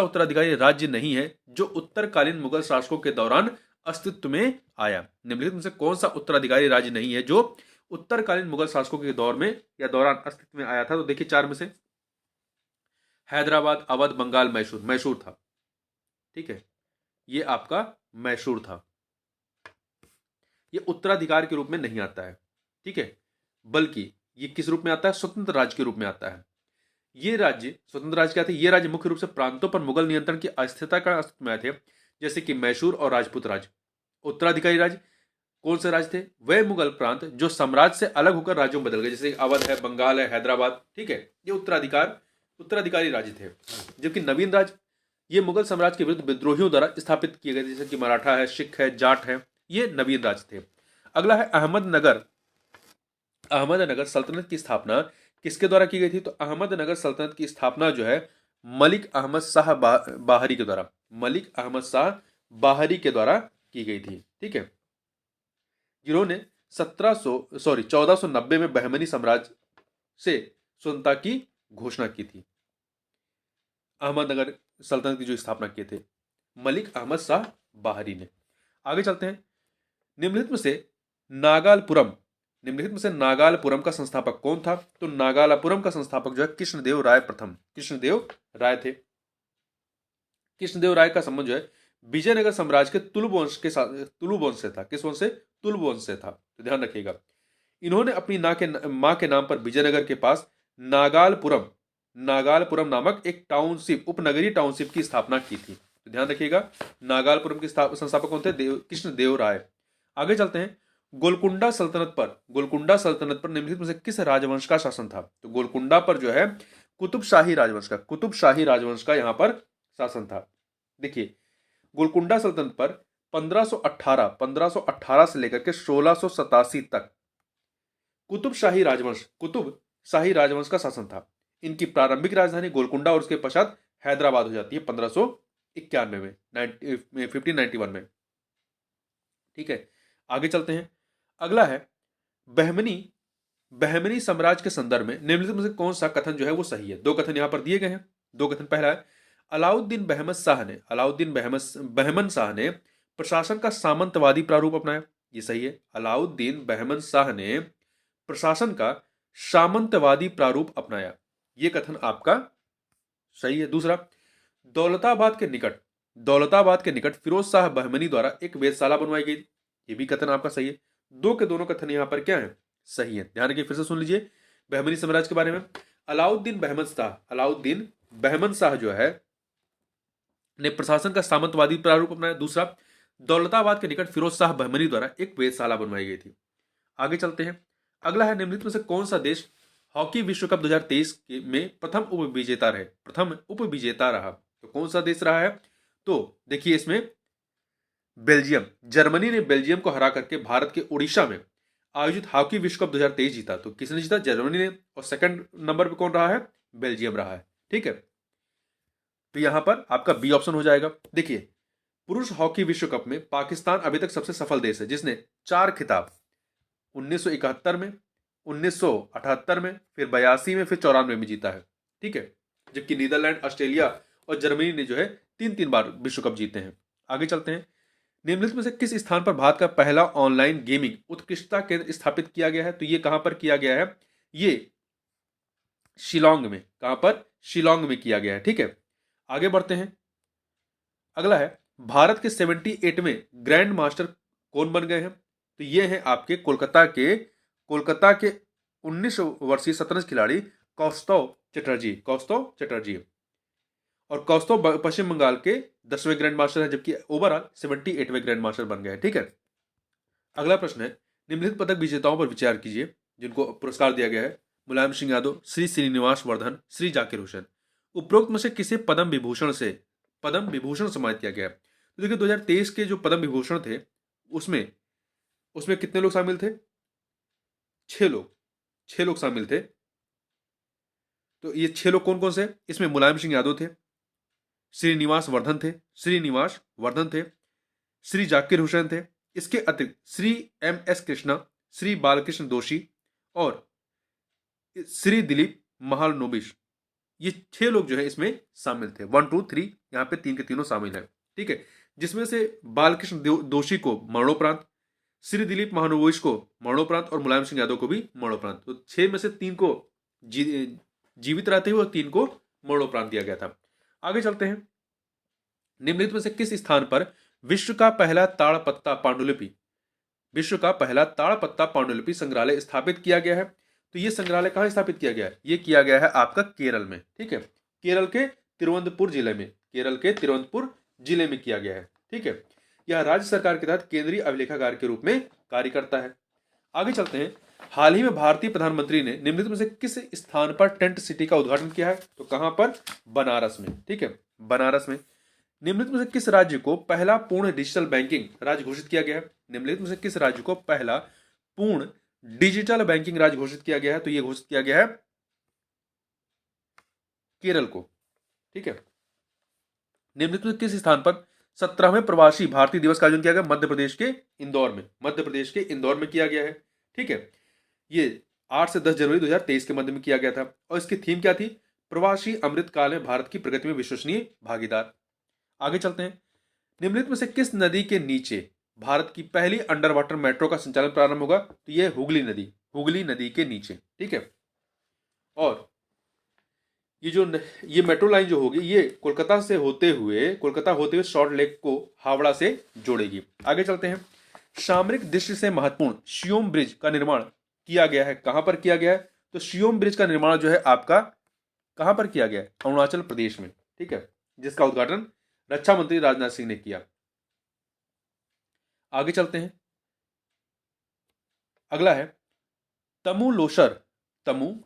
A: उत्तराधिकारी राज्य नहीं है जो उत्तरकालीन मुगल शासकों के दौरान अस्तित्व में आया? निम्नलिखित में से कौन सा उत्तराधिकारी राज्य नहीं है जो उत्तरकालीन मुगल शासकों के दौर में या दौरान अस्तित्व में आया था? तो देखिए, चार में से हैदराबाद, अवध, बंगाल, मैसूर था। ठीक है, ये आपका मैसूर था। ये उत्तराधिकार के रूप में नहीं आता है, ठीक है, बल्कि ये किस रूप में आता है? स्वतंत्र राज्य के रूप में आता है। ये राज्य स्वतंत्र राज्य क्या थे? ये राज्य मुख्य रूप से प्रांतों पर मुगल नियंत्रण की अस्थिरता का अस्तित्व में आए थे, जैसे कि मैसूर और राजपूत राज्य। उत्तराधिकारी राज्य कौन से राज्य थे? वह मुगल प्रांत जो साम्राज्य से अलग होकर राज्यों में बदल गए, जैसे अवध है, बंगाल है, हैदराबाद, ठीक है, ये उत्तराधिकारी राज्य थे। जबकि नवीन राज्य ये मुगल साम्राज्य के विरुद्ध विद्रोहियों द्वारा स्थापित किए गए, जैसे कि मराठा है, सिख है, जाट है, ये नवीन राज्य थे। अगला है अहमदनगर सल्तनत की स्थापना किसके द्वारा की गई थी? तो अहमदनगर सल्तनत की स्थापना जो है मलिक अहमद शाह बाहरी के द्वारा, मलिक अहमद शाह बाहरी के द्वारा की गई थी, ठीक है, जिन्होंने 1490 में बहमनी साम्राज्य से स्वतंत्रता की घोषणा की थी। अहमदनगर सल्तनत की जो स्थापना किए थे मलिक अहमद शाह बाहरी ने। आगे चलते हैं, निम्नलिखित में से नागालपुरम का संस्थापक कौन था? तो नागालपुरम का संस्थापक जो है कृष्णदेव राय प्रथम, कृष्णदेव राय थे। कृष्णदेव राय का संबंध जो है विजयनगर साम्राज्य के तुलु वंश से था। किस वंश से? तुलु वंश से था, तो ध्यान रखिएगा। इन्होंने अपनी मां के नाम पर विजयनगर के पास नागालपुरम नामक एक टाउनशिप, उपनगरीय टाउनशिप की स्थापना की थी, तो ध्यान रखिएगा। नागालपुरम के संस्थापक कौन थे? कृष्णदेव राय। आगे चलते हैं, गोलकुंडा सल्तनत पर निम्नलिखित में से किस राजवंश का शासन था? तो गोलकुंडा पर जो है कुतुब शाही राजवंश का यहां पर शासन था। देखिए, गोलकुंडा सल्तनत पर 1518 से लेकर के 1687 तक कुतुब शाही राजवंश का शासन था। इनकी प्रारंभिक राजधानी गोलकुंडा और उसके पश्चात हैदराबाद हो जाती है 1591 में, 1591 में, ठीक है। आगे चलते हैं, अगला है बहमनी साम्राज्य के संदर्भ में निम्नलिखित में से कौन सा कथन जो है वो सही है? दो कथन यहां पर दिए गए हैं, दो कथन। पहला है अलाउद्दीन बहमन शाह ने प्रशासन का सामंतवादी प्रारूप अपनाया, ये सही है। अलाउद्दीन बहमन शाह ने प्रशासन का सामंतवादी प्रारूप अपनाया, ये कथन आपका सही है। दूसरा, दौलताबाद के निकट फिरोज शाह बहमनी द्वारा एक वेधशाला बनवाई गई, ये भी कथन आपका सही है। दो के दोनों कथन यहां पर क्या है? सही है। ध्यान रखिए, फिर से सुन लीजिए बहमनी साम्राज्य के बारे में। अलाउद्दीन बहमन शाह जो है ने प्रशासन का सामंतवादी प्रारूप अपनाया। दूसरा, दौलताबाद के निकट फिरोज शाह बहमनी द्वारा एक वेधशाला बनवाई गई थी। आगे चलते हैं, अगला है निम्नलिखित में से कौन सा देश हॉकी विश्व कप 2023 में प्रथम उपविजेता रहा? तो कौन सा देश रहा है? तो देखिए, इसमें बेल्जियम, जर्मनी ने बेल्जियम को हरा करके भारत के उड़ीसा में आयोजित हॉकी विश्व कप 2023 जीता। तो किसने जीता? जर्मनी ने। और सेकंड नंबर पे कौन रहा है? बेल्जियम रहा है, ठीक है। तो यहां पर आपका बी ऑप्शन हो जाएगा। देखिए, पुरुष हॉकी विश्व कप में पाकिस्तान अभी तक सबसे सफल देश है, जिसने 4 खिताब 1971 में, 1978 में, फिर 82 में, फिर 94 में जीता है। ठीक है, जबकि नीदरलैंड, ऑस्ट्रेलिया और जर्मनी ने जो है 3-3 बार विश्व कप जीते हैं। आगे चलते हैं। निम्नलिखित में से किस स्थान पर भारत का पहला ऑनलाइन गेमिंग उत्कृष्टता केंद्र स्थापित किया गया है? तो ये कहां पर किया गया है? ये शिलोंग में। कहां पर? शिलोंग में किया गया है। ठीक है, आगे बढ़ते हैं। अगला है, भारत के 78वें ग्रैंड मास्टर कौन बन गए हैं? तो ये हैं आपके कोलकाता के 19 वर्षीय शतरंज खिलाड़ी कौस्तव चटर्जी। और कौस्तव पश्चिम बंगाल के 10वें ग्रैंड मास्टर है, जबकि ओवरऑल 78वें ग्रैंड मास्टर बन गए हैं। ठीक है, अगला प्रश्न है, निम्नलिखित पदक विजेताओं पर विचार कीजिए जिनको पुरस्कार दिया गया है। मुलायम सिंह यादव, श्री श्रीनिवास वर्धन, श्री जाकिर हुसैन। उपरोक्त में से किसे पद्म विभूषण सम्मानित किया गया है? तो देखिए, 2023 के जो पद्म विभूषण थे उसमें उसमें कितने लोग शामिल थे? 6 लोग शामिल थे। तो ये 6 लोग कौन कौन से? इसमें मुलायम सिंह यादव थे, श्रीनिवास वर्धन थे, श्री जाकिर हुसैन थे, इसके अतिरिक्त श्री MS कृष्णा, श्री बालकृष्ण दोषी और श्री दिलीप महालनोबिस। ये 6 लोग जो है इसमें शामिल थे। 1 2 3 यहाँ पे 3 के तीनों शामिल है। ठीक है, जिसमें से बालकृष्ण दोषी को मरणोपरांत, श्री दिलीप महानोबिस को मरणोपरांत और मुलायम सिंह यादव को भी मरणोपरांत। तो 6 में से 3 को जीवित रहते हुए और 3 को मरणोपरांत दिया गया था। आगे चलते हैं। निम्नलिखित में से किस स्थान पर विश्व का पहला ताड़पत्ता पांडुलिपि संग्रहालय स्थापित किया गया है? तो ये संग्रहालय कहां स्थापित किया गया है? ये किया गया है आपका केरल में। ठीक है, केरल के तिरुवनंतपुर जिले में किया गया है। ठीक है, यह राज्य सरकार के तहत केंद्रीय अभिलेखागार के रूप में कार्य करता है। आगे चलते हैं। हाल ही में भारतीय प्रधानमंत्री ने निम्नलिखित में से किस स्थान पर टेंट सिटी का उद्घाटन किया है? तो कहां पर? बनारस में। ठीक है, बनारस में। निम्नलिखित में से किस राज्य को पहला पूर्ण डिजिटल बैंकिंग राज्य घोषित किया गया है? निम्नलिखित में से किस राज्य को पहला पूर्ण डिजिटल बैंकिंग राज्य घोषित किया गया है? तो यह घोषित किया गया है केरल को। ठीक है, निम्नलिखित में किस स्थान पर 17वें प्रवासी भारतीय दिवस का आयोजन किया गया? मध्य प्रदेश के इंदौर में किया गया है। ठीक है, ये 8 से 10 जनवरी 2023 के मध्य में किया गया था और इसकी थीम क्या थी? प्रवासी अमृत काल में भारत की प्रगति में विश्वसनीय भागीदार। आगे चलते हैं। निम्नलिखित में से किस नदी के नीचे भारत की पहली अंडर वाटर मेट्रो का संचालन प्रारंभ होगा? तो यह हुगली नदी के नीचे। ठीक है, और ये मेट्रो लाइन जो होगी ये कोलकाता होते हुए सॉल्ट लेक को हावड़ा से जोड़ेगी। आगे चलते हैं। सामरिक दृष्टि से महत्वपूर्ण शियोम ब्रिज का निर्माण किया गया है। कहां पर किया गया है? तो शियोम ब्रिज का निर्माण जो है आपका कहां पर किया गया है? अरुणाचल प्रदेश में। ठीक है, जिसका उद्घाटन रक्षा मंत्री राजनाथ सिंह ने किया। आगे चलते हैं। अगला है तमु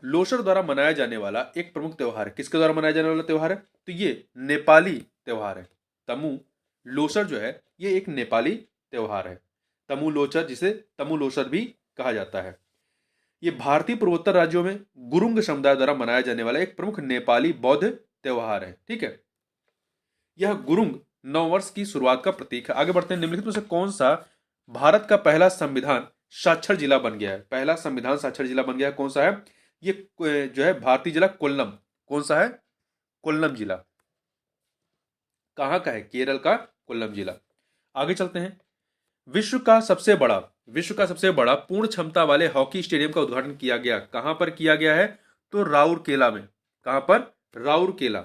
A: लोसर द्वारा मनाया जाने वाला एक प्रमुख त्योहार है। किसके द्वारा मनाया जाने वाला त्योहार है? तो ये नेपाली त्योहार है। तमु लोसर जो है ये एक नेपाली त्योहार है। तमु लोसर, जिसे तमु लोसर भी कहा जाता है। ये भारतीय पूर्वोत्तर राज्यों में गुरुंग समुदाय द्वारा मनाया जाने वाला एक प्रमुख नेपाली बौद्ध त्योहार है। ठीक है, यह गुरुंग नववर्ष की शुरुआत का प्रतीक है। आगे बढ़ते हैं। निम्नलिखित में से कौन सा भारत का पहला संविधान साक्षर जिला बन गया है? पहला संविधान साक्षर जिला बन गया है, कौन सा है? ये जो है भारतीय जिला कोल्लम। कौन सा है? कोल्लम जिला। कहां का है? केरल का कोल्लम जिला। आगे चलते हैं। विश्व का सबसे बड़ा पूर्ण क्षमता वाले हॉकी स्टेडियम का उद्घाटन किया गया। कहां पर किया गया है? तो राउरकेला में। कहां पर? राउरकेला।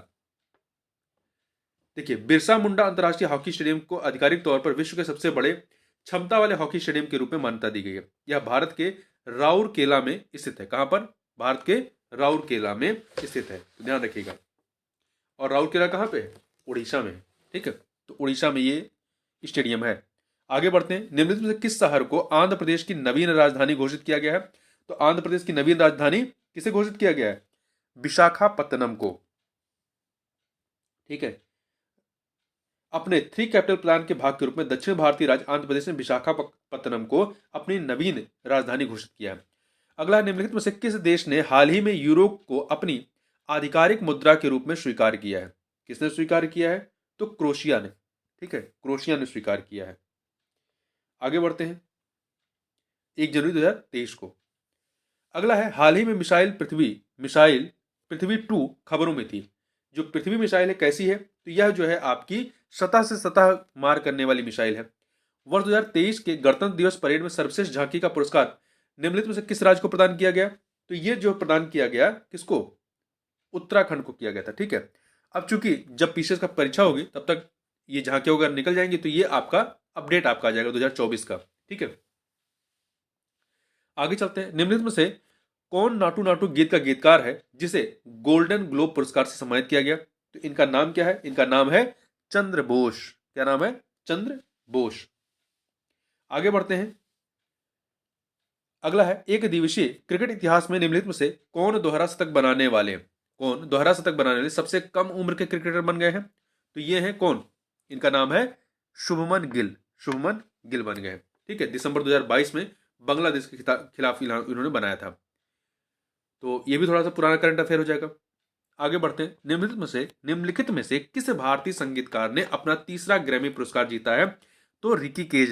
A: देखिए, बिरसा मुंडा अंतर्राष्ट्रीय हॉकी स्टेडियम को आधिकारिक तौर पर विश्व के सबसे बड़े क्षमता वाले हॉकी स्टेडियम के रूप में मान्यता दी गई है। यह भारत के राउरकेला में स्थित है। कहां पर? भारत के राउरकेला में स्थित है, तो ध्यान रखिएगा। और राउरकेला कहां पे? उड़ीसा में। ठीक है, तो उड़ीसा में ये स्टेडियम है। आगे बढ़ते हैं। निम्नलिखित में से किस शहर को आंध्र प्रदेश की नवीन राजधानी घोषित किया गया है? तो आंध्र प्रदेश की नवीन राजधानी किसे घोषित किया गया है? विशाखापत्तनम को। ठीक है, अपने 3 कैपिटल प्लान के भाग के रूप में दक्षिण भारतीय राज्य आंध्र प्रदेश ने विशाखापत्तनम को अपनी नवीन राजधानी घोषित किया है। अगला, निम्नलिखित में से किस देश ने हाल ही में यूरो को अपनी आधिकारिक मुद्रा के रूप में स्वीकार किया है? किसने स्वीकार किया है? तो क्रोशिया ने, ठीक है, क्रोशिया ने स्वीकार किया है। आगे बढ़ते हैं 1 जनवरी 2023 को। अगला है, हाल ही में मिसाइल पृथ्वी 2 खबरों में थी। जो पृथ्वी मिसाइल है कैसी है? तो यह जो है आपकी सतह से सतह मार करने वाली मिसाइल है। वर्ष 2023 के गणतंत्र दिवस परेड में सर्वश्रेष्ठ झांकी का पुरस्कार निम्नलिखित में से किस राज्य को प्रदान किया गया? तो ये जो प्रदान किया गया किसको? उत्तराखंड को किया गया था, ठीक है। अब चूंकि जब पीसीएस का परीक्षा होगी तब तक ये झांकियां वगैरह निकल जाएंगी, तो ये आपका अपडेट आपका आ जाएगा 2024 का, ठीक है। आगे चलते हैं, निम्नलिखित में से कौन नाटू नाटू गीत का गीतकार है जिसे गोल्डन ग्लोब पुरस्कार से सम्मानित किया गया? तो इनका नाम क्या है? इनका नाम है चंद्र बोस। क्या नाम है? चंद्र बोस। आगे बढ़ते हैं, अगला है, एक दिवसीय क्रिकेट इतिहास में निम्नलिखित में से कौन दोहरा शतक बनाने वाले सबसे कम उम्र के क्रिकेटर बन गए हैं? तो ये हैं कौन? इनका नाम है शुभमन गिल बन गए, ठीक है। दिसंबर 2022 में बांग्लादेश के खिलाफ इन्होंने बनाया था। तो ये भी थोड़ा सा पुराना करंट अफेयर हो जाएगा। आगे बढ़ते हैं, निम्नलिखित में से किस भारतीय संगीतकार ने अपना तीसरा ग्रैमी पुरस्कार जीता है? तो रिकी केज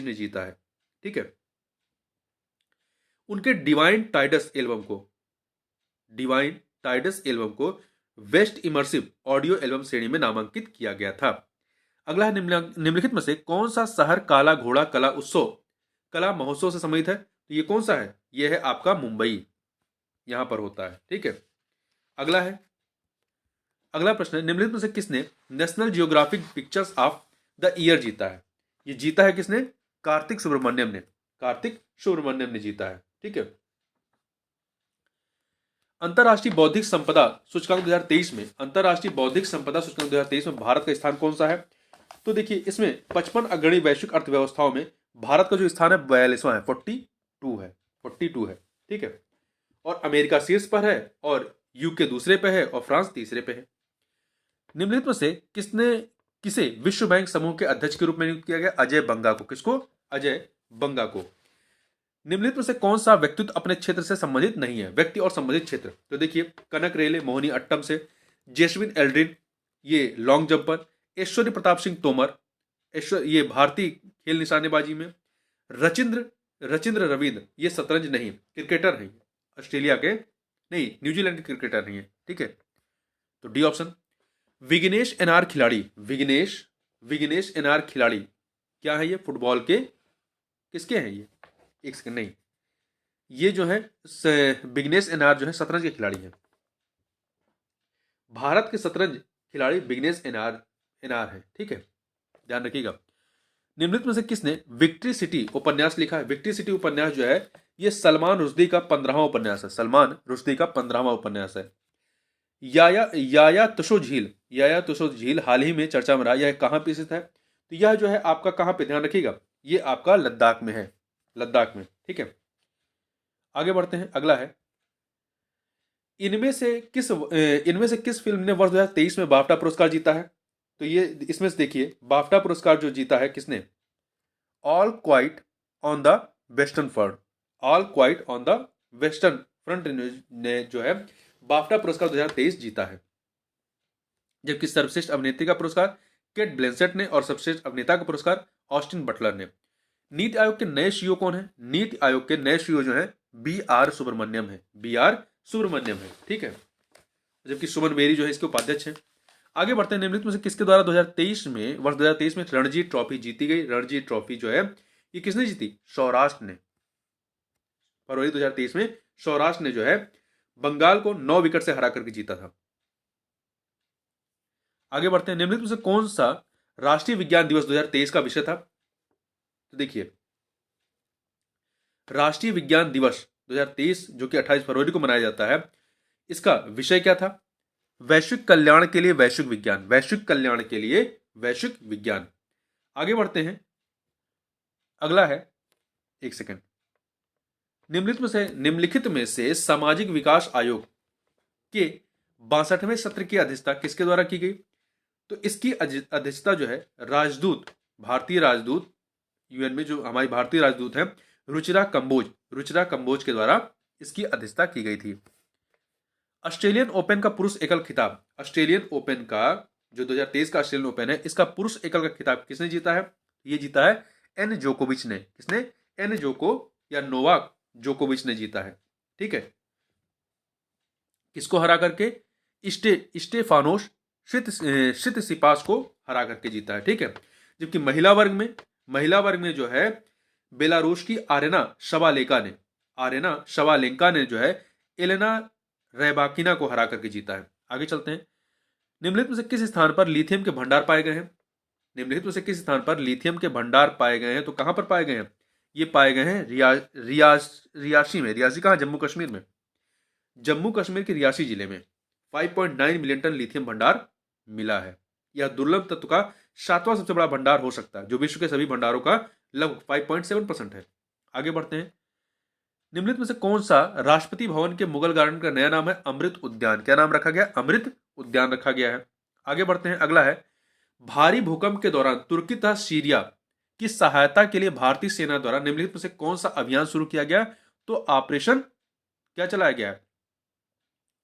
A: ने जीता है, ठीक है। उनके डिवाइन टाइडस एल्बम को बेस्ट इमर्सिव ऑडियो एल्बम श्रेणी में नामांकित किया गया था। अगला है, निम्नलिखित में से कौन सा शहर काला घोड़ा कला महोत्सव से सम्मानित है? तो ये कौन सा है? ये है आपका मुंबई, यहां पर होता है, ठीक है। अगला प्रश्न है, निम्नलिखित में से किसने national geographic pictures of the year जीता है? ये जीता है किसने? कार्तिक सुब्रमण्यम ने जीता है, ठीक है। अंतरराष्ट्रीय बौद्धिक संपदा सूचकांक 2023 में भारत का स्थान कौन सा है? तो देखिए, इसमें 55 अग्रणी वैश्विक अर्थव्यवस्थाओं में भारत का जो स्थान है 42वां है, 42 है, ठीक है। और अमेरिका शीर्ष पर है, और यूके दूसरे पे है, और फ्रांस तीसरे पे है। निम्नलिखित में से किसे विश्व बैंक समूह के अध्यक्ष के रूप में नियुक्त किया गया? अजय बंगा को। किसको? अजय बंगा को। निम्नलिखित में से कौन सा व्यक्तित्व अपने क्षेत्र से संबंधित नहीं है? व्यक्ति और संबंधित क्षेत्र, तो देखिए, कनक रेले मोहिनी अट्टम से, जेसविन एल्ड्रिन ये लॉन्ग जंपर, ऐश्वर्य प्रताप सिंह तोमर ये भारतीय खेल निशानेबाजी में, रचिंद्र रविंद्र ये शतरंज नहीं क्रिकेटर नहीं, ऑस्ट्रेलिया के नहीं, न्यूजीलैंड के क्रिकेटर नहीं है, ठीक है। तो डी ऑप्शन। विग्नेश एनआर खिलाड़ी क्या है? ये फुटबॉल के किसके हैं? ये एक सेकंड, नहीं, ये जो है विग्नेश एनआर जो है शतरंज के खिलाड़ी हैं। भारत के शतरंज खिलाड़ी विग्नेश एनआर है, ठीक है, ध्यान रखिएगा। निम्नलिखित में से किसने विक्ट्री सिटी उपन्यास लिखा है? विक्ट्री सिटी उपन्यास जो है ये सलमान रुश्दी का 15वां उपन्यास है। याया तुसो झील हाल ही में चर्चा में रहा, यह कहां पे स्थित है? तो यह जो है आपका कहां पे, ध्यान रखिएगा, ये आपका लद्दाख में है, ठीक है। आगे बढ़ते हैं, अगला है, इनमें से किस फिल्म ने वर्ष 2023 में बाफ्टा पुरस्कार जीता है? तो ये इसमें से देखिए, बाफ्टा पुरस्कार जो जीता है किसने? All quite on the western front ने जो है बाफ्टा पुरस्कार 2023 जीता है। जबकि सर्वश्रेष्ठ अभिनेत्री का पुरस्कार केट ब्लैंचेट ने, और सर्वश्रेष्ठ अभिनेता का पुरस्कार ऑस्टिन बटलर ने। नीति आयोग के नए सीईओ कौन है? नीति आयोग के नए सीईओ जो है बी आर सुब्रमण्यम है, ठीक है। जबकि सुमन बेरी जो है इसके उपाध्यक्ष हैं। आगे बढ़ते हैं, निम्नलिखित में से किसके द्वारा वर्ष 2023 में रणजी ट्रॉफी जीती गई? रणजी ट्रॉफी जो है ये किसने जीती? सौराष्ट्र ने। फरवरी 2023 में सौराष्ट्र ने जो है बंगाल को 9 विकेट से हरा करके जीता था। आगे बढ़ते हैं, निम्नलिखित में से कौन सा राष्ट्रीय विज्ञान दिवस 2023 का विषय था? तो देखिए, राष्ट्रीय विज्ञान दिवस 2023 जो कि 28 फरवरी को मनाया जाता है, इसका विषय क्या था? वैश्विक कल्याण के लिए वैश्विक विज्ञान। आगे बढ़ते हैं, अगला है, एक सेकंड, निम्नलिखित में से सामाजिक विकास आयोग के 62वें सत्र की अध्यक्षता किसके द्वारा की गई? तो इसकी अध्यक्षता जो है भारतीय राजदूत यूएन में जो हमारी भारतीय राजदूत है रुचिरा कंबोज के द्वारा इसकी अध्यक्षता की गई थी। ऑस्ट्रेलियन ओपन का पुरुष एकल खिताब, ऑस्ट्रेलियन ओपन का जो 2023 का ऑस्ट्रेलियन ओपन है, इसका पुरुष एकल का खिताब किसने जीता है? ये जीता है एन जोकोविच ने। किसने? एन जोको या नोवाक जोकोविच ने जीता है। ठीक है, किसको हरा करके? स्टेफानोस सितसिपास को हरा करके जीता है। ठीक है, जबकि महिला वर्ग में जो है बेलारूस की आरेना शबालेंका ने जो है एलेना रैबाकिना को हरा करके जीता है। आगे चलते हैं। निम्नलिखित में से किस स्थान पर लिथियम के भंडार पाए गए हैं? निम्नलिखित में से किस स्थान पर लिथियम के भंडार पाए गए हैं? तो कहां पर पाए गए हैं? ये पाए गए हैं रियासी में। रियासी कहां? जम्मू कश्मीर में। जम्मू कश्मीर के रियासी जिले में 5.9 मिलियन टन लिथियम भंडार मिला है। यह दुर्लभ तत्व का 7वां सबसे बड़ा भंडार हो सकता है, जो विश्व के सभी भंडारों का लगभग 5.7% है। आगे बढ़ते हैं। निम्नलिखित में से कौन सा राष्ट्रपति भवन के मुगल गार्डन का नया नाम है? अमृत उद्यान। क्या नाम रखा गया? अमृत उद्यान रखा गया है। आगे बढ़ते हैं। अगला है, भारी भूकंप के दौरान तुर्की तथा सीरिया की सहायता के लिए भारतीय सेना द्वारा निम्नलिखित में से कौन सा अभियान शुरू किया गया? तो ऑपरेशन क्या चलाया गया है?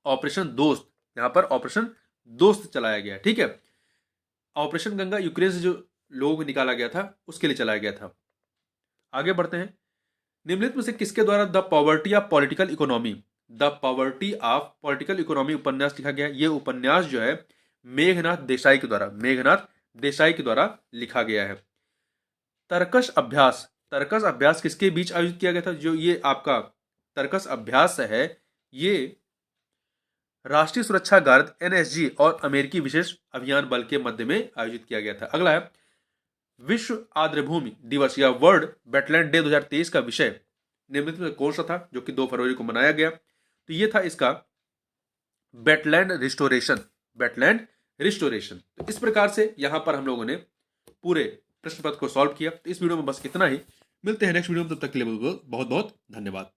A: ऑपरेशन दोस्त। यहां पर ऑपरेशन दोस्त चलाया गया। ठीक है, ऑपरेशन गंगा यूक्रेन से जो लोगों को निकाला गया था उसके लिए चलाया गया था। आगे बढ़ते हैं। निम्नलिखित में से किसके द्वारा the poverty of political economy उपन्यास लिखा गया? यह उपन्यास जो है मेघनाथ देसाई के द्वारा लिखा गया है। तर्कश अभ्यास किसके बीच आयोजित किया गया था? जो ये आपका तर्कश अभ्यास है, ये राष्ट्रीय सुरक्षा गार्ड एनएसजी और अमेरिकी विशेष अभियान बल के मध्य में आयोजित किया गया था। अगला है, विश्व आर्द्रभूमि दिवस या वर्ल्ड वेटलैंड डे 2023 का विषय निम्नलिखित में कौन सा था, जो कि 2 फरवरी को मनाया गया? तो ये था इसका वेटलैंड रिस्टोरेशन। तो इस प्रकार से यहां पर हम लोगों ने पूरे प्रश्न पत्र को सॉल्व किया। तो इस वीडियो में बस इतना ही। मिलते हैं नेक्स्ट वीडियो में, तब तक के लिए बहुत बहुत धन्यवाद।